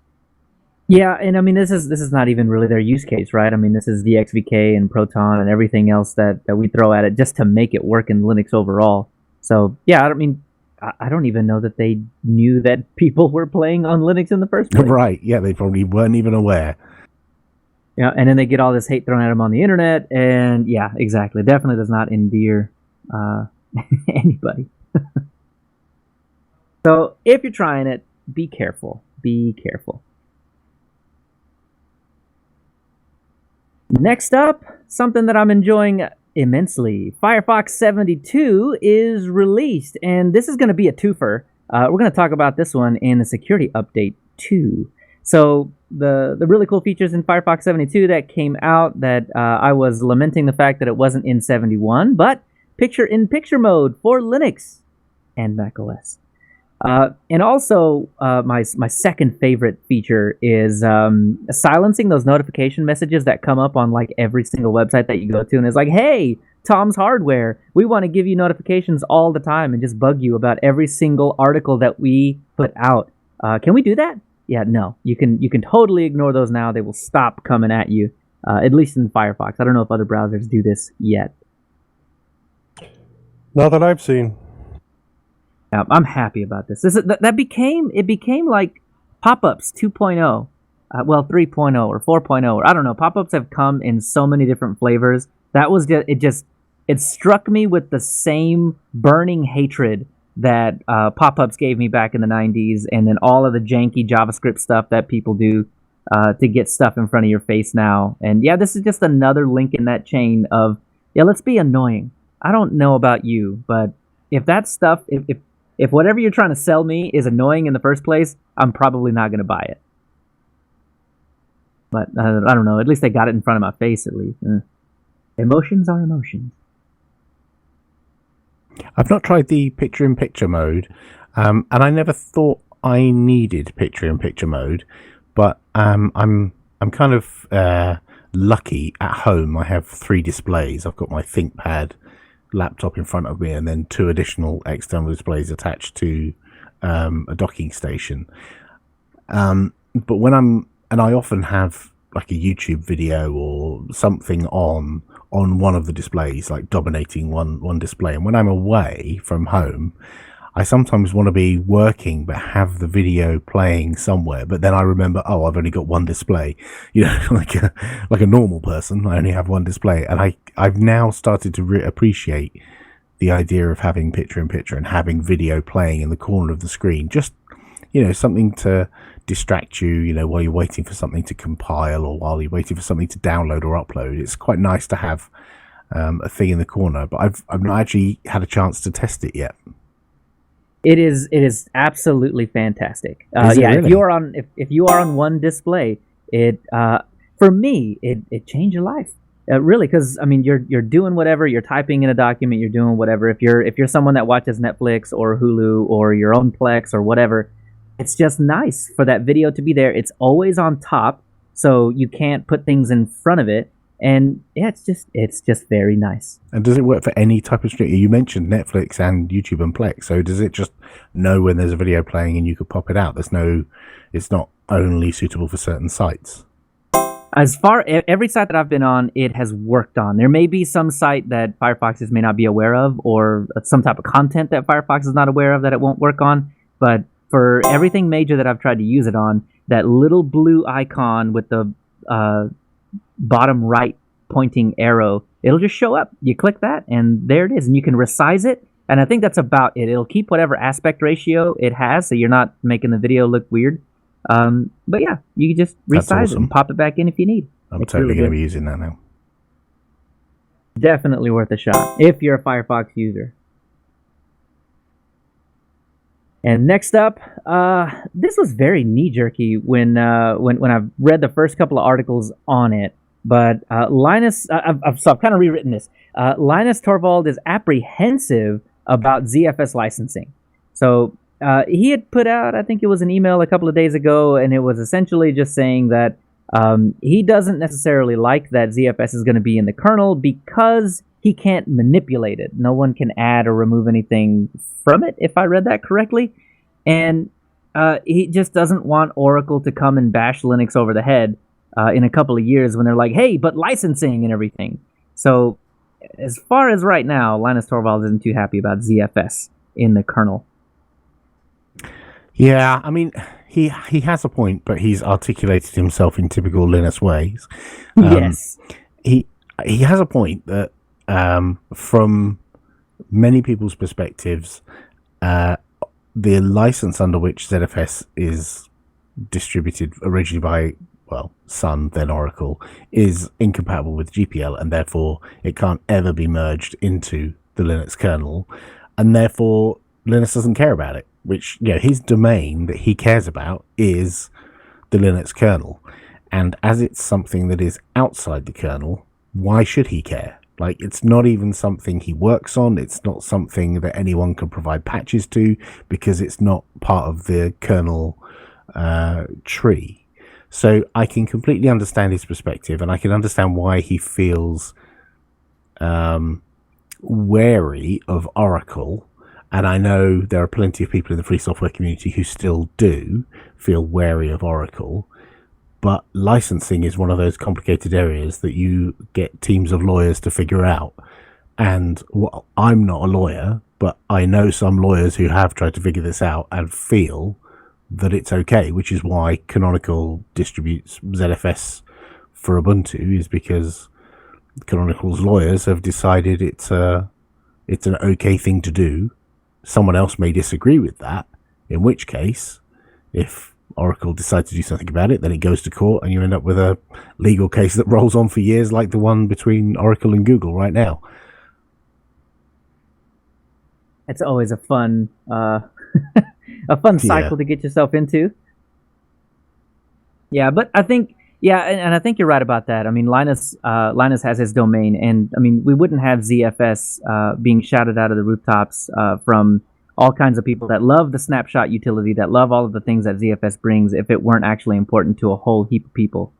Yeah, and I mean this is not even really their use case, right? I mean this is the XVK and Proton and everything else that we throw at it just to make it work in Linux overall. So yeah, I don't even know that they knew that people were playing on Linux in the first place. Right? Yeah, they probably weren't even aware. Yeah, and then they get all this hate thrown at them on the internet, and yeah, exactly, definitely does not endear anybody. So if you're trying it, be careful. Be careful. Next up, something that I'm enjoying immensely. Firefox 72 is released, and this is going to be a twofer. We're going to talk about this one in the security update too. So the really cool features in Firefox 72 that came out that I was lamenting the fact that it wasn't in 71, but picture-in-picture mode for Linux and macOS. And also, my second favorite feature is silencing those notification messages that come up on like every single website that you go to, and it's like, hey, Tom's Hardware, we want to give you notifications all the time and just bug you about every single article that we put out. Can we do that? Yeah, no. You can totally ignore those now. They will stop coming at you, at least in Firefox. I don't know if other browsers do this yet. Not that I've seen. I'm happy about this. It became like pop-ups 2.0, well 3.0 or 4.0, or I don't know. Pop-ups have come in so many different flavors. That was it struck me with the same burning hatred that pop-ups gave me back in the 90s, and then all of the janky JavaScript stuff that people do to get stuff in front of your face now. And yeah, this is just another link in that chain of, yeah, let's be annoying. I don't know about you, but if that stuff, if whatever you're trying to sell me is annoying in the first place, I'm probably not going to buy it. But I don't know. At least they got it in front of my face, at least. Emotions are emotions. I've not tried the picture-in-picture mode, and I never thought I needed picture-in-picture mode, but I'm kind of lucky at home. I have 3 displays. I've got my ThinkPad laptop in front of me, and then 2 additional external displays attached to a docking station. But I often have like a YouTube video or something on one of the displays, like dominating one display. And when I'm away from home, I sometimes want to be working but have the video playing somewhere. But then I remember, oh, I've only got one display. You know, like a normal person, I only have one display. And I've now started to appreciate the idea of having picture-in-picture and having video playing in the corner of the screen. Just, you know, something to distract you, you know, while you're waiting for something to compile or while you're waiting for something to download or upload. It's quite nice to have a thing in the corner, but I've not actually had a chance to test it yet. It is absolutely fantastic. Really? If you are on one display, it for me it changed your life. Really, because I mean you're doing whatever, you're typing in a document, you're doing whatever. If you're someone that watches Netflix or Hulu or your own Plex or whatever, it's just nice for that video to be there. It's always on top, so you can't put things in front of it. And yeah, it's just very nice. And does it work for any type of stream? You mentioned Netflix and YouTube and Plex, so does it just know when there's a video playing and you could pop it out? It's not only suitable for certain sites. Every site that I've been on, it has worked on. There may be some site that Firefox may not be aware of, or some type of content that Firefox is not aware of that it won't work on. But for everything major that I've tried to use it on, that little blue icon with the bottom right pointing arrow, it'll just show up. You click that, and there it is, and you can resize it. And I think that's about it. It'll keep whatever aspect ratio it has, so you're not making the video look weird. But yeah, you can just resize it and pop it back in if you need. I'm totally going to be using that now. Definitely worth a shot if you're a Firefox user. And next up, this was very knee jerky when I read the first couple of articles on it. But Linus, I've kind of rewritten this. Linus Torvald is apprehensive about ZFS licensing. So he had put out, I think it was an email a couple of days ago, and it was essentially just saying that he doesn't necessarily like that ZFS is going to be in the kernel because he can't manipulate it. No one can add or remove anything from it, if I read that correctly. And he just doesn't want Oracle to come and bash Linux over the head in a couple of years when they're like, hey, but licensing and everything. So as far as right now, Linus Torvalds isn't too happy about ZFS in the kernel. Yeah, I mean, he has a point, but he's articulated himself in typical Linus ways. Yes. He has a point that from many people's perspectives, the license under which ZFS is distributed originally by, well, Sun, then Oracle, is incompatible with GPL, and therefore it can't ever be merged into the Linux kernel, and therefore Linus doesn't care about it, which, you know, his domain that he cares about is the Linux kernel. And as it's something that is outside the kernel, why should he care? Like, it's not even something he works on. It's not something that anyone can provide patches to because it's not part of the kernel tree. So I can completely understand his perspective, and I can understand why he feels wary of Oracle. And I know there are plenty of people in the free software community who still do feel wary of Oracle. But licensing is one of those complicated areas that you get teams of lawyers to figure out. And well, I'm not a lawyer, but I know some lawyers who have tried to figure this out and feel that it's okay, which is why Canonical distributes ZFS for Ubuntu, is because Canonical's lawyers have decided it's an okay thing to do. Someone else may disagree with that, in which case, if Oracle decides to do something about it, then it goes to court and you end up with a legal case that rolls on for years, like the one between Oracle and Google right now. It's always a fun cycle to get yourself into. Yeah, but I think, and I think you're right about that. I mean, Linus has his domain, and I mean, we wouldn't have ZFS being shouted out of the rooftops from all kinds of people that love the snapshot utility, that love all of the things that ZFS brings, if it weren't actually important to a whole heap of people.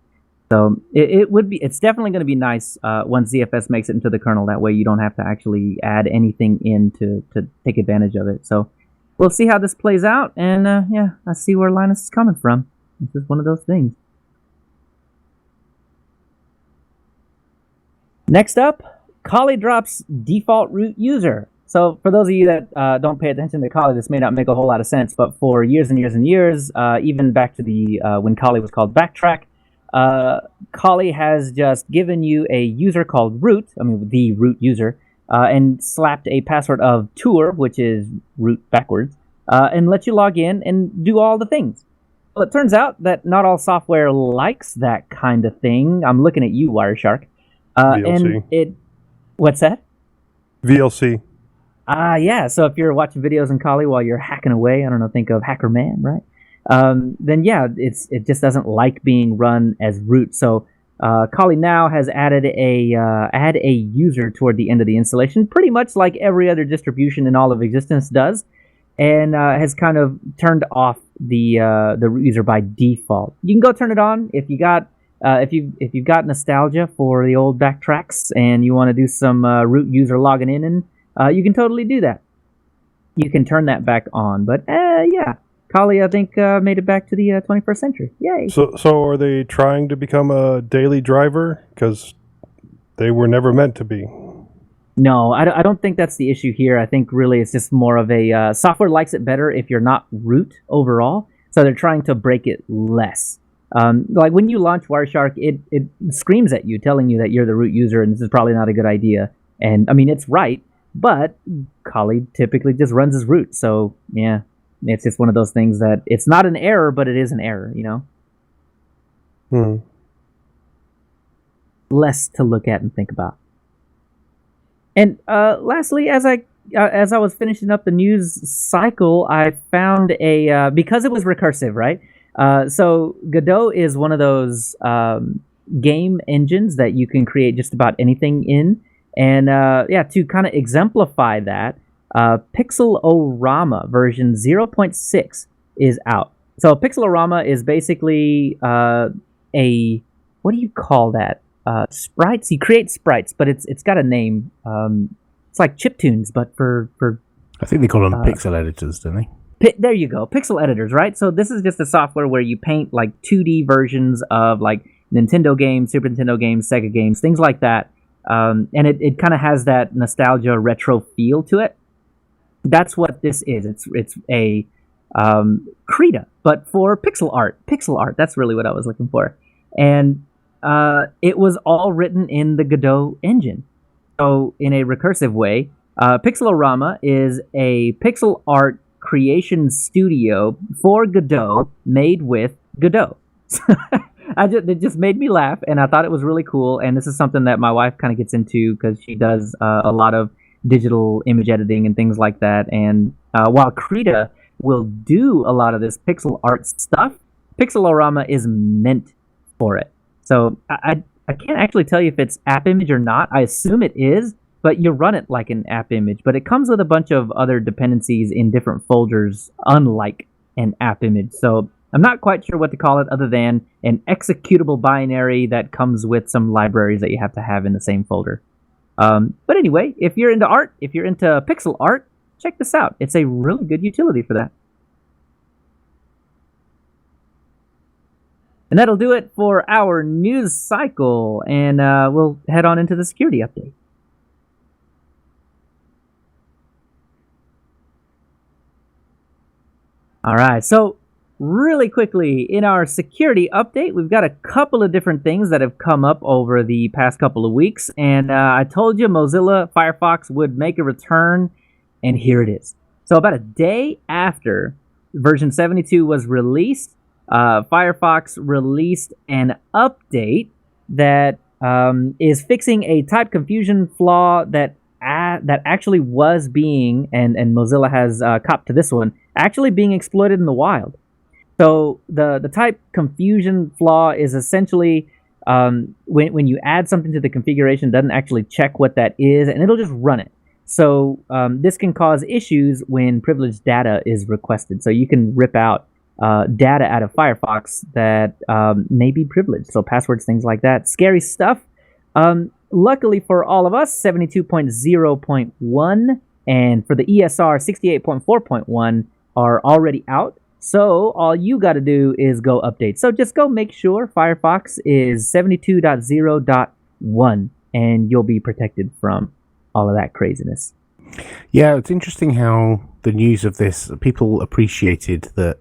So it's definitely going to be nice once ZFS makes it into the kernel. That way you don't have to actually add anything in to take advantage of it. So we'll see how this plays out, and I see where Linus is coming from. It's just one of those things. Next up, Kali drops default root user. So for those of you that don't pay attention to Kali, this may not make a whole lot of sense, but for years and years and years, even back to the when Kali was called Backtrack, Kali has just given you a user called root, the root user, and slapped a password of tour, which is root backwards, and let you log in and do all the things. Well, it turns out that not all software likes that kind of thing. I'm looking at you, Wireshark. VLC. What's that? VLC. Yeah. So if you're watching videos in Kali while you're hacking away, I don't know, think of Hacker Man, right? Then yeah, it just doesn't like being run as root. So Kali now has added add a user toward the end of the installation, pretty much like every other distribution in all of existence does, and has kind of turned off the root user by default. You can go turn it on if you got. If you've got nostalgia for the old backtracks and you want to do some root user logging in, and you can totally do that. You can turn that back on. But yeah, Kali, I think, made it back to the 21st century. Yay! So are they trying to become a daily driver? Because they were never meant to be. No, I don't think that's the issue here. I think really it's just more of a software likes it better if you're not root overall. So they're trying to break it less. Like when you launch Wireshark, it screams at you, telling you that you're the root user and this is probably not a good idea. And I mean, it's right, but Kali typically just runs as root. So yeah, it's just one of those things that it's not an error, but it is an error, you know? Less to look at and think about. And lastly, as I as I was finishing up the news cycle, I found because it was recursive, right? So Godot is one of those game engines that you can create just about anything in. And to kind of exemplify that, Pixelorama version 0.6 is out. So Pixelorama is basically what do you call that? Sprites. You create sprites, but it's got a name. It's like chiptunes, but for I think they call them pixel editors, don't they? There you go, pixel editors, right? So this is just a software where you paint like 2D versions of like Nintendo games, Super Nintendo games, Sega games, things like that. And it kind of has that nostalgia retro feel to it. That's what this is. It's a Krita, but for pixel art. Pixel art. That's really what I was looking for. And it was all written in the Godot engine. So in a recursive way, Pixelorama is a pixel art creation studio for Godot made with Godot. It just made me laugh, and I thought it was really cool. And this is something that my wife kind of gets into because she does a lot of digital image editing and things like that. And while Krita will do a lot of this pixel art stuff, Pixelorama is meant for it. So I can't actually tell you if it's app image or not. I assume it is, but you run it like an app image. But it comes with a bunch of other dependencies in different folders, unlike an app image. So I'm not quite sure what to call it other than an executable binary that comes with some libraries that you have to have in the same folder. But anyway, if you're into art, if you're into pixel art, check this out. It's a really good utility for that. And that'll do it for our news cycle, and we'll head on into the security update. All right, so really quickly, in our security update, we've got a couple of different things that have come up over the past couple of weeks, and I told you Mozilla Firefox would make a return, and here it is. So about a day after version 72 was released, Firefox released an update that is fixing a type confusion flaw that actually was being, and Mozilla has copped to this one, actually being exploited in the wild. So the type confusion flaw is essentially when you add something to the configuration, it doesn't actually check what that is, and it'll just run it. So this can cause issues when privileged data is requested. So you can rip out data out of Firefox that may be privileged. So passwords, things like that. Scary stuff. Luckily for all of us, 72.0.1 and for the ESR 68.4.1 are already out. So all you got to do is go update. So just go make sure Firefox is 72.0.1 and you'll be protected from all of that craziness. Yeah, it's interesting how the news of this, people appreciated that,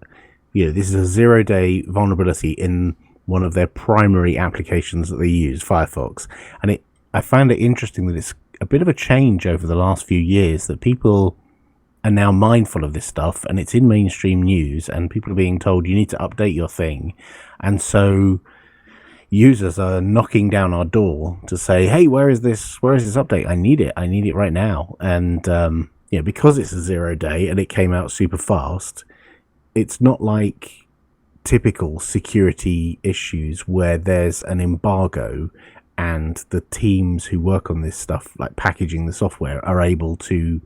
this is a 0-day vulnerability in one of their primary applications that they use, Firefox. And I found it interesting that it's a bit of a change over the last few years, that people are now mindful of this stuff, and it's in mainstream news, and people are being told you need to update your thing. And so users are knocking down our door to say, hey, where is this update? I need it right now. And because it's a 0-day and it came out super fast, it's not like typical security issues where there's an embargo and the teams who work on this stuff, like packaging the software, are able to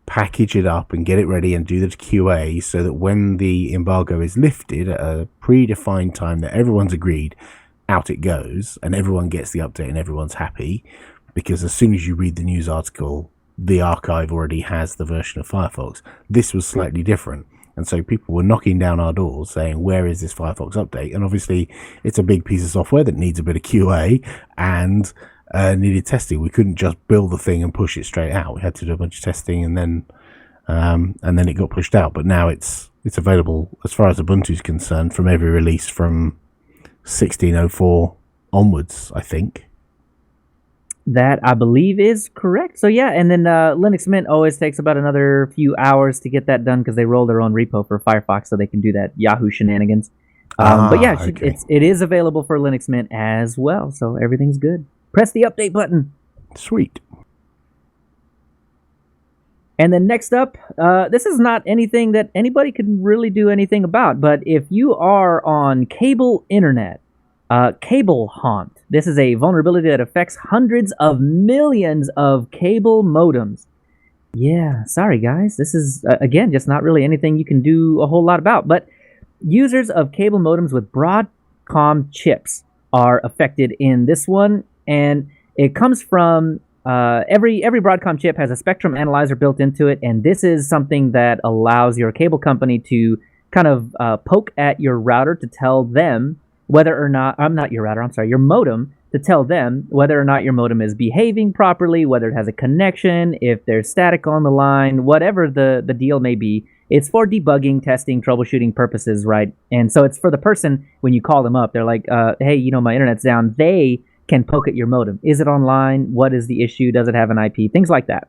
package it up and get it ready and do the QA so that when the embargo is lifted at a predefined time that everyone's agreed, out it goes and everyone gets the update and everyone's happy, because as soon as you read the news article, the archive already has the version of Firefox. This was slightly different. And so people were knocking down our doors saying, where is this Firefox update? And obviously it's a big piece of software that needs a bit of QA and needed testing. We couldn't just build the thing and push it straight out. We had to do a bunch of testing and then it got pushed out. But now it's available, as far as Ubuntu is concerned, from every release from 16.04 onwards, I think. That I believe is correct. So yeah, and then Linux Mint always takes about another few hours to get that done because they roll their own repo for Firefox, so they can do that Yahoo shenanigans. But yeah, okay. it is available for Linux Mint as well, so everything's good. Press the update button. Sweet. And then next up, this is not anything that anybody can really do anything about, but if you are on cable internet, cable haunt, this is a vulnerability that affects hundreds of millions of cable modems. Yeah, sorry guys, this is, again, just not really anything you can do a whole lot about, but users of cable modems with Broadcom chips are affected in this one, and it comes from every Broadcom chip has a spectrum analyzer built into it, and this is something that allows your cable company to kind of poke at your router to tell them whether or not your modem, to tell them whether or not your modem is behaving properly, whether it has a connection, if there's static on the line, whatever the deal may be. It's for debugging, testing, troubleshooting purposes, right? And so it's for the person when you call them up, they're like, hey, my internet's down. They can poke at your modem. Is it online? What is the issue? Does it have an IP? Things like that.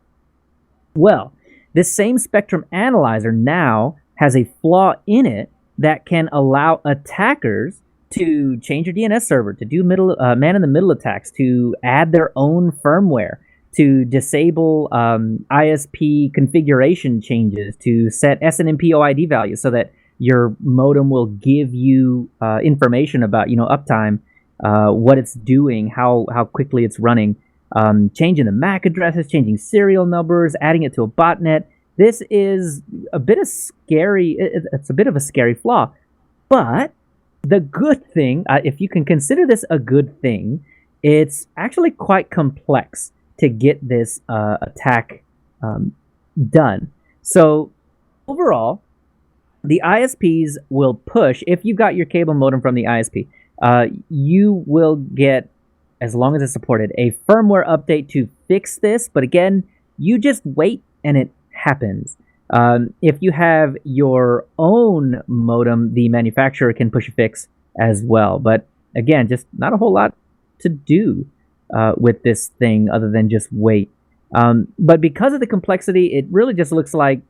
Well, this same spectrum analyzer now has a flaw in it that can allow attackers to change your DNS server, to do man-in-the-middle attacks, to add their own firmware, to disable ISP configuration changes, to set SNMP OID values so that your modem will give you information about, uptime, what it's doing, how quickly it's running, changing the MAC addresses, changing serial numbers, adding it to a botnet. This is a bit of scary. It's a bit of a scary flaw, but the good thing, if you can consider this a good thing, it's actually quite complex to get this attack done. So overall, the ISPs will push, if you got your cable modem from the ISP, you will get, as long as it's supported, a firmware update to fix this. But again, you just wait and it happens. If you have your own modem, the manufacturer can push a fix as well. But again, just not a whole lot to do with this thing other than just wait. But because of the complexity, it really just looks like,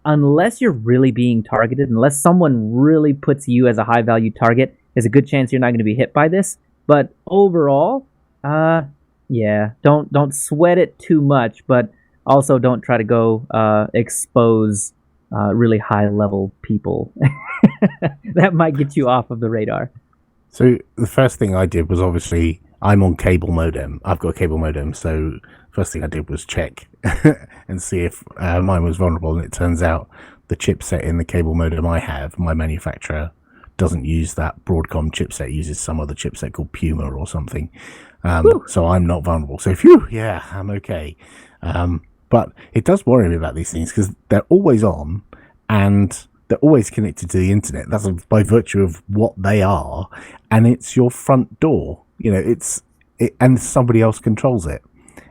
unless you're really being targeted, unless someone really puts you as a high value target, there's a good chance you're not going to be hit by this. But overall, yeah, don't sweat it too much, but also don't try to go expose really high level people. That might get you off of the radar. So the first thing I did was, obviously, I'm on cable modem. I've got a cable modem, so first thing I did was check and see if mine was vulnerable, and it turns out the chipset in the cable modem I have, my manufacturer, doesn't use that Broadcom chipset. It uses some other chipset called Puma or something. So I'm not vulnerable. So phew, yeah, I'm okay. But it does worry me about these things because they're always on and they're always connected to the internet. That's by virtue of what they are, and it's your front door. And somebody else controls it.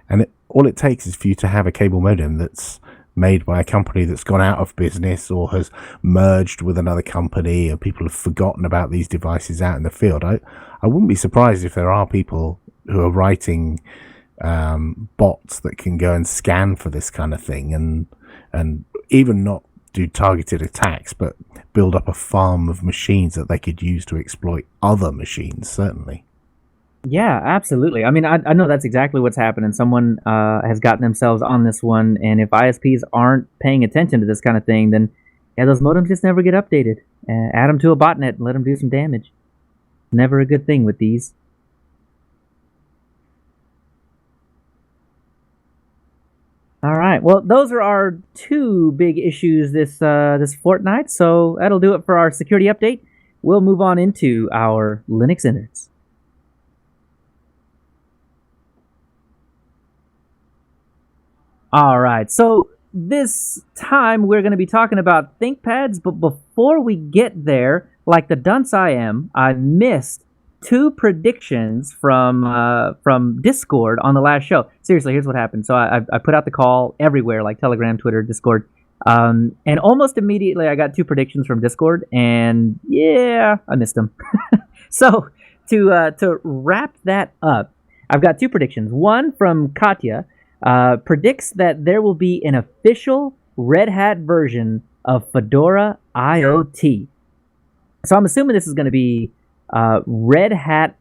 And all it takes is for you to have a cable modem that's made by a company that's gone out of business or has merged with another company, and people have forgotten about these devices out in the field. I wouldn't be surprised if there are people who are writing bots that can go and scan for this kind of thing, and even not do targeted attacks, but build up a farm of machines that they could use to exploit other machines, certainly. Yeah, absolutely. I mean, I know that's exactly what's happening. Someone has gotten themselves on this one, and if ISPs aren't paying attention to this kind of thing, then yeah, those modems just never get updated. Add them to a botnet and let them do some damage. Never a good thing with these. All right. Well, those are our two big issues this fortnight. So that'll do it for our security update. We'll move on into our Linux innards. All right. So this time we're going to be talking about ThinkPads, but before we get there, like the dunce I am, I missed two predictions from Discord on the last show. Seriously, here's what happened. So I put out the call everywhere, like Telegram, Twitter, Discord, and almost immediately I got two predictions from Discord, and yeah, I missed them. So to wrap that up, I've got two predictions. One from Katya predicts that there will be an official Red Hat version of Fedora IoT. So I'm assuming this is going to be Red Hat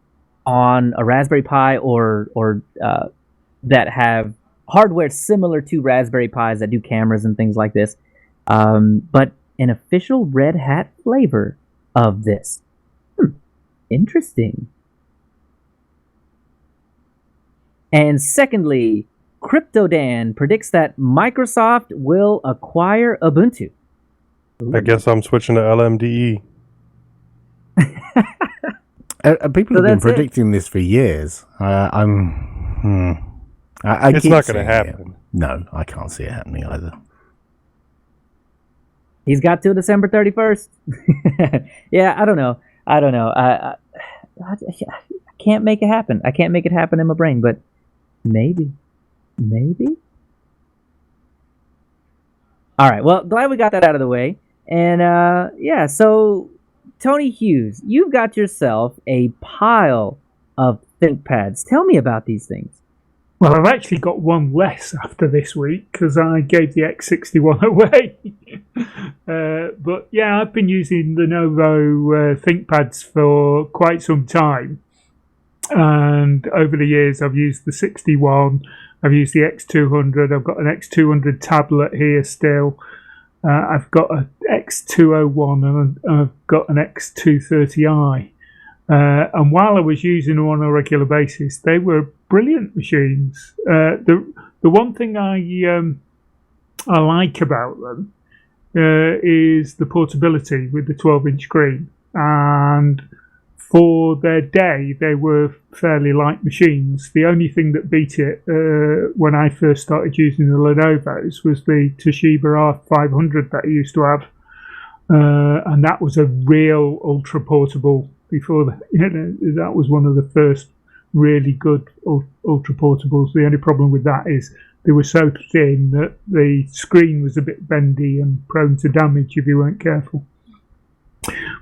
on a Raspberry Pi or that have hardware similar to Raspberry Pis that do cameras and things like this, but an official Red Hat flavor of this. Interesting. And secondly, CryptoDan predicts that Microsoft will acquire Ubuntu. I guess I'm switching to LMDE. People have been predicting this for years. I It's keep not going to seeing happen. it. No, I can't see it happening either. He's got till December 31st. Yeah, I don't know. I can't make it happen. I can't make it happen in my brain, but maybe. All right. Well, glad we got that out of the way. And yeah, so Tony Hughes, you've got yourself a pile of ThinkPads. Tell me about these things. Well, I've actually got one less after this week because I gave the X61 away. But yeah, I've been using Lenovo ThinkPads for quite some time. And over the years, I've used the 61, I've used the X200, I've got an X200 tablet here still. I've got an X201 and I've got an X230i. And while I was using them on a regular basis, they were brilliant machines. The one thing I like about them is the portability with the 12-inch screen. And for their day, they were fairly light machines. The only thing that beat it when I first started using the Lenovo's was the Toshiba R500 that I used to have. And that was a real ultra portable. Before that, that was one of the first really good ultra portables. The only problem with that is they were so thin that the screen was a bit bendy and prone to damage if you weren't careful.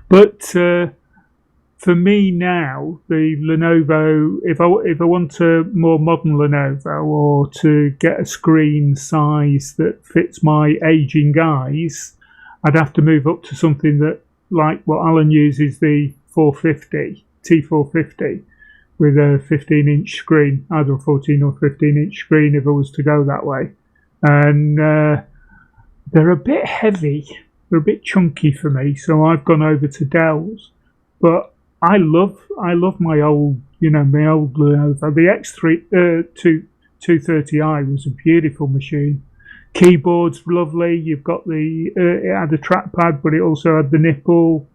But for me now, the Lenovo, if I want a more modern Lenovo or to get a screen size that fits my aging eyes, I'd have to move up to something that, like what Alan uses, the T450 with a 15-inch screen, either a 14 or 15-inch screen if I was to go that way. And they're a bit heavy, they're a bit chunky for me, so I've gone over to Dell's. But I love my old Lenovo. The X230i was a beautiful machine. Keyboard's lovely. You've got it had a trackpad, but it also had the nipple.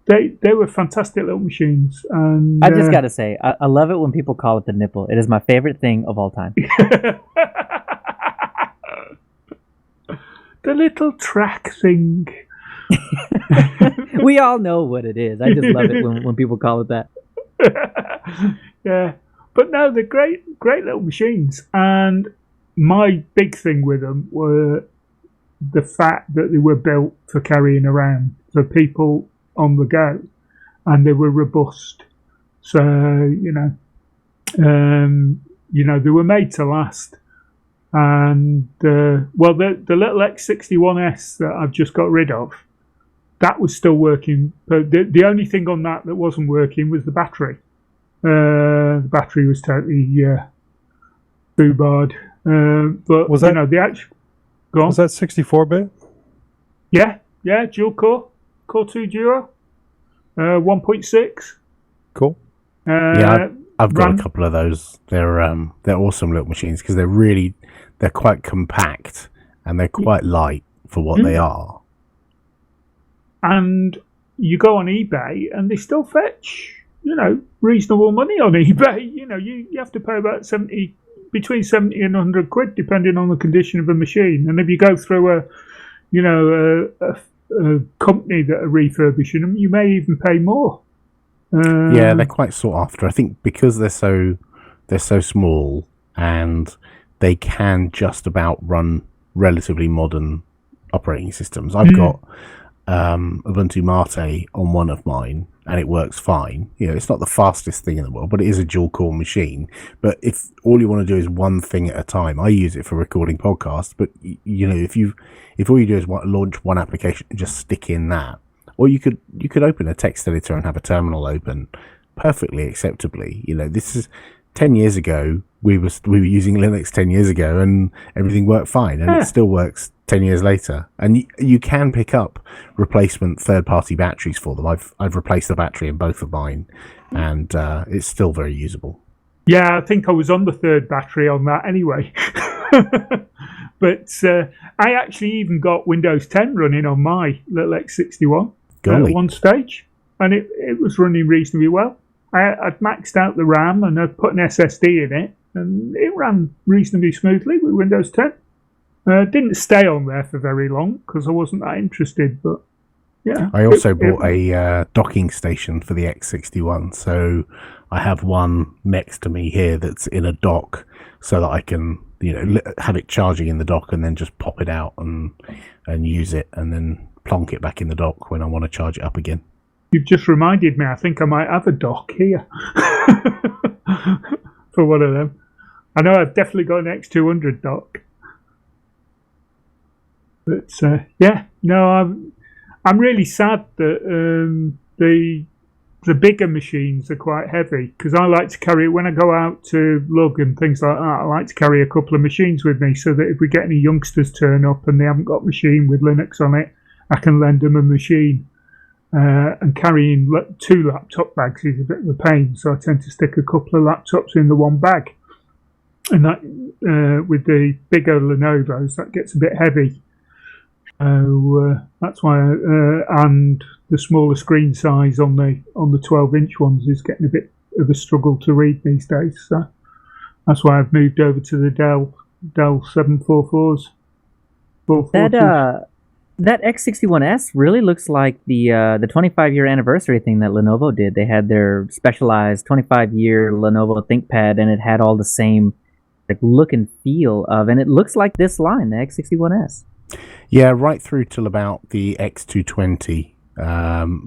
They were fantastic little machines. And I just got to say, I love it when people call it the nipple. It is my favorite thing of all time. The little track thing. We all know what it is. I just love it when people call it that. Yeah, but no, they're great little machines. And my big thing with them were the fact that they were built for carrying around for people on the go, and they were robust. So they were made to last. And the little X61S that I've just got rid of, that was still working. But the only thing on that wasn't working was the battery. The battery was totally foobarred. But was that, the actual. Go on. Was that 64-bit? Yeah, dual core 2 Duo, 1.6. Cool. I've got a couple of those. They're awesome little machines because they're quite compact and they're quite light for what they are. And you go on eBay and they still fetch, reasonable money on eBay. You have to pay about between 70 and 100 quid depending on the condition of a machine. And if you go through a company that are refurbishing them, you may even pay more. Yeah, they're quite sought after. I think because they're so small and they can just about run relatively modern operating systems. I've got Ubuntu Mate on one of mine, and it works fine. It's not the fastest thing in the world, but it is a dual-core machine. But if all you want to do is one thing at a time, I use it for recording podcasts. But if all you do is launch one application and just stick in that, or you could open a text editor and have a terminal open perfectly acceptably. 10 years ago, we were using Linux 10 years ago, and everything worked fine, and it still works 10 years later. And you can pick up replacement third-party batteries for them. I've replaced the battery in both of mine, and it's still very usable. Yeah, I think I was on the third battery on that anyway. But I actually even got Windows 10 running on my little X61 at one stage, and it was running reasonably well. I'd maxed out the RAM and I'd put an SSD in it, and it ran reasonably smoothly with Windows 10. Didn't stay on there for very long because I wasn't that interested, but yeah. I also bought a docking station for the X61, so I have one next to me here that's in a dock, so that I can, have it charging in the dock and then just pop it out and use it, and then plonk it back in the dock when I want to charge it up again. You've just reminded me, I think I might have a dock here for one of them. I know I've definitely got an X200 dock. But I'm really sad that the bigger machines are quite heavy, because I like to carry, when I go out to lug and things like that, I like to carry a couple of machines with me, so that if we get any youngsters turn up and they haven't got a machine with Linux on it, I can lend them a machine. And carrying 2 laptop bags is a bit of a pain, so I tend to stick a couple of laptops in the one bag. And that, with the bigger Lenovo's, that gets a bit heavy. That's why, and the smaller screen size on the 12-inch ones is getting a bit of a struggle to read these days. So that's why I've moved over to the Dell 744s. That X61S really looks like the 25-year anniversary thing that Lenovo did. They had their specialized 25-year Lenovo ThinkPad, and it had all the same look and feel of, and it looks like this line, the X61S. Yeah, right through till about the X220,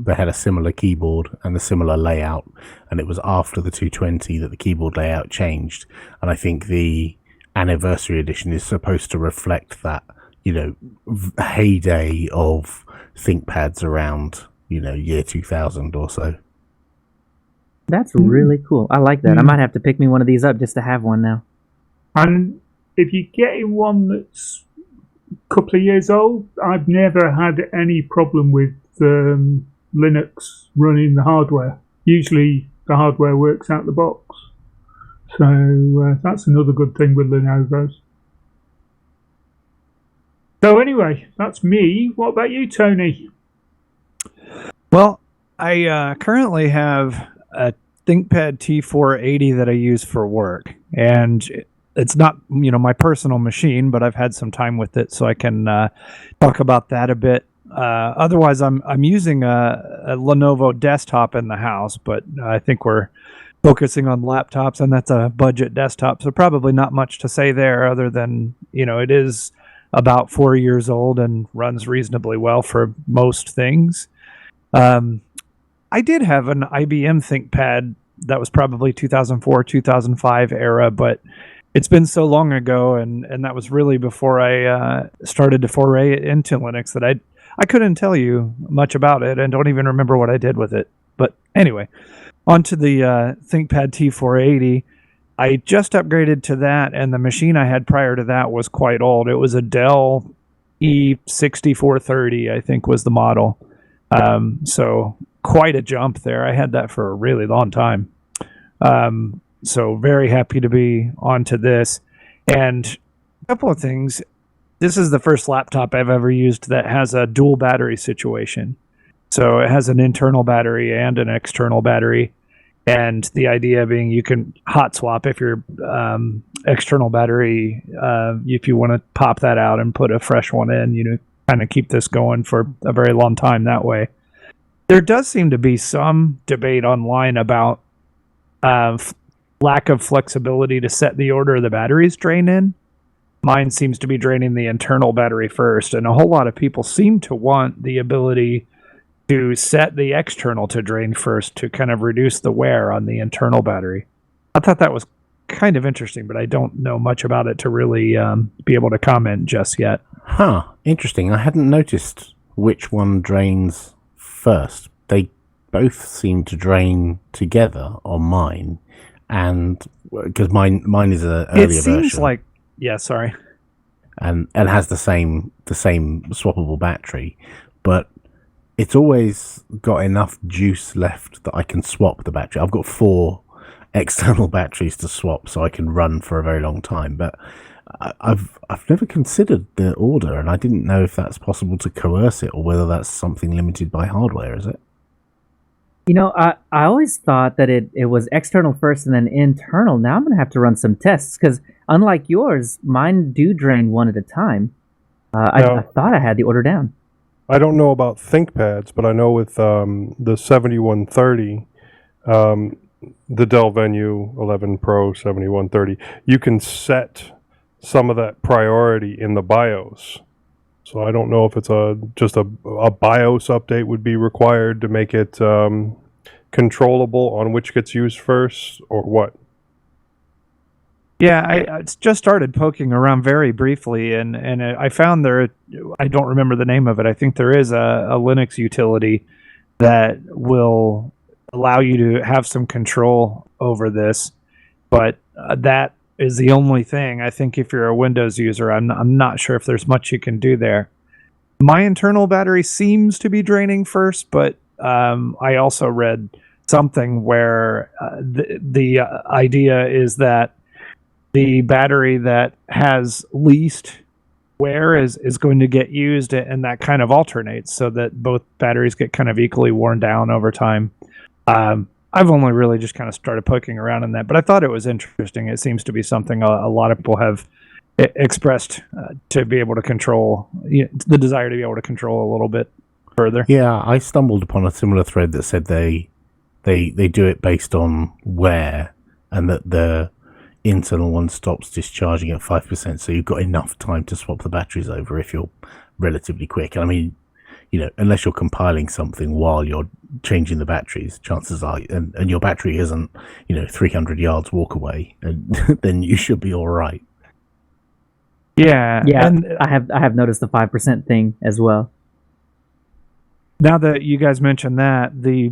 they had a similar keyboard and a similar layout, and it was after the 220 that the keyboard layout changed. And I think the anniversary edition is supposed to reflect that, heyday of ThinkPads around, year 2000 or so. That's really cool. I like that. I might have to pick me one of these up just to have one now. And if you're getting one that's a couple of years old, I've never had any problem with Linux running the hardware. Usually the hardware works out the box. So that's another good thing with Lenovo's. So anyway, that's me. What about you, Tony? Well, I currently have a ThinkPad T480 that I use for work, and it's not my personal machine, but I've had some time with it, so I can talk about that a bit. Otherwise, I'm using a Lenovo desktop in the house, but I think we're focusing on laptops, and that's a budget desktop, so probably not much to say there other than it is about 4 years old and runs reasonably well for most things. I did have an IBM ThinkPad that was probably 2004, 2005 era, but it's been so long ago, and that was really before I started to foray into Linux, that I couldn't tell you much about it and don't even remember what I did with it. But anyway, on to the ThinkPad T480. I just upgraded to that, and the machine I had prior to that was quite old. It was a Dell E6430, I think was the model. So quite a jump there. I had that for a really long time. So very happy to be onto this. And a couple of things. This is the first laptop I've ever used that has a dual battery situation. So it has an internal battery and an external battery. And the idea being you can hot swap if your external battery, if you want to pop that out and put a fresh one in, kind of keep this going for a very long time that way. There does seem to be some debate online about lack of flexibility to set the order the batteries drain in. Mine seems to be draining the internal battery first, and a whole lot of people seem to want the ability to set the external to drain first to kind of reduce the wear on the internal battery. I thought that was kind of interesting, but I don't know much about it to really be able to comment just yet. Huh, interesting. I hadn't noticed which one drains first. They both seem to drain together on mine, and because mine is an earlier It seems version, like, yeah, sorry. and has the same swappable battery, but it's always got enough juice left that I can swap the battery. I've got 4 external batteries to swap, so I can run for a very long time. But I've never considered the order, and I didn't know if that's possible to coerce it or whether that's something limited by hardware. Is it? You know, I always thought that it was external first and then internal. Now I'm gonna have to run some tests because unlike yours, mine do drain one at a time. I thought I had the order down. I don't know about ThinkPads, but I know with the 7130, the Dell Venue 11 Pro 7130, you can set some of that priority in the BIOS. So I don't know if it's just a BIOS update would be required to make it controllable on which gets used first or what. Yeah, I just started poking around very briefly, and I found I don't remember the name of it. I think there is a Linux utility that will allow you to have some control over this, but that is the only thing. I think if you're a Windows user, I'm not sure if there's much you can do there. My internal battery seems to be draining first, but I also read something where the idea is that the battery that has least wear is going to get used, and that kind of alternates so that both batteries get kind of equally worn down over time. I've only really just kind of started poking around in that, but I thought it was interesting. It seems to be something a lot of people have expressed to be able to control, the desire to be able to control a little bit further. Yeah, I stumbled upon a similar thread that said they do it based on wear, and that the internal one stops discharging at 5%, so you've got enough time to swap the batteries over if you're relatively quick. And I mean, unless you're compiling something while you're changing the batteries, chances are, and your battery isn't, 300 yards walk away, and then you should be all right. Yeah, and I have noticed the 5% thing as well. Now that you guys mentioned that, the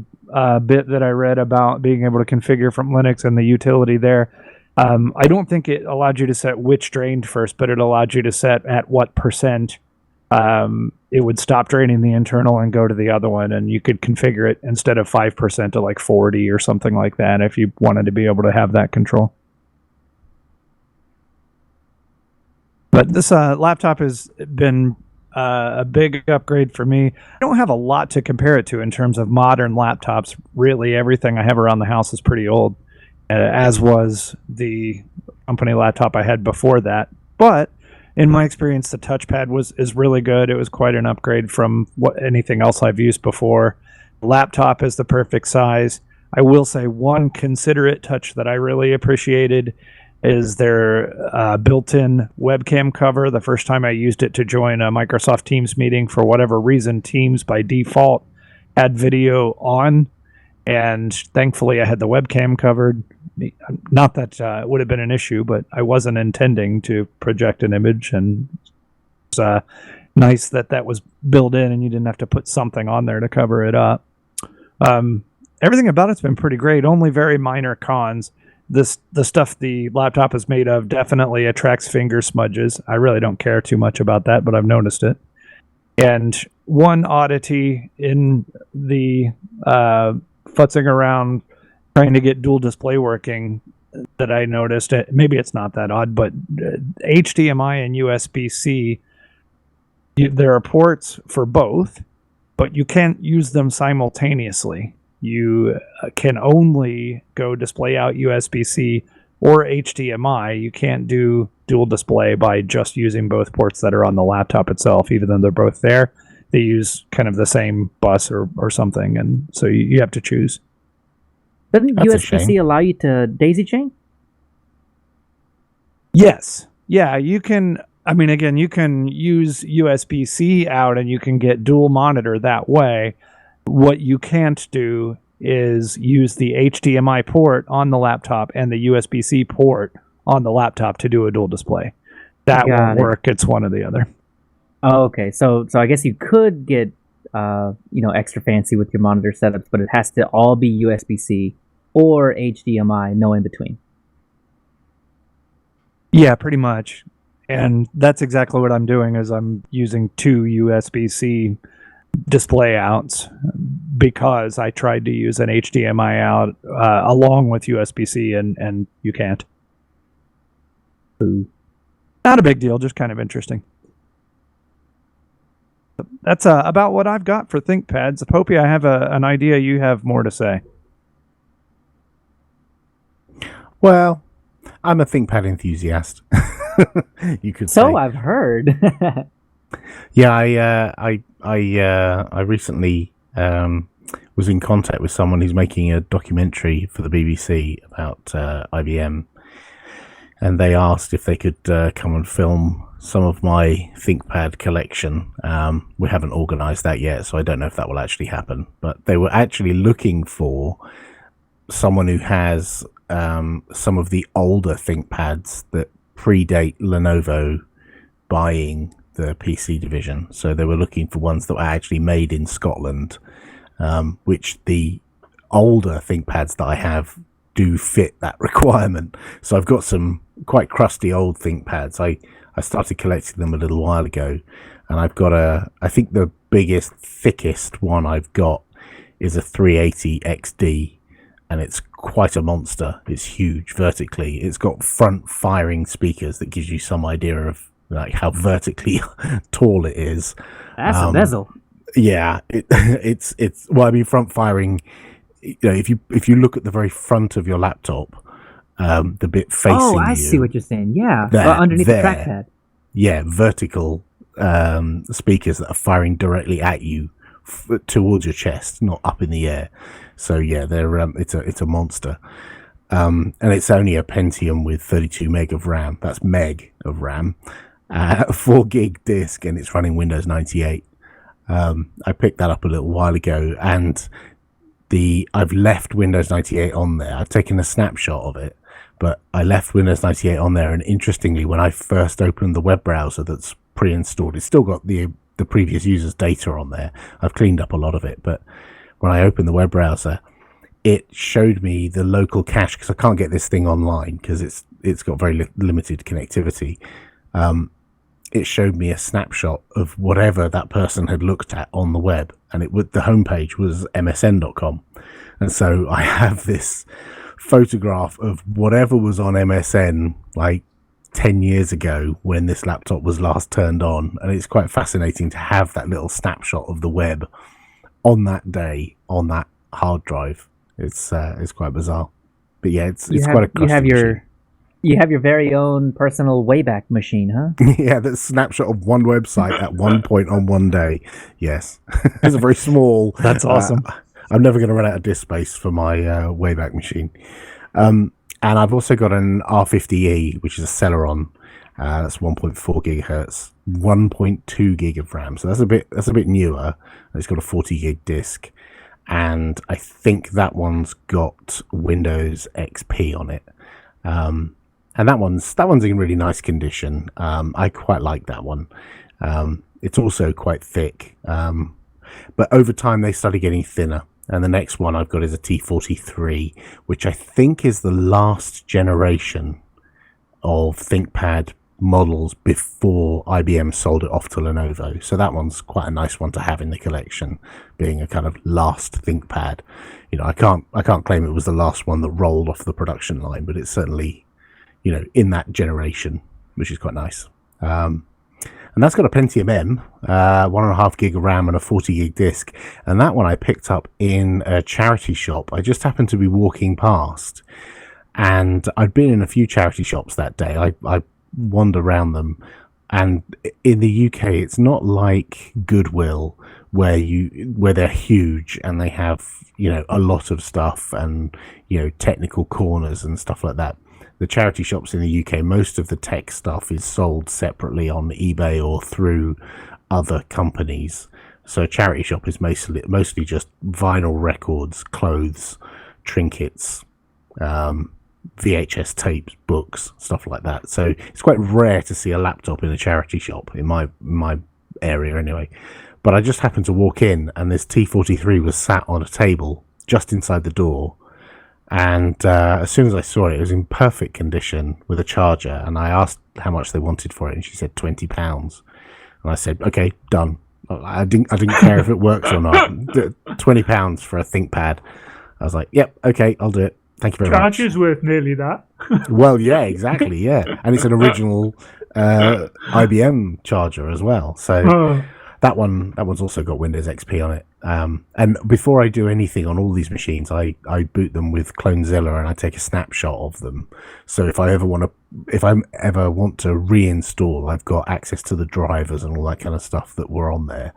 bit that I read about being able to configure from Linux and the utility there, I don't think it allowed you to set which drained first, but it allowed you to set at what percent it would stop draining the internal and go to the other one, and you could configure it instead of 5% to like 40 or something like that if you wanted to be able to have that control. But this laptop has been a big upgrade for me. I don't have a lot to compare it to in terms of modern laptops. Really, everything I have around the house is pretty old, as was the company laptop I had before that. But in my experience, the touchpad is really good. It was quite an upgrade from anything else I've used before. The laptop is the perfect size. I will say one considerate touch that I really appreciated is their built-in webcam cover. The first time I used it to join a Microsoft Teams meeting, for whatever reason, Teams by default had video on, and thankfully I had the webcam covered. Not that it would have been an issue, but I wasn't intending to project an image, and it's nice that was built in and you didn't have to put something on there to cover it up. Everything about it's been pretty great, only very minor cons. The stuff the laptop is made of definitely attracts finger smudges. I really don't care too much about that, but I've noticed it. And one oddity in the futzing around trying to get dual display working that I noticed, maybe it's not that odd, but HDMI and USB-C, there are ports for both, but you can't use them simultaneously. You can only go display out USB-C or HDMI. You can't do dual display by just using both ports that are on the laptop itself, even though they're both there. They use kind of the same bus or something, and so you have to choose. Doesn't That's a USB-C shame. allow you to daisy chain? Yes. Yeah, you can. I mean, again, you can use USB-C out and you can get dual monitor that way. What you can't do is use the HDMI port on the laptop and the USB-C port on the laptop to do a dual display. That won't work. It's one or the other. Oh, okay. So I guess you could get extra fancy with your monitor setups, but it has to all be USB-C or HDMI, no in between. Yeah, pretty much. And that's exactly what I'm doing is I'm using 2 USB-C display outs because I tried to use an HDMI out along with USB-C and you can't. Ooh. Not a big deal, just kind of interesting. That's about what I've got for ThinkPads. Popey, I have an idea you have more to say. Well, I'm a ThinkPad enthusiast. You could say. So I've heard. Yeah, I recently was in contact with someone who's making a documentary for the BBC about IBM, and they asked if they could come and film some of my ThinkPad collection. We haven't organised that yet, so I don't know if that will actually happen. But they were actually looking for someone who has some of the older ThinkPads that predate Lenovo buying the PC division. So they were looking for ones that were actually made in Scotland, which the older ThinkPads that I have do fit that requirement. So I've got some quite crusty old ThinkPads. I started collecting them a little while ago, and I've got I think the biggest, thickest one I've got is a 380 XD, and it's quite a monster. It's huge vertically. It's got front firing speakers that gives you some idea of like how vertically tall it is. That's a bezel. Yeah, it's well, I mean, front firing. You know, if you look at the very front of your laptop, the bit facing you. Oh, I see what you're saying. Yeah, There, underneath there. the trackpad. Yeah, vertical speakers that are firing directly at you towards your chest, not up in the air. So yeah, they're it's a monster, and it's only a Pentium with 32 meg of RAM. That's meg of RAM, 4 gig disk, and it's running Windows 98. I picked that up a little while ago, and I've left Windows 98 on there. I've taken a snapshot of it, but I left Windows 98 on there, and interestingly, when I first opened the web browser that's pre-installed, it's still got the previous user's data on there. I've cleaned up a lot of it, but when I opened the web browser, it showed me the local cache, because I can't get this thing online because it's got very limited connectivity. It showed me a snapshot of whatever that person had looked at on the web, and the homepage was msn.com. And so I have this photograph of whatever was on MSN like 10 years ago when this laptop was last turned on, and it's quite fascinating to have that little snapshot of the web on that day on that hard drive. It's quite bizarre, but yeah, it's quite a custom machine. You have your very own personal Wayback Machine, huh? Yeah, that snapshot of one website at one point on one day. Yes, it's a very small. That's awesome. I'm never going to run out of disk space for my Wayback Machine. And I've also got an R50E, which is a Celeron. That's 1.4 gigahertz, 1.2 gig of RAM. So that's a bit newer. It's got a 40 gig disk, and I think that one's got Windows XP on it. And that one's in really nice condition. I quite like that one. It's also quite thick, but over time they started getting thinner. And the next one I've got is a T43, which I think is the last generation of ThinkPad models before IBM sold it off to Lenovo. So that one's quite a nice one to have in the collection, being a kind of last ThinkPad. You know, I can't claim it was the last one that rolled off the production line, but it's certainly, you know, in that generation, which is quite nice. And that's got a Pentium M, 1.5 gig of RAM and a 40 gig disk. And that one I picked up in a charity shop. I just happened to be walking past, and I'd been in a few charity shops that day. I wander around them, and in the UK, it's not like Goodwill where they're huge and they have, you know, a lot of stuff and, you know, technical corners and stuff like that. The charity shops in the UK, most of the tech stuff is sold separately on eBay or through other companies. So a charity shop is mostly just vinyl records, clothes, trinkets, VHS tapes, books, stuff like that. So it's quite rare to see a laptop in a charity shop in my area anyway. But I just happened to walk in, and this T43 was sat on a table just inside the door. And as soon as I saw it, it was in perfect condition with a charger. And I asked how much they wanted for it, and she said £20. And I said, "Okay, done." I didn't care if it works or not. £20 for a ThinkPad. I was like, "Yep, okay, I'll do it. Thank you very much." Charger's worth nearly that. Well, yeah, exactly, yeah, and it's an original IBM charger as well. So Oh, that one's also got Windows XP on it. And before I do anything on all these machines, I boot them with Clonezilla and I take a snapshot of them. So if I ever want to reinstall, I've got access to the drivers and all that kind of stuff that were on there.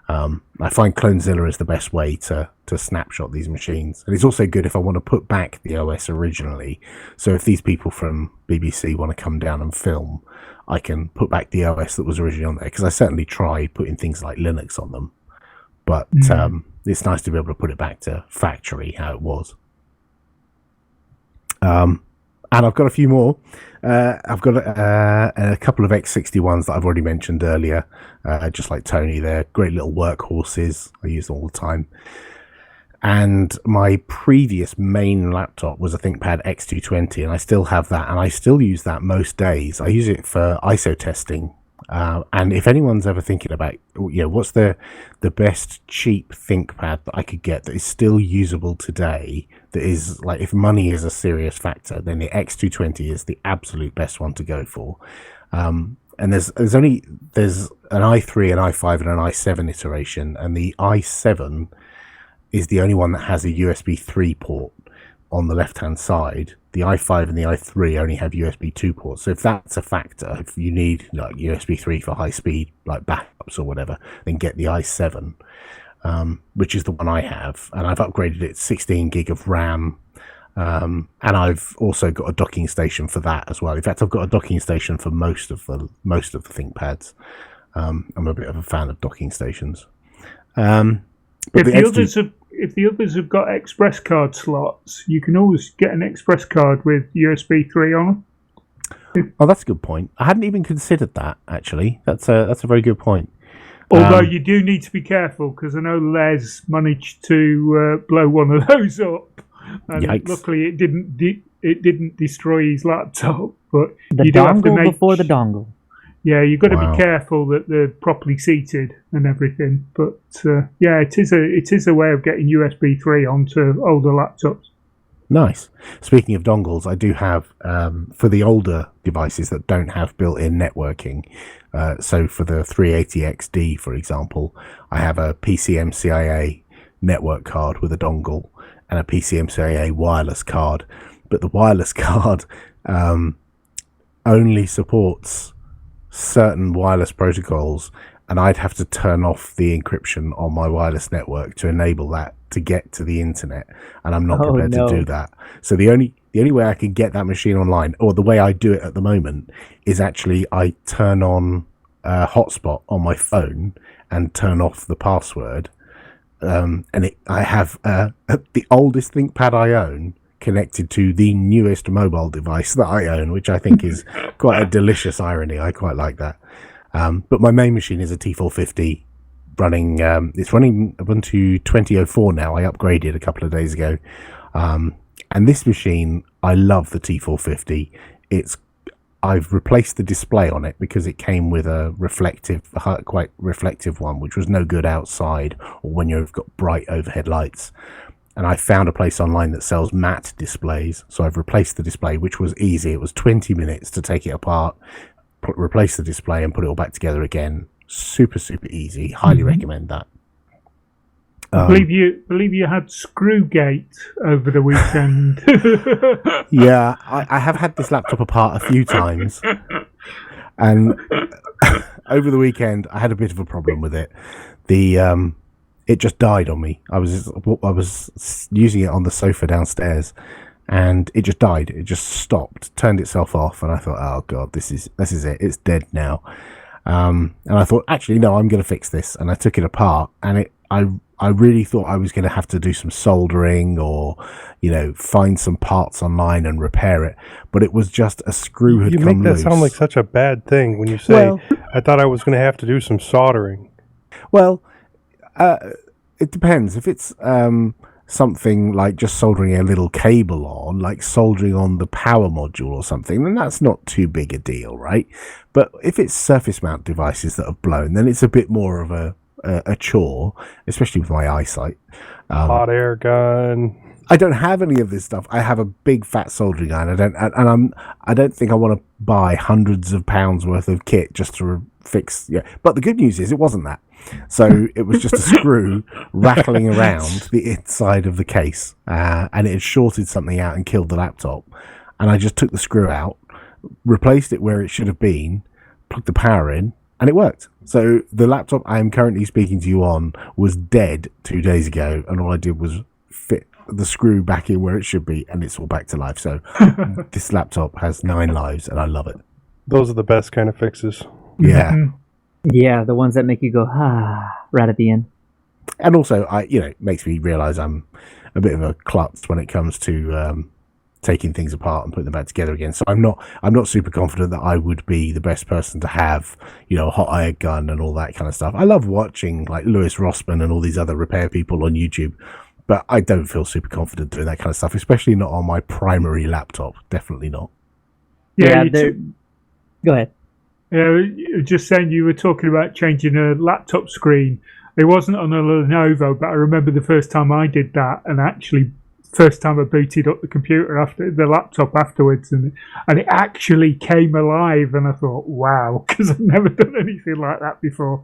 I find Clonezilla is the best way to snapshot these machines, and it's also good if I want to put back the OS originally. So if these people from BBC want to come down and film, I can put back the OS that was originally on there, because I certainly tried putting things like Linux on them, but it's nice to be able to put it back to factory how it was. And I've got a few more. I've got a couple of X61s that I've already mentioned earlier, just like Tony. They're great little workhorses. I use them all the time. And my previous main laptop was a ThinkPad X220, and I still have that, and I still use that most days. I use it for ISO testing. And if anyone's ever thinking about, what's the best cheap ThinkPad that I could get that is still usable today, that is like, if money is a serious factor, then the X220 is the absolute best one to go for. And there's an i3, an i5, and an i7 iteration, and the i7 is the only one that has a USB 3 port on the left-hand side. The i5 and the i3 only have USB 2 ports. So if that's a factor, if you need like USB 3 for high speed, like backups or whatever, then get the i7, which is the one I have. And I've upgraded it 16 gig of RAM. And I've also got a docking station for that as well. In fact, I've got a docking station for most of the ThinkPads. I'm a bit of a fan of docking stations. if the others have got express card slots, you can always get an express card with USB 3 on them. Oh, that's a good point. I hadn't even considered that, actually. That's a very good point. Although you do need to be careful, because I know Les managed to blow one of those up, and Yikes. luckily it didn't destroy his laptop. But The you do have to dongle make before the dongle. Yeah, you've got to Wow. be careful that they're properly seated and everything. But yeah, it is a way of getting USB 3 onto older laptops. Nice. Speaking of dongles, I do have, for the older devices that don't have built-in networking, so for the 380XD, for example, I have a PCMCIA network card with a dongle and a PCMCIA wireless card. But the wireless card only supports certain wireless protocols, and I'd have to turn off the encryption on my wireless network to enable that to get to the internet, and I'm not prepared to do that. So the only way I can get that machine online, or the way I do it at the moment, is actually I turn on a hotspot on my phone and turn off the password, and I have the oldest ThinkPad I own connected to the newest mobile device that I own, which I think is quite a delicious irony. I quite like that. But my main machine is a T450 running. It's running Ubuntu 2004 now. I upgraded a couple of days ago. And this machine, I love the T450. I've replaced the display on it because it came with a quite reflective one, which was no good outside or when you've got bright overhead lights. And I found a place online that sells matte displays. So I've replaced the display, which was easy. It was 20 minutes to take it apart, replace the display and put it all back together again. Super, super easy. Highly recommend that. I believe you had Screwgate over the weekend. Yeah, I have had this laptop apart a few times. And over the weekend, I had a bit of a problem with it. It just died on me. I was using it on the sofa downstairs, and it just died. It just stopped, turned itself off, and I thought, oh god, this is it. It's dead now. And I thought, actually, no, I'm going to fix this. And I took it apart, and I really thought I was going to have to do some soldering or, find some parts online and repair it. But it was just a screw had come loose. You make that sound like such a bad thing when you say, I thought I was going to have to do some soldering. Well, it depends. If it's something like just soldering a little cable on, like soldering on the power module or something, then that's not too big a deal, right? But if it's surface mount devices that have blown, then it's a bit more of a chore, especially with my eyesight. Hot air gun. I don't have any of this stuff. I have a big fat soldering iron. I don't think I want to buy hundreds of pounds worth of kit just to fix. Yeah, but the good news is it wasn't that. So it was just a screw rattling around the inside of the case, and it had shorted something out and killed the laptop. And I just took the screw out, replaced it where it should have been, plugged the power in, and it worked. So the laptop I am currently speaking to you on was dead 2 days ago, and all I did was fit the screw back in where it should be, and it's all back to life. So this laptop has 9 lives, and I love it. Those are the best kind of fixes. Yeah. Yeah, the ones that make you go, right at the end. And also, it makes me realize I'm a bit of a klutz when it comes to taking things apart and putting them back together again. So I'm not super confident that I would be the best person to have, a hot air gun and all that kind of stuff. I love watching like Lewis Rossman and all these other repair people on YouTube, but I don't feel super confident doing that kind of stuff, especially not on my primary laptop. Definitely not. Yeah, go ahead. Yeah, just saying, you were talking about changing a laptop screen. It wasn't on a Lenovo, but I remember the first time I did that, and actually first time I booted up the computer after the laptop afterwards, and it actually came alive, and I thought, wow, because I've never done anything like that before.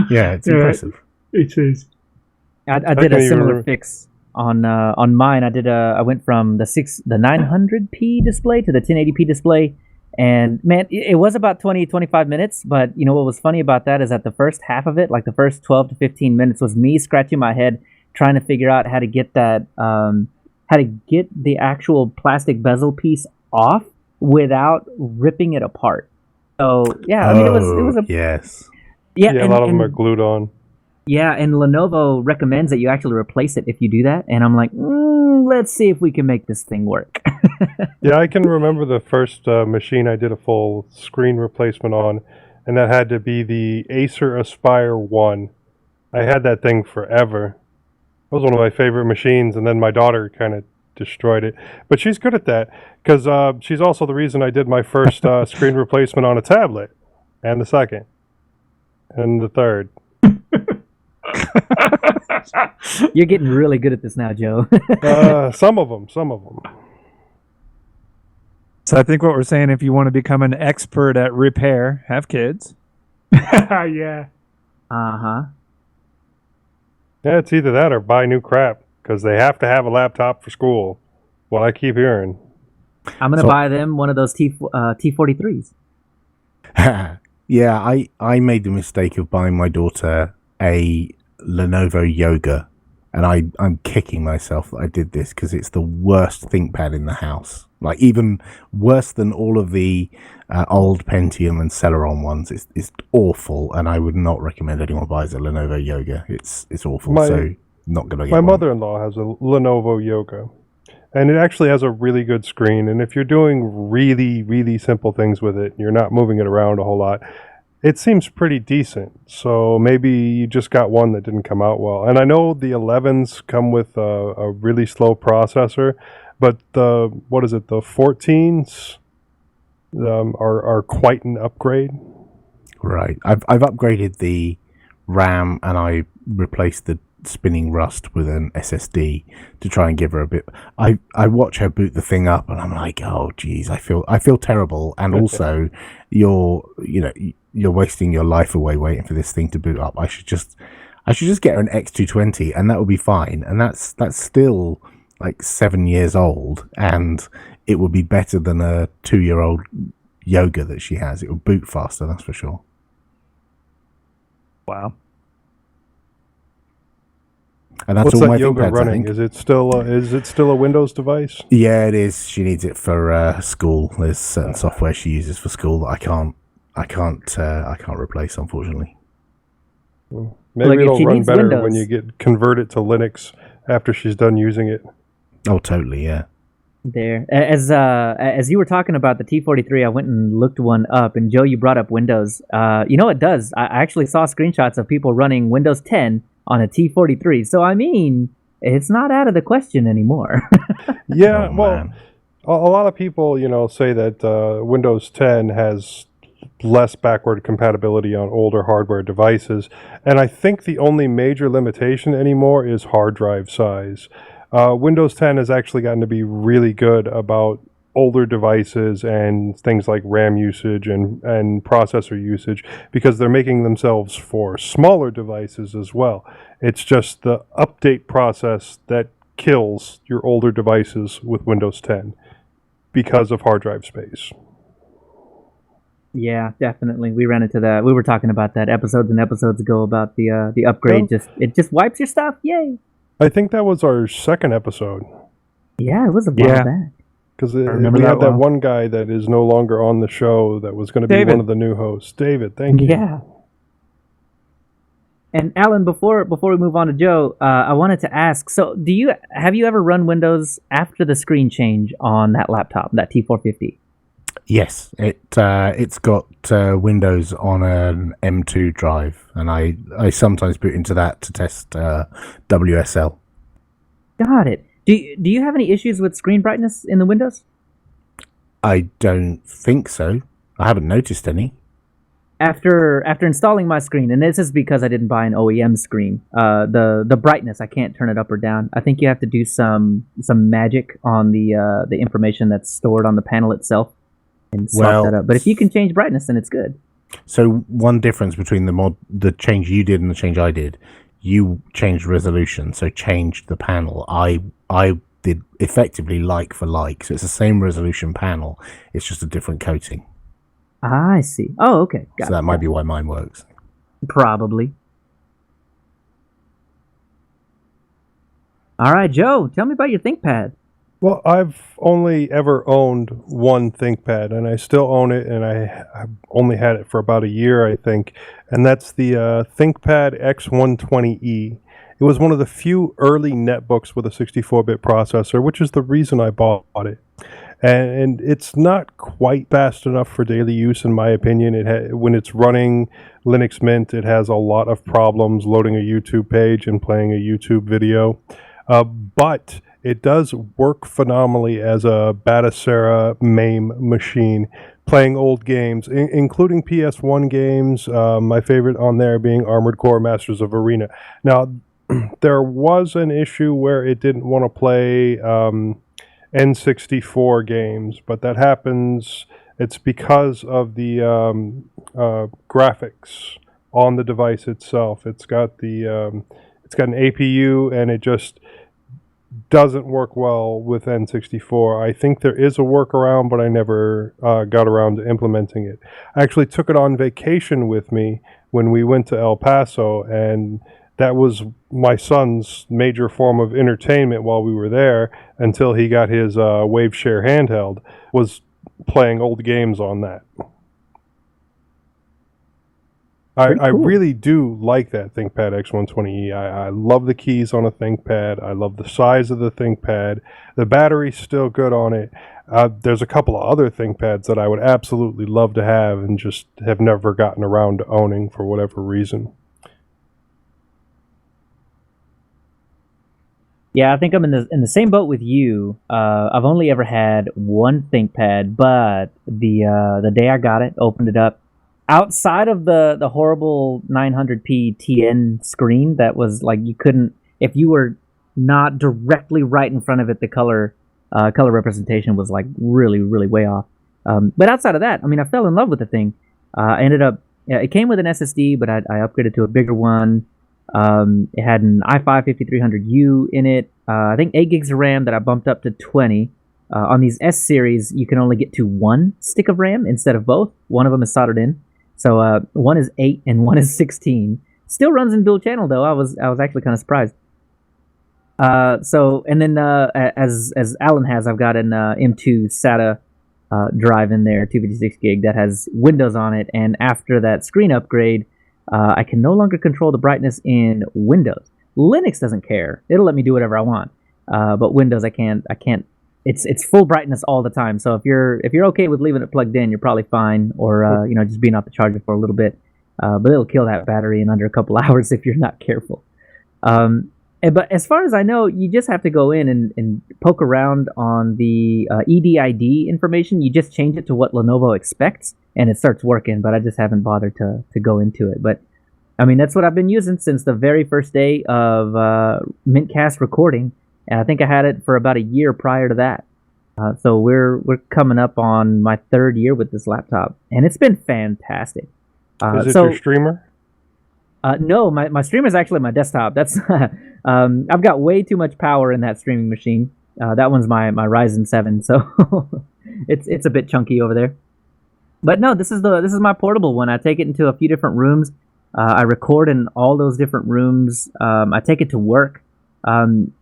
Yeah, it's impressive. It is. I did a similar fix on mine. I went from the 900p display to the 1080p display. And man, it was about 20-25 minutes, but what was funny about that is that the first half of it, like the first 12 to 15 minutes, was me scratching my head trying to figure out how to get that, how to get the actual plastic bezel piece off without ripping it apart. So yeah, I mean it was a yes, yeah. A lot of them are glued on. Yeah, and Lenovo recommends that you actually replace it if you do that. And I'm like, let's see if we can make this thing work. Yeah, I can remember the first machine I did a full screen replacement on, and that had to be the Acer Aspire 1. I had that thing forever. It was one of my favorite machines, and then my daughter kind of destroyed it. But she's good at that, because she's also the reason I did my first screen replacement on a tablet, and the second, and the third. You're getting really good at this now, Joe. Some of them. So I think what we're saying, if you want to become an expert at repair, have kids. Yeah. Uh-huh. Yeah, it's either that or buy new crap, because they have to have a laptop for school. What I keep hearing. I'm going to buy them one of those T43s. Yeah, I made the mistake of buying my daughter a Lenovo Yoga, and I'm kicking myself that I did this, because it's the worst ThinkPad in the house. Like, even worse than all of the old Pentium and Celeron ones. It's awful, and I would not recommend anyone buys a Lenovo Yoga. It's awful, so not going to get my one. mother-in-law has a Lenovo Yoga, and it actually has a really good screen, and if you're doing really, really simple things with it, you're not moving it around a whole lot, it seems pretty decent. So maybe you just got one that didn't come out well. And I know the 11s come with a really slow processor, but the 14s are quite an upgrade. Right. I've upgraded the RAM, and I replaced the spinning rust with an SSD to try and give her a bit. I watch her boot the thing up, and I'm like, oh geez, I feel terrible. And also, you're wasting your life away waiting for this thing to boot up. I should just get her an X220, and that would be fine. And that's still like 7 years old, and it would be better than a 2-year-old Yoga that she has. It will boot faster, that's for sure. Wow. And that's What's all that my Yoga ThinkPads, running? Is it still a Windows device? Yeah, it is. She needs it for school. There's certain software she uses for school that I can't replace, unfortunately. Maybe it'll run better Windows when you get converted to Linux after she's done using it. Oh, totally, yeah. There, as you were talking about the T43, I went and looked one up, and Joe, you brought up Windows. It does. I actually saw screenshots of people running Windows 10 on a T43. So I mean, it's not out of the question anymore. Yeah, Oh, well, man. a lot of people, say that Windows 10 has less backward compatibility on older hardware devices, and I think the only major limitation anymore is hard drive size. Windows 10 has actually gotten to be really good about older devices and things like RAM usage and processor usage because they're making themselves for smaller devices as well. It's just the update process that kills your older devices with Windows 10 because of hard drive space. Yeah, definitely. We ran into that. We were talking about that episodes and episodes ago about the upgrade. It just wipes your stuff. Yay! I think that was our second episode Yeah, it was a while Yeah. back. because remember we that had that well. one guy that is no longer on the show that was going to be David. one of the new hosts. David, thank you. Yeah. And Alan, before we move on to Joe, I wanted to ask. So, have you ever run Windows after the screen change on that laptop, that T450? Yes, it's got Windows on an M2 drive, and I sometimes boot into that to test WSL. Got it. Do you have any issues with screen brightness in the Windows? I don't think so. I haven't noticed any. After installing my screen, and this is because I didn't buy an OEM screen, the brightness, I can't turn it up or down. I think you have to do some magic on the information that's stored on the panel itself and swap that up. But if you can change brightness, then it's good. So one difference between the change you did and the change I did, you changed resolution, so changed the panel. I did effectively like for like, so it's the same resolution panel, it's just a different coating. I see. Oh, okay. Got So that it. might be why mine works. Probably. All right, Joe, tell me about your ThinkPad. Well, I've only ever owned one ThinkPad, and I still own it, and I've only had it for about a year, I think, and that's the ThinkPad X120E. It was one of the few early netbooks with a 64-bit processor, which is the reason I bought it. And it's not quite fast enough for daily use, in my opinion. When it's running Linux Mint, it has a lot of problems loading a YouTube page and playing a YouTube video. But it does work phenomenally as a Batacera MAME machine, playing old games, including PS1 games, my favorite on there being Armored Core Masters of Arena. Now, there was an issue where it didn't want to play N64 games, but that happens. It's because of the graphics on the device itself. It's got an APU, and it just doesn't work well with N64. I think there is a workaround, but I never got around to implementing it. I actually took it on vacation with me when we went to El Paso, and that was my son's major form of entertainment while we were there until he got his WaveShare handheld, was playing old games on that. I really do like that ThinkPad X120E. I love the keys on a ThinkPad. I love the size of the ThinkPad. The battery's still good on it. There's a couple of other ThinkPads that I would absolutely love to have and just have never gotten around to owning for whatever reason. Yeah, I think I'm in the same boat with you. I've only ever had one ThinkPad, but the day I got it, opened it up, outside of the horrible 900p TN screen that was like you couldn't, if you were not directly right in front of it, the color representation was like really, really way off. But outside of that, I mean, I fell in love with the thing. I ended up, it came with an SSD, but I upgraded to a bigger one. It had an i5 5300U in it. I think 8 gigs of RAM that I bumped up to 20. On these S series, you can only get to one stick of RAM instead of both. One of them is soldered in. So one is 8 and one is 16. Still runs in dual channel though. I was actually kind of surprised. And then as Alan has, I've got an M2 SATA drive in there, 256 gig that has Windows on it. And after that screen upgrade, I can no longer control the brightness in Windows. Linux doesn't care; it'll let me do whatever I want. But Windows, I can't. It's full brightness all the time. So if you're okay with leaving it plugged in, you're probably fine. Or just being off the charger for a little bit. But it'll kill that battery in under a couple hours if you're not careful. But as far as I know, you just have to go in and poke around on the EDID information. You just change it to what Lenovo expects, and it starts working. But I just haven't bothered to go into it. But I mean, that's what I've been using since the very first day of mintCast recording, and I think I had it for about a year prior to that. So we're coming up on my 3rd year with this laptop, and it's been fantastic. Is it your streamer? No, my streamer is actually my desktop. That's I've got way too much power in that streaming machine. That one's my Ryzen 7, so it's a bit chunky over there. But no, this is my portable one. I take it into a few different rooms. I record in all those different rooms. I take it to work.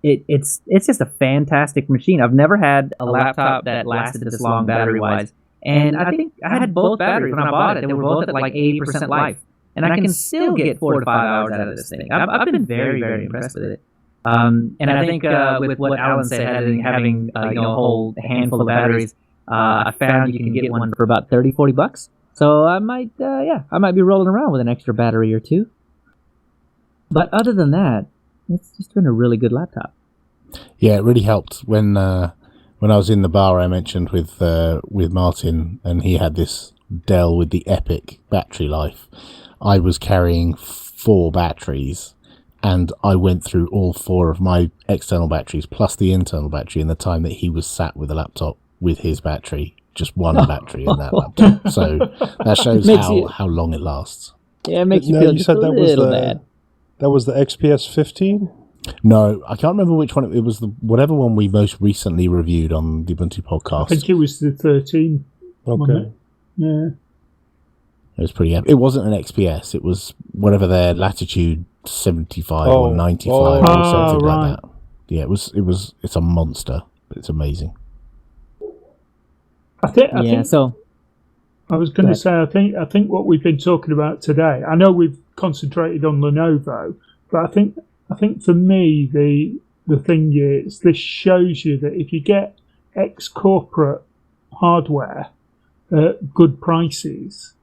It's just a fantastic machine. I've never had a laptop that lasted this long battery wise. And I think I had both batteries when I bought it. They were both at like 80% life. And I can still get 4 to 5 hours out of this thing. I've been very, very impressed with it. And I think with what Alan said, having a whole handful of batteries, I found you can get one for about $30-$40. So I might be rolling around with an extra battery or two. But other than that, it's just been a really good laptop. Yeah, it really helped when I was in the bar I mentioned with Martin, and he had this Dell with the Epic battery life. I was carrying 4 batteries, and I went through all 4 of my external batteries plus the internal battery in the time that he was sat with the laptop with his battery, just one battery in that laptop. So that shows how long it lasts. Yeah, it makes you feel just a little bad. That was the XPS 15? No, I can't remember which one. It was whatever one we most recently reviewed on the Ubuntu podcast. I think it was the 13. Okay. Yeah. It was pretty. It wasn't an XPS. It was whatever their Latitude 75 or 95 or something like that. Yeah, it was. It's a monster. But it's amazing. I was going to say. I think what we've been talking about today. I know we've concentrated on Lenovo, but I think for me the thing is this shows you that if you get ex-corporate hardware at good prices,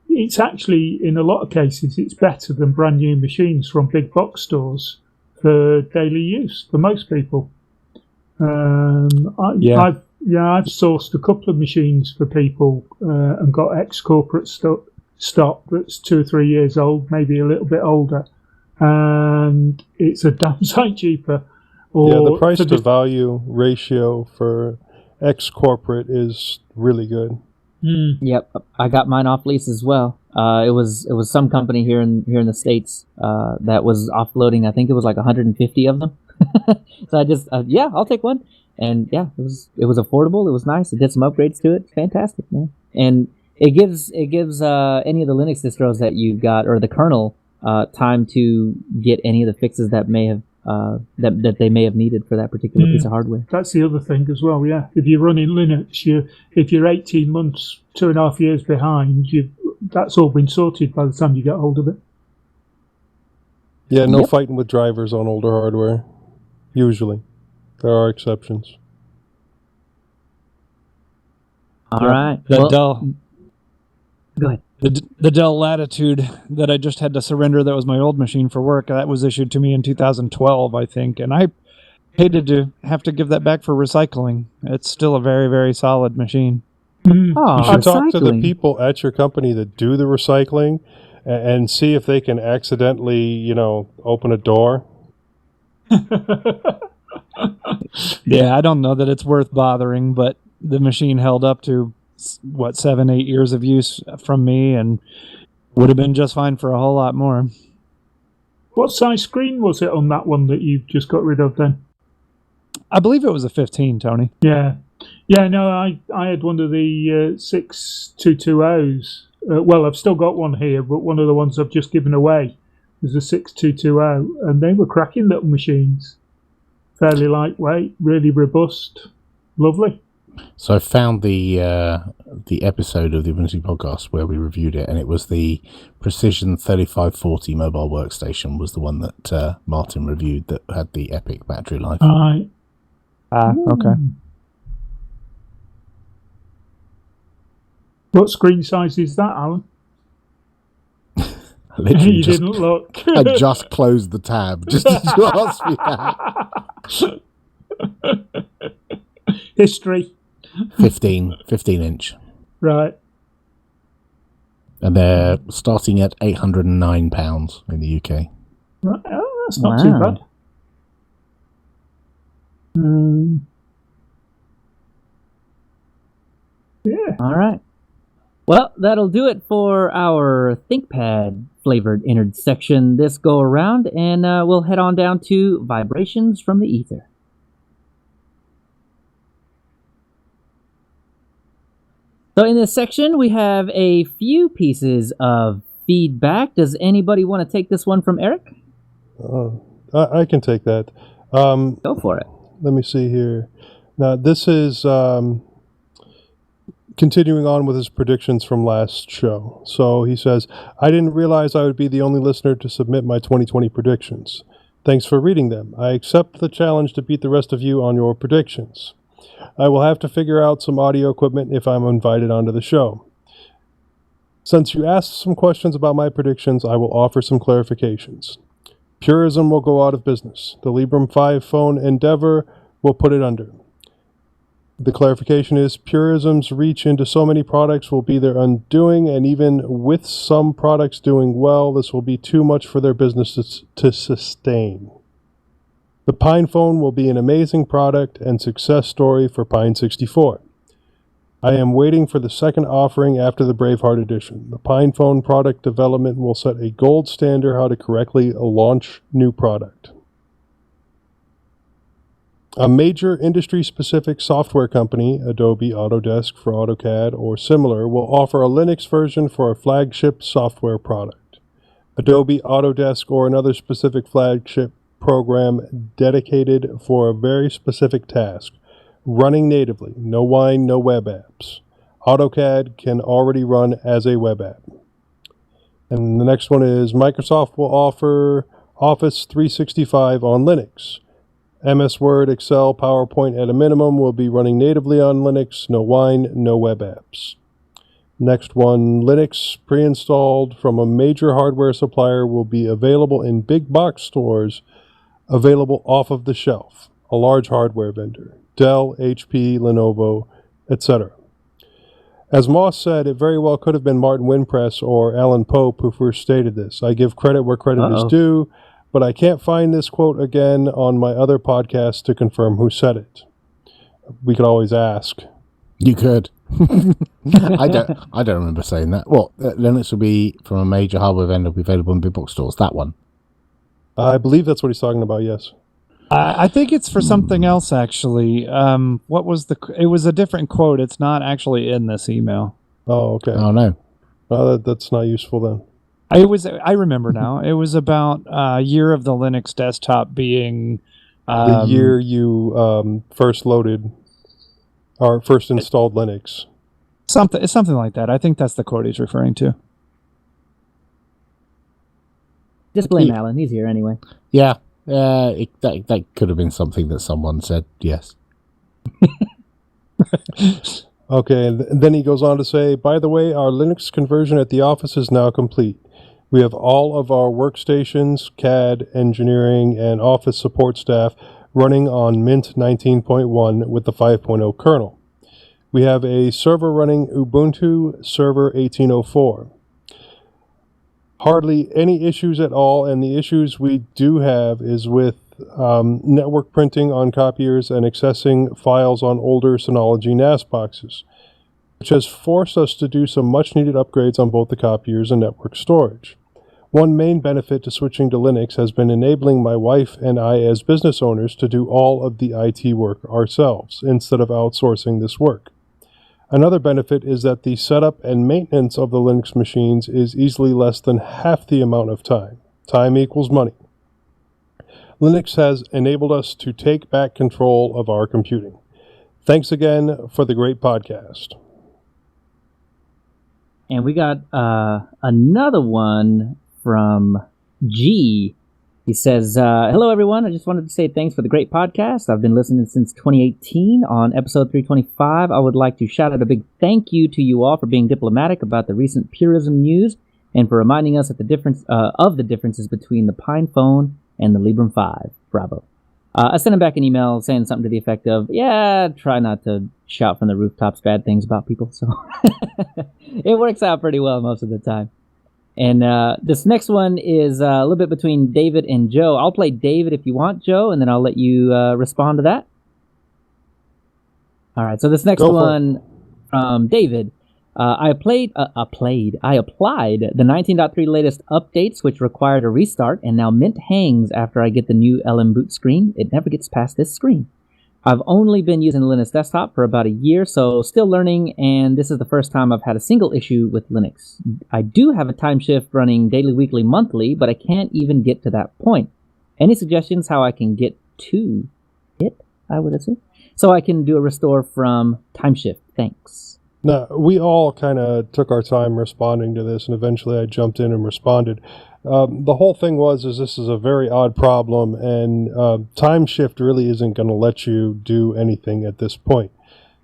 it's actually, in a lot of cases, it's better than brand new machines from big box stores for daily use for most people. I've sourced a couple of machines for people and got ex-corporate stock that's 2 or 3 years old, maybe a little bit older, and it's a damn sight cheaper. The price to value ratio for ex-corporate is really good. Yep, I got mine off lease as well. It was some company here in the States that was offloading. I think it was like 150 of them. So I just I'll take one. And yeah, it was affordable. It was nice. It did some upgrades to it. Fantastic, man. And it gives any of the Linux distros that you've got or the kernel time to get any of the fixes that may have that they may have needed for that particular piece of hardware. That's the other thing as well. Yeah, if you're running Linux, if you're 18 months, 2.5 years behind, that's all been sorted by the time you get hold of it. Yeah, no fighting with drivers on older hardware. Usually, there are exceptions. All right. Dell. Go ahead. The Dell Latitude that I just had to surrender, that was my old machine for work, that was issued to me in 2012, I think, and I hated to have to give that back for recycling. It's still a very, very solid machine. You should talk to the people at your company that do the recycling and see if they can accidentally, open a door. Yeah, I don't know that it's worth bothering, but the machine held up to 7-8 years of use from me and would have been just fine for a whole lot more. What size screen was it on that one that you've just got rid of then? I believe it was a 15, Tony. No, I had one of the 6220s. Well, I've still got one here, but one of the ones I've just given away was a 6220, and they were cracking little machines. Fairly lightweight, really robust, lovely. So I found the episode of the Ubuntu podcast where we reviewed it, and it was the Precision 3540 mobile workstation was the one that Martin reviewed that had the Epic battery life. Right. Okay. What screen size is that, Alan? I literally You just, didn't look. I just closed the tab just as you asked me that. History. 15 inch. Right. And they're starting at £809 in the UK. Right. Oh, that's not too bad. Yeah. All right. Well, that'll do it for our ThinkPad flavored innards section this go around, and we'll head on down to vibrations from the ether. So in this section, we have a few pieces of feedback. Does anybody want to take this one from Eric? I can take that. Go for it. Let me see here. Now, this is continuing on with his predictions from last show. So he says, I didn't realize I would be the only listener to submit my 2020 predictions. Thanks for reading them. I accept the challenge to beat the rest of you on your predictions. I will have to figure out some audio equipment if I'm invited onto the show. Since you asked some questions about my predictions, I will offer some clarifications. Purism will go out of business. The Librem 5 phone Endeavor will put it under. The clarification is Purism's reach into so many products will be their undoing, and even with some products doing well, this will be too much for their business to sustain. The Pine phone will be an amazing product and success story for Pine 64. I am waiting for the second offering after the Braveheart edition. The Pine phone product development will set a gold standard how to correctly launch new product. A major industry-specific software company, Adobe Autodesk for AutoCAD or similar, will offer a Linux version for a flagship software product. Adobe Autodesk or another specific flagship program dedicated for a very specific task, running natively, no wine, no web apps. AutoCAD can already run as a web app. And the next one is Microsoft will offer Office 365 on Linux. MS Word, Excel, PowerPoint at a minimum will be running natively on Linux, no wine, no web apps. Next one, Linux pre-installed from a major hardware supplier will be available in big box stores, available off of the shelf, a large hardware vendor, Dell, HP, Lenovo, etc. As Moss said, it very well could have been Martin Windpress or Alan Pope who first stated this. I give credit where credit is due, but I can't find this quote again on my other podcast to confirm who said it. We could always ask. You could. I don't remember saying that. What? Linux will be from a major hardware vendor, will be available in big box stores. That one. I believe that's what he's talking about, yes. I think it's for something else, actually. What was it was a different quote. It's not actually in this email. Oh, okay. Oh, no. That's not useful then. I remember now. It was about year of the Linux desktop being... the year you first loaded or first installed Linux. It's something like that. I think that's the quote he's referring to. Just blame Alan. He's here anyway. Yeah. That could have been something that someone said, yes. Okay, and then he goes on to say, by the way, our Linux conversion at the office is now complete. We have all of our workstations, CAD, engineering, and office support staff running on Mint 19.1 with the 5.0 kernel. We have a server running Ubuntu Server 1804. Hardly any issues at all, and the issues we do have is with network printing on copiers and accessing files on older Synology NAS boxes, which has forced us to do some much-needed upgrades on both the copiers and network storage. One main benefit to switching to Linux has been enabling my wife and I as business owners to do all of the IT work ourselves, instead of outsourcing this work. Another benefit is that the setup and maintenance of the Linux machines is easily less than half the amount of time. Time equals money. Linux has enabled us to take back control of our computing. Thanks again for the great podcast. And we got another one from G. He says, hello, everyone. I just wanted to say thanks for the great podcast. I've been listening since 2018. On episode 325, I would like to shout out a big thank you to you all for being diplomatic about the recent Purism news and for reminding us of the differences between the Pine phone and the Librem 5. Bravo. I sent him back an email saying something to the effect of, yeah, try not to shout from the rooftops bad things about people. So it works out pretty well most of the time. And this next one is a little bit between David and Joe. I'll play David if you want, Joe, and then I'll let you respond to that. All right, so this next one from David. I applied the 19.3 latest updates, which required a restart, and now Mint hangs after I get the new LM boot screen. It never gets past this screen. I've only been using the Linux desktop for about a year, so still learning, and this is the first time I've had a single issue with Linux. I do have a time shift running daily, weekly, monthly, but I can't even get to that point. Any suggestions how I can get to it, I would assume? So I can do a restore from time shift. Thanks. No, we all kind of took our time responding to this, and eventually I jumped in and responded. The whole thing is this is a very odd problem, and time shift really isn't going to let you do anything at this point.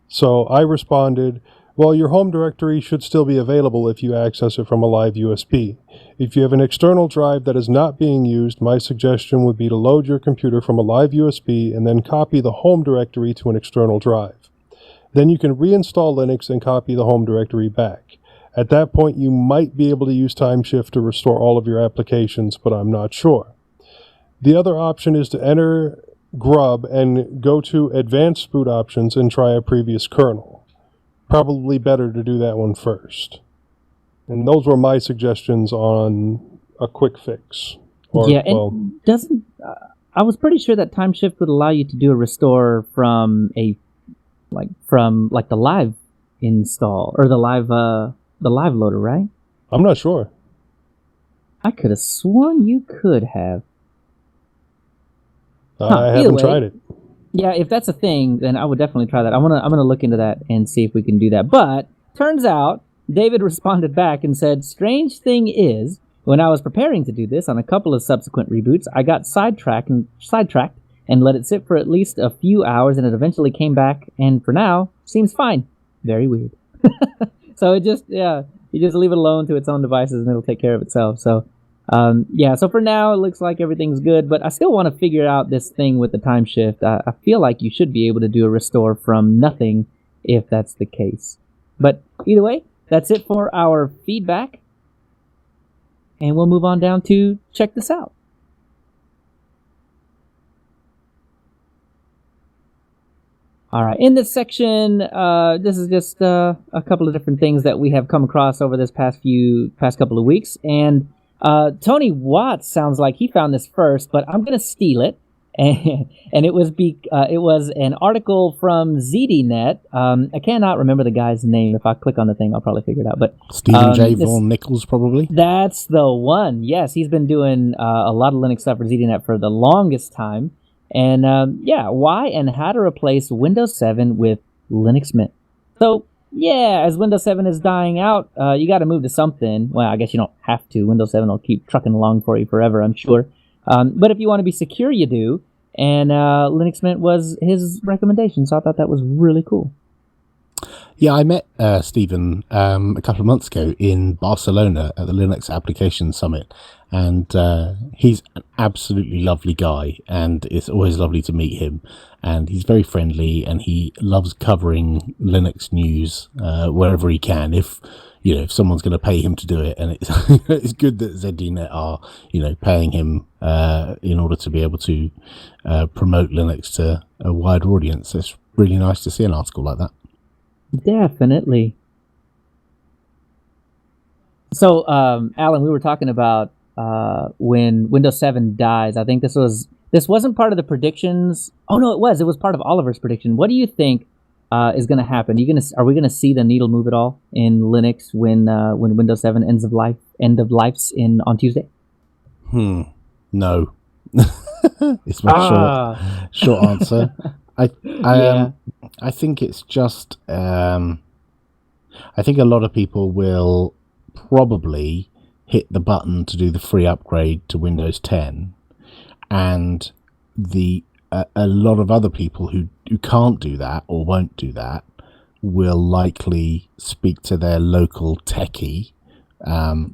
So I responded, well, your home directory should still be available if you access it from a live USB. If you have an external drive that is not being used, my suggestion would be to load your computer from a live USB and then copy the home directory to an external drive. Then you can reinstall Linux and copy the home directory back. At that point, you might be able to use TimeShift to restore all of your applications, but I'm not sure. The other option is to enter grub and go to advanced boot options and try a previous kernel. Probably better to do that one first. And those were my suggestions on a quick fix. Doesn't I was pretty sure that TimeShift would allow you to do a restore from the live install or the live loader, right? I'm not sure. I could have sworn you could have. I haven't tried it. Yeah, if that's a thing, then I would definitely try that. I'm gonna look into that and see if we can do that. But turns out David responded back and said, "Strange thing is, when I was preparing to do this on a couple of subsequent reboots, I got sidetracked and let it sit for at least a few hours, and it eventually came back. And for now, seems fine. Very weird." So you just leave it alone to its own devices, and it'll take care of itself. So. So for now, it looks like everything's good, but I still want to figure out this thing with the time shift. I feel like you should be able to do a restore from nothing if that's the case. But either way, that's it for our feedback. And we'll move on down to check this out. All right, in this section, this is just a couple of different things that we have come across over this past couple of weeks, and Tony Watts sounds like he found this first, but I'm going to steal it. And it was an article from ZDNet. I cannot remember the guy's name. If I click on the thing, I'll probably figure it out. But Stephen J. Vaughan Nichols, probably. That's the one. Yes, he's been doing a lot of Linux stuff for ZDNet for the longest time. And why and how to replace Windows 7 with Linux Mint. So, yeah, as Windows 7 is dying out, you got to move to something. Well, I guess you don't have to. Windows 7 will keep trucking along for you forever, I'm sure. But if you want to be secure, you do. And Linux Mint was his recommendation, so I thought that was really cool. Yeah, I met Stephen a couple of months ago in Barcelona at the Linux Application Summit. And he's an absolutely lovely guy, and it's always lovely to meet him. And he's very friendly, and he loves covering Linux news wherever he can. If someone's going to pay him to do it, and it's good that ZDNet are paying him in order to be able to promote Linux to a wider audience. It's really nice to see an article like that. Definitely. So, Alan, we were talking about when Windows 7 dies. I think this wasn't part of the predictions. Oh no, it was. It was part of Oliver's prediction. What do you think is going to happen? Are we going to see the needle move at all in Linux when Windows 7 end of life's on Tuesday? No. It's my short answer. I think it's just. I think a lot of people will probably hit the button to do the free upgrade to Windows 10, and a lot of other people who can't do that or won't do that will likely speak to their local techie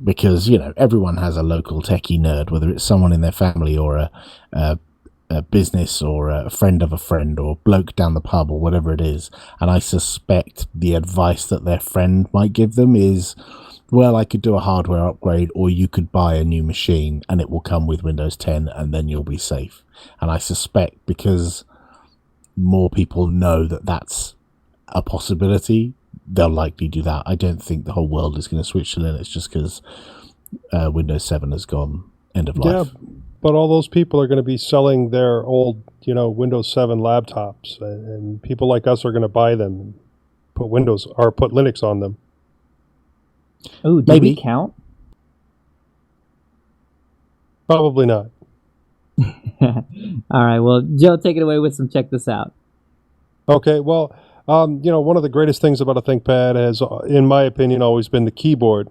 because everyone has a local techie nerd, whether it's someone in their family or a business or a friend of a friend or bloke down the pub or whatever it is. And I suspect the advice that their friend might give them is, well, I could do a hardware upgrade, or you could buy a new machine and it will come with Windows 10 and then you'll be safe. And I suspect because more people know that that's a possibility, they'll likely do that. I don't think the whole world is going to switch to Linux just because Windows 7 has gone end of life. Yeah, but all those people are going to be selling their old, Windows 7 laptops, and people like us are going to buy them and put Linux on them. Oh, do we count? Probably not. All right, well, Joe, take it away with some check this out. Okay, well, one of the greatest things about a ThinkPad has, in my opinion, always been the keyboard.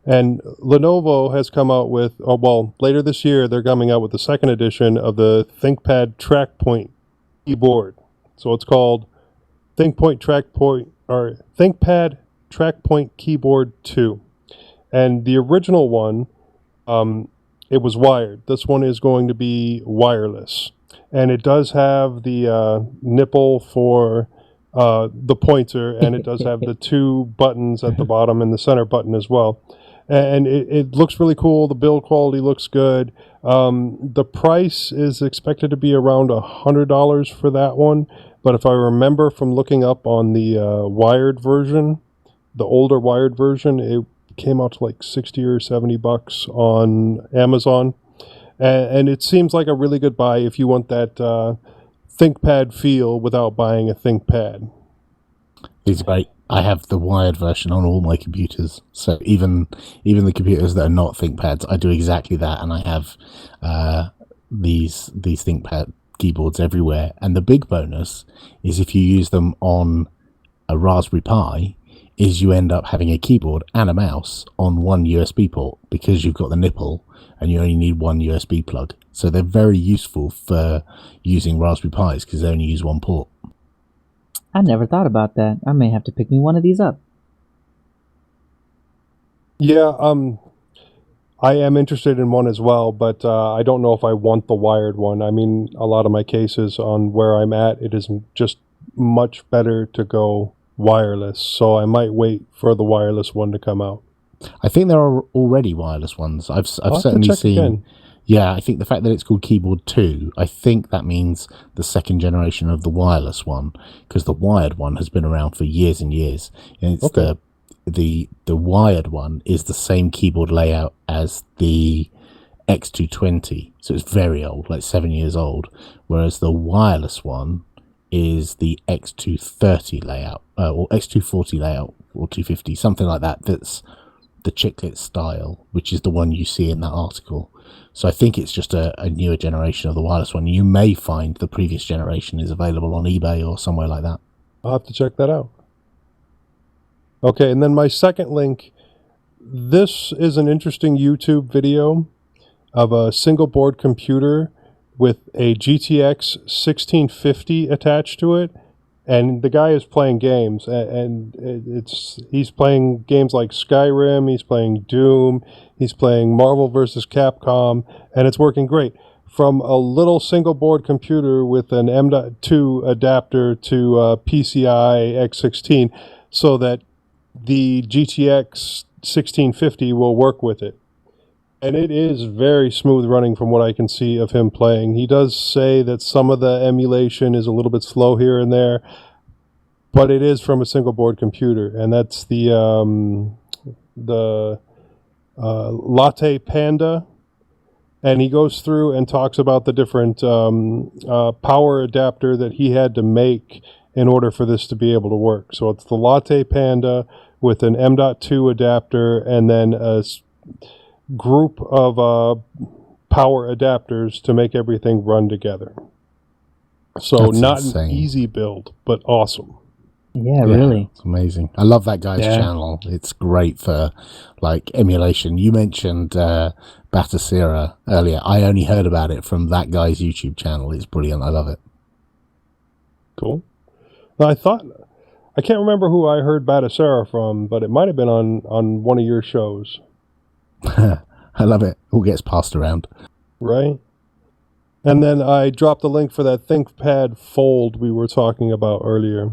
And Lenovo has come out with, later this year, they're coming out with the second edition of the ThinkPad TrackPoint keyboard. So it's called ThinkPad TrackPoint Keyboard 2. And the original one, it was wired. This one is going to be wireless. And it does have the nipple for the pointer, and it does have the two buttons at the bottom and the center button as well. And it looks really cool. The build quality looks good. The price is expected to be around $100 for that one. But if I remember from looking up on the wired version, the older wired version, it came out to like $60 or $70 on Amazon. And it seems like a really good buy if you want that ThinkPad feel without buying a ThinkPad. It's great. I have the wired version on all my computers, so even the computers that are not ThinkPads, I do exactly that, and I have these ThinkPad keyboards everywhere. And the big bonus is if you use them on a Raspberry Pi, is you end up having a keyboard and a mouse on one USB port because you've got the nipple and you only need one USB plug. So they're very useful for using Raspberry Pis because they only use one port. I never thought about that. I may have to pick me one of these up. Yeah, I am interested in one as well, but I don't know if I want the wired one. I mean, a lot of my cases on where I'm at, it is just much better to go wireless, so I might wait for the wireless one to come out. I think there are already wireless ones. I've certainly seen. Again. Yeah, I think the fact that it's called Keyboard 2, I think that means the second generation of the wireless one, because the wired one has been around for years and years. And it's okay. The wired one is the same keyboard layout as the X220, so it's very old, like 7 years old. Whereas the wireless one is the X230 layout, or X240 layout, or 250, something like that. That's the chiclet style, which is the one you see in that article. So I think it's just a newer generation of the wireless one. You may find the previous generation is available on eBay or somewhere like that. I'll have to check that out. Okay, and then my second link, this is an interesting YouTube video of a single board computer with a GTX 1650 attached to it. And the guy is playing games, and he's playing games like Skyrim, he's playing Doom, he's playing Marvel vs. Capcom, and it's working great. From a little single board computer with an M.2 adapter to PCI X16, so that the GTX 1650 will work with it. And it is very smooth running from what I can see of him playing. He does say that some of the emulation is a little bit slow here and there, but it is from a single board computer. And that's the Latte Panda. And he goes through and talks about the different power adapter that he had to make in order for this to be able to work. So it's the Latte Panda with an M.2 adapter and then a group of power adapters to make everything run together. So that's not insane. An easy build, but awesome. Yeah, really. It's amazing. I love that guy's channel. It's great for like emulation. You mentioned Batacera earlier. I only heard about it from that guy's YouTube channel. It's brilliant. I love it. Cool. Now, I can't remember who I heard Batacera from, but it might have been on one of your shows. I love it. All gets passed around. Right. And then I dropped the link for that ThinkPad Fold we were talking about earlier,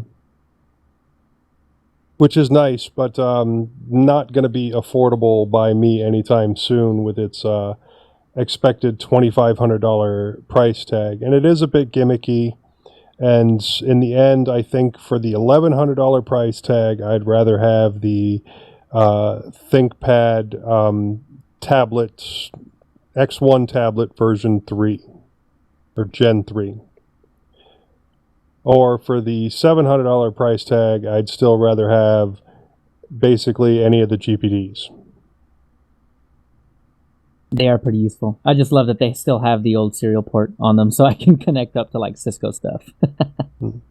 which is nice, but not going to be affordable by me anytime soon with its expected $2,500 price tag. And it is a bit gimmicky. And in the end, I think for the $1,100 price tag, I'd rather have the ThinkPad tablet, X1 tablet version 3. Or Gen 3. Or for the $700 price tag, I'd still rather have basically any of the GPDs. They are pretty useful. I just love that they still have the old serial port on them, so I can connect up to like Cisco stuff. All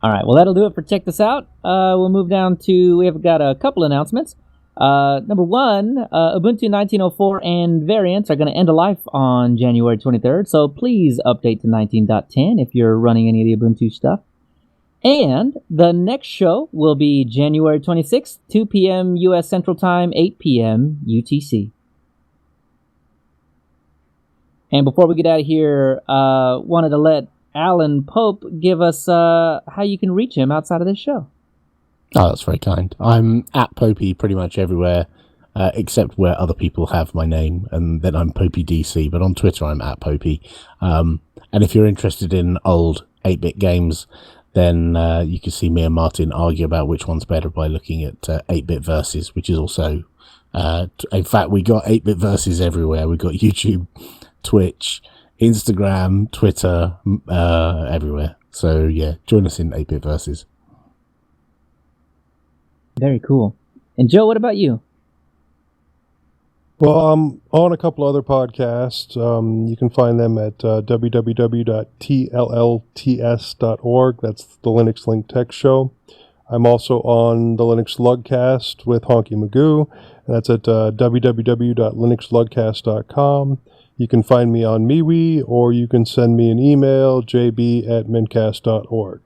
right, well, that'll do it for Check This Out. We'll move down to, we've got a couple announcements. Number one, Ubuntu 19.04 and variants are going to end of life on January 23rd, so please update to 19.10 if you're running any of the Ubuntu stuff. And the next show will be January 26th, 2 p.m. U.S. Central Time, 8 p.m. UTC. And before we get out of here, wanted to let Alan Pope give us how you can reach him outside of this show. Oh, that's very kind. I'm at Popey pretty much everywhere, except where other people have my name, and then I'm Popey DC, but on Twitter I'm at Popey. And if you're interested in old 8-bit games, then you can see me and Martin argue about which one's better by looking at 8-bit versus, which is also... in fact, we got 8-bit versus everywhere. We got YouTube, Twitch, Instagram, Twitter, everywhere. So, yeah, join us in 8-bit versus. Very cool. And Joe, what about you? Well, I'm on a couple other podcasts. You can find them at www.tllts.org. That's the Linux Link Tech Show. I'm also on the Linux Lugcast with Honky Magoo, and that's at www.linuxlugcast.com. You can find me on MeWe, or you can send me an email, jb@mintcast.org.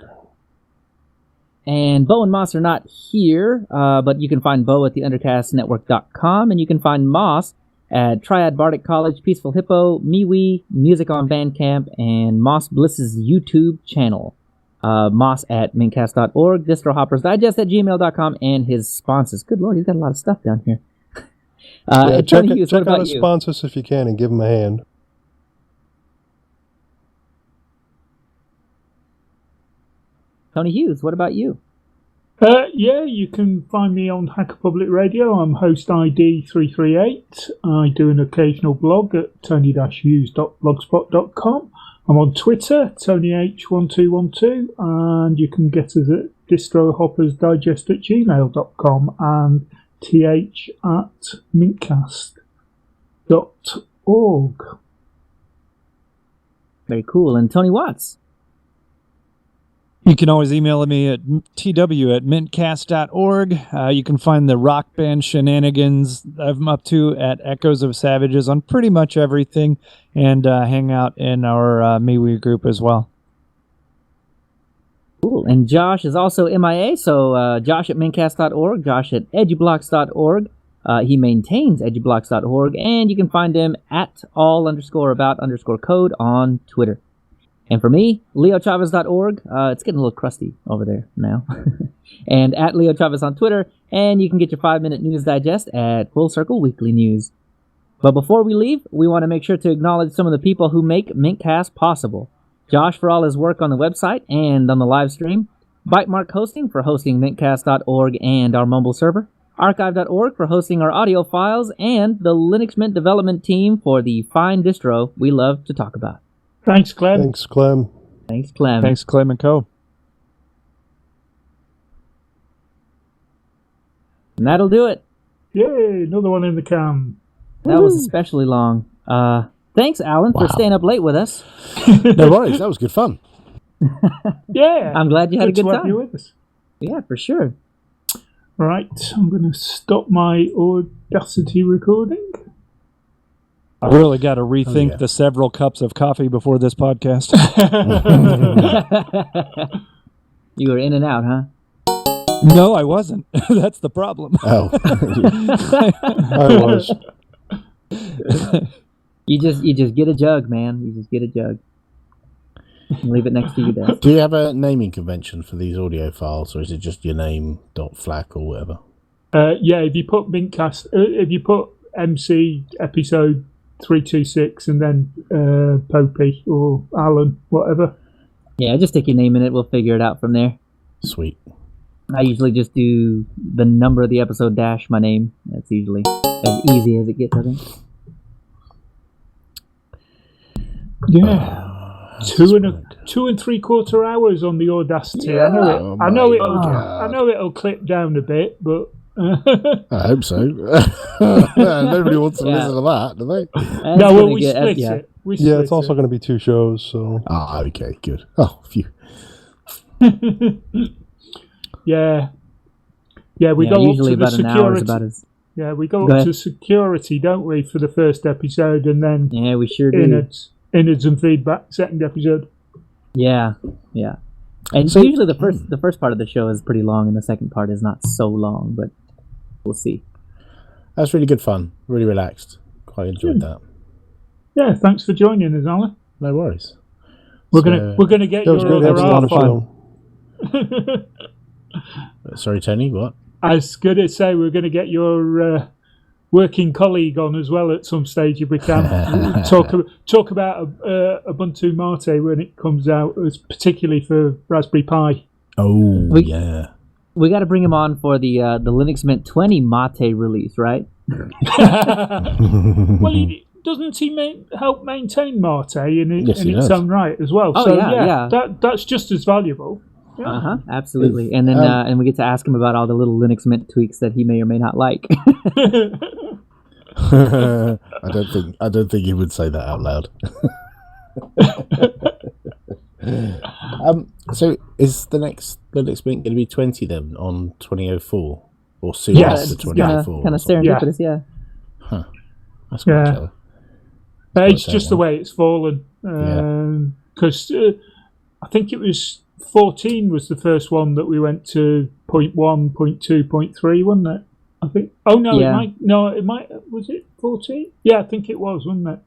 And Bo and Moss are not here, but you can find Bo at theundercastnetwork.com, and you can find Moss at Triad Bardic College, Peaceful Hippo, MeWe, Music on Bandcamp, and Moss Bliss's YouTube channel. Moss at mintcast.org, DistroHoppersDigest at gmail.com, and his sponsors. Good Lord, he's got a lot of stuff down here. Check out his sponsors if you can and give him a hand. Tony Hughes, what about you? Yeah, you can find me on Hacker Public Radio. I'm host ID 338. I do an occasional blog at tony-hughes.blogspot.com. I'm on Twitter, TonyH1212, and you can get us at distrohoppersdigest@gmail.com and th@mintcast.org. Very cool. And Tony Watts? You can always email me at tw@mintcast.org. You can find the Rock Band shenanigans I'm up to at Echoes of Savages on pretty much everything, and hang out in our MeWe group as well. Cool. And Josh is also MIA, so Josh at mintcast.org, Josh at edublocks.org. He maintains edublocks.org, and you can find him at all_about_code on Twitter. And for me, leochavez.org. It's getting a little crusty over there now. And at Leo Chavez on Twitter. And you can get your 5-minute news digest at Full Circle Weekly News. But before we leave, we want to make sure to acknowledge some of the people who make mintCast possible. Josh for all his work on the website and on the live stream. Bytemark Hosting for hosting mintcast.org and our Mumble server. Archive.org for hosting our audio files. And the Linux Mint development team for the fine distro we love to talk about. Thanks, Clem. Thanks, Clem. Thanks, Clem. Thanks, Clem and Co. And that'll do it. Yay, another one in the can. That was especially long. Thanks, Alan, for staying up late with us. No worries, that was good fun. Yeah. I'm glad you had a good to have you time. with us. Yeah, for sure. Right, I'm going to stop my Audacity recording. I really got to rethink the several cups of coffee before this podcast. You were in and out, huh? No, I wasn't. That's the problem. Oh, I was. You just get a jug, man. You just get a jug. And leave it next to your desk. do you have a naming convention for these audio files, or is it just your name .flac or whatever? Yeah, if you put mintCast, if you put MC episode 326 and then Popey or Alan, whatever. Yeah, just stick your name in it. We'll figure it out from there. Sweet. I usually just do the number of the episode dash my name. That's usually as easy as it gets, I think. Yeah. 2 and 3/4 hours on the Audacity. Yeah. I know it'll clip down a bit, but I hope so. Nobody wants to listen to that, do they? no, well, we split it. Yeah, it's also going to be 2 shows, so. Ah, okay, good. Oh, phew. Yeah, we go up usually to the about an hour is security. about as. Yeah, we go Go up ahead. to security, don't we, for the first episode, and then Yeah, we sure do. innards and feedback, second episode. Yeah. And So- usually the first part of the show is pretty long, and the second part is not so long, but we'll see. That's really good fun. Really relaxed. Quite enjoyed that. Yeah, thanks for joining us, Alan. No worries. We're gonna get That was your great. That was a lot other of half fun. on. Sorry, Tony, what? I was going to say we're going to get your working colleague on as well at some stage if we can. talk about Ubuntu Mate when it comes out, particularly for Raspberry Pi. Oh, yeah. We got to bring him on for the Linux Mint 20 Mate release, right? Well, doesn't he help maintain Mate in Yes, he its does. own right as well? Oh, so yeah. that's just as valuable. Yeah. Absolutely. And then and we get to ask him about all the little Linux Mint tweaks that he may or may not like. I don't think he would say that out loud. So is the next Linux Mint going to be 20 then on 2004 or soon Yes. after It's 2004? kind of serendipitous, yeah. That's quite Yeah. clever. It's Quite just the way it's fallen. Because I think it was 14 was the first one that we went to 0.1, 0.2, 0.3, wasn't it? I think. Oh no, Yeah. it might. Was it 14? Yeah, I think it was, wasn't it?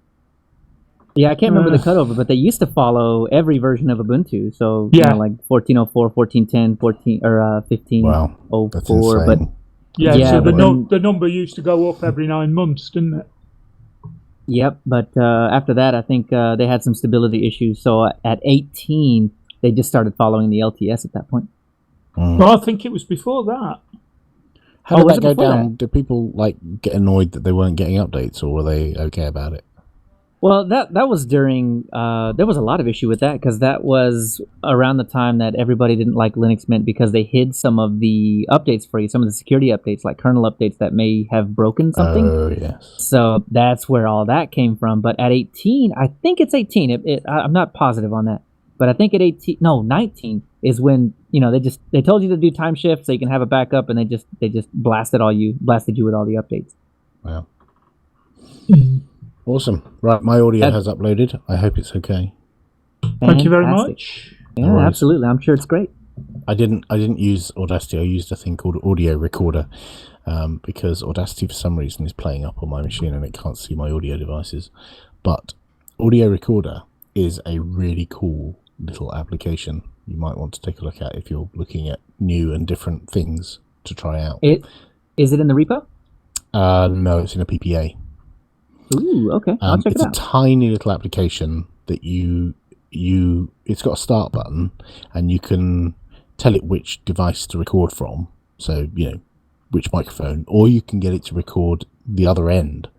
Yeah, I can't remember the cutover, but they used to follow every version of Ubuntu. So, Yeah. like 1404, 1410, 1504. Wow, that's But insane. Yeah. Yeah, so but the number used to go up every 9 months, didn't it? yep, but after that, I think they had some stability issues. So at 18, they just started following the LTS at that point. Well, I think it was before that. How Oh, did was that it go before down? Did people get annoyed that they weren't getting updates, or were they okay about it? Well, that was during. There was a lot of issue with that because that was around the time that everybody didn't like Linux Mint because they hid some of the updates for you, some of the security updates, like kernel updates that may have broken something. Oh, yes. So that's where all that came from. But at 18, I think it's 18. I'm not positive on that, but I think at 19 is when they told you to do time shift so you can have a backup, and they just blasted you with all the updates. Wow. Awesome. Right, my audio has uploaded. I hope it's okay. Thank you very Fantastic. much. Yeah, No worries. absolutely. I'm sure it's great. I didn't use Audacity. I used a thing called Audio Recorder because Audacity for some reason is playing up on my machine and it can't see my audio devices. But Audio Recorder is a really cool little application you might want to take a look at if you're looking at new and different things to try out. Is it in the repo? No, it's in a PPA. Ooh, okay. I'll check It's it a out. tiny little application that it's got a start button and you can tell it which device to record from. So, which microphone, or you can get it to record the other end.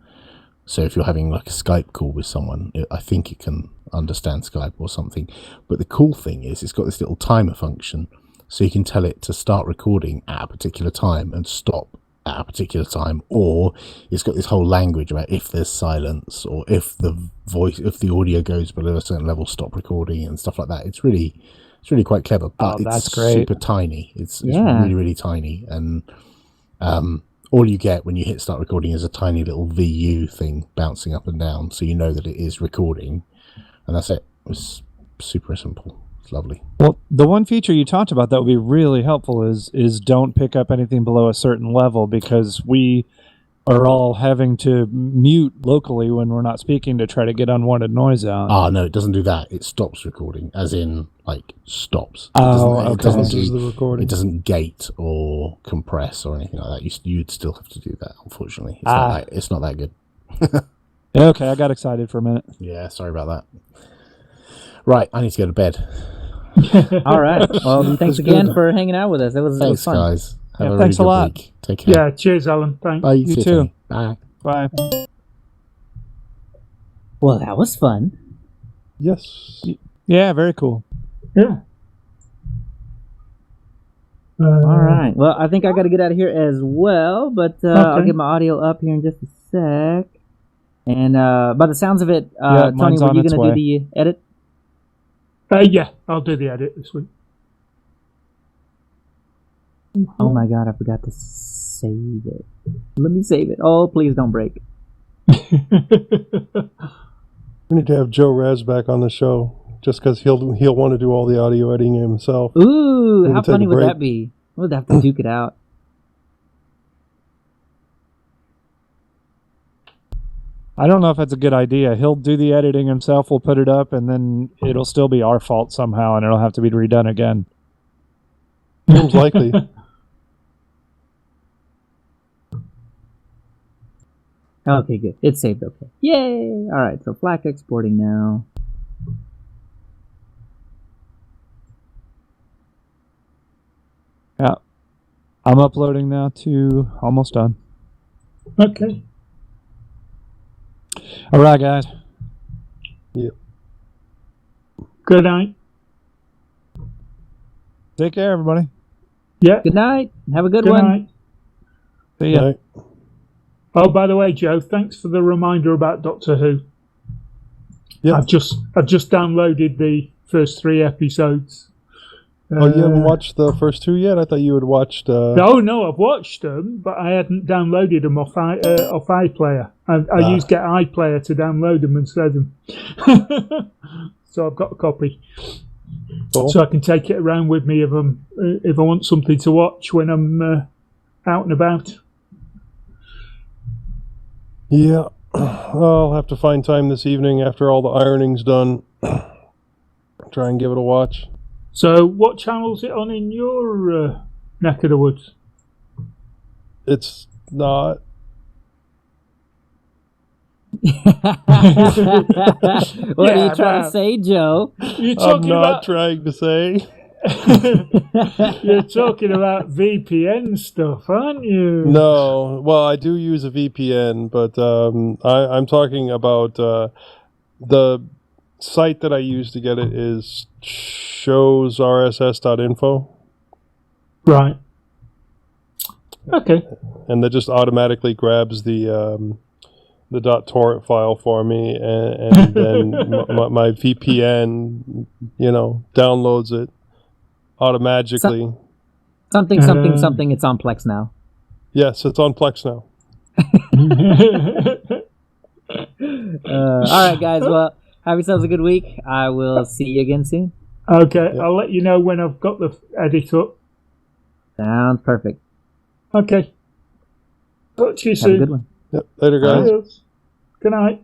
So if you're having like a Skype call with someone, I think it can understand Skype or something. But the cool thing is it's got this little timer function. So you can tell it to start recording at a particular time and stop at a particular time, or it's got this whole language about if there's silence or if the audio goes below a certain level, stop recording and stuff like that. It's really quite clever, but that's it's great. super tiny. It's Yeah. really, really tiny, and all you get when you hit start recording is a tiny little VU thing bouncing up and down, so you know that it is recording, and that's it. It's super simple. It's lovely. Well, the one feature you talked about that would be really helpful is don't pick up anything below a certain level, because we are all having to mute locally when we're not speaking to try to get unwanted noise out. Ah, no, it doesn't do that. It stops recording, as in, like, stops. Okay. Pauses the recording. It doesn't gate or compress or anything like that. You'd still have to do that, unfortunately. It's not that good. Okay, I got excited for a minute. Yeah, sorry about that. Right, I need to go to bed. All right. Well, thanks again for hanging out with us. It was Thanks, fun. guys. Have a thanks really a good lot. week. Take care. Yeah, cheers, Alan. Thanks. Bye. You See too. Tony. Bye. Bye. Well, that was fun. Yes. Yeah, very cool. Yeah. All right. Well, I think I got to get out of here as well, but I'll get my audio up here in just a sec. And by the sounds of it, Tony, mine's were on you its going to do way. the edit? Yeah, I'll do the edit this week. Oh my God, I forgot to save it. Let me save it. Oh, please don't break. We need to have Joe Raz back on the show, just because he'll want to do all the audio editing himself. Ooh, Maybe how take a funny would break. that be? We'll have to duke it out. I don't know if that's a good idea. He'll do the editing himself, we'll put it up, and then it'll still be our fault somehow, and it'll have to be redone again. Seems likely. Okay, good. It's saved okay. Yay! All right, so FLAC exporting now. Yeah. I'm uploading now to almost done. Okay. All right, guys. Good night. Take care, everybody. Yeah. Good night. Have a good Good one. night. See ya. Right. Oh, by the way, Joe, thanks for the reminder about Doctor Who. Yeah. I've just downloaded the first 3 episodes. Oh, you haven't watched the first 2 yet? I thought you had watched. No, I've watched them, but I hadn't downloaded them off iPlayer. I use Get iPlayer to download them and save them. So I've got a copy, Cool. so I can take it around with me if I want something to watch when I'm out and about. Yeah. I'll have to find time this evening after all the ironing's done. Try and give it a watch. So, what channel's it on in your neck of the woods? It's not. What are you trying man. to say, Joe? You're I'm talking not about trying to say. you're talking about VPN stuff, aren't you? No. Well, I do use a VPN, but I'm talking about the site that I use to get it is showsrss.info. Right. Okay. And that just automatically grabs the .torrent file for me, and then my VPN, downloads it automatically. Something. It's on Plex now. Yes, it's on Plex now. All right, guys. Well, have yourselves a good week. I will see you again soon. Okay, I'll let you know when I've got the edit up. Sounds perfect. Okay. Talk to you Have soon. a good one. Yep. Later, guys. Cheers. Good night.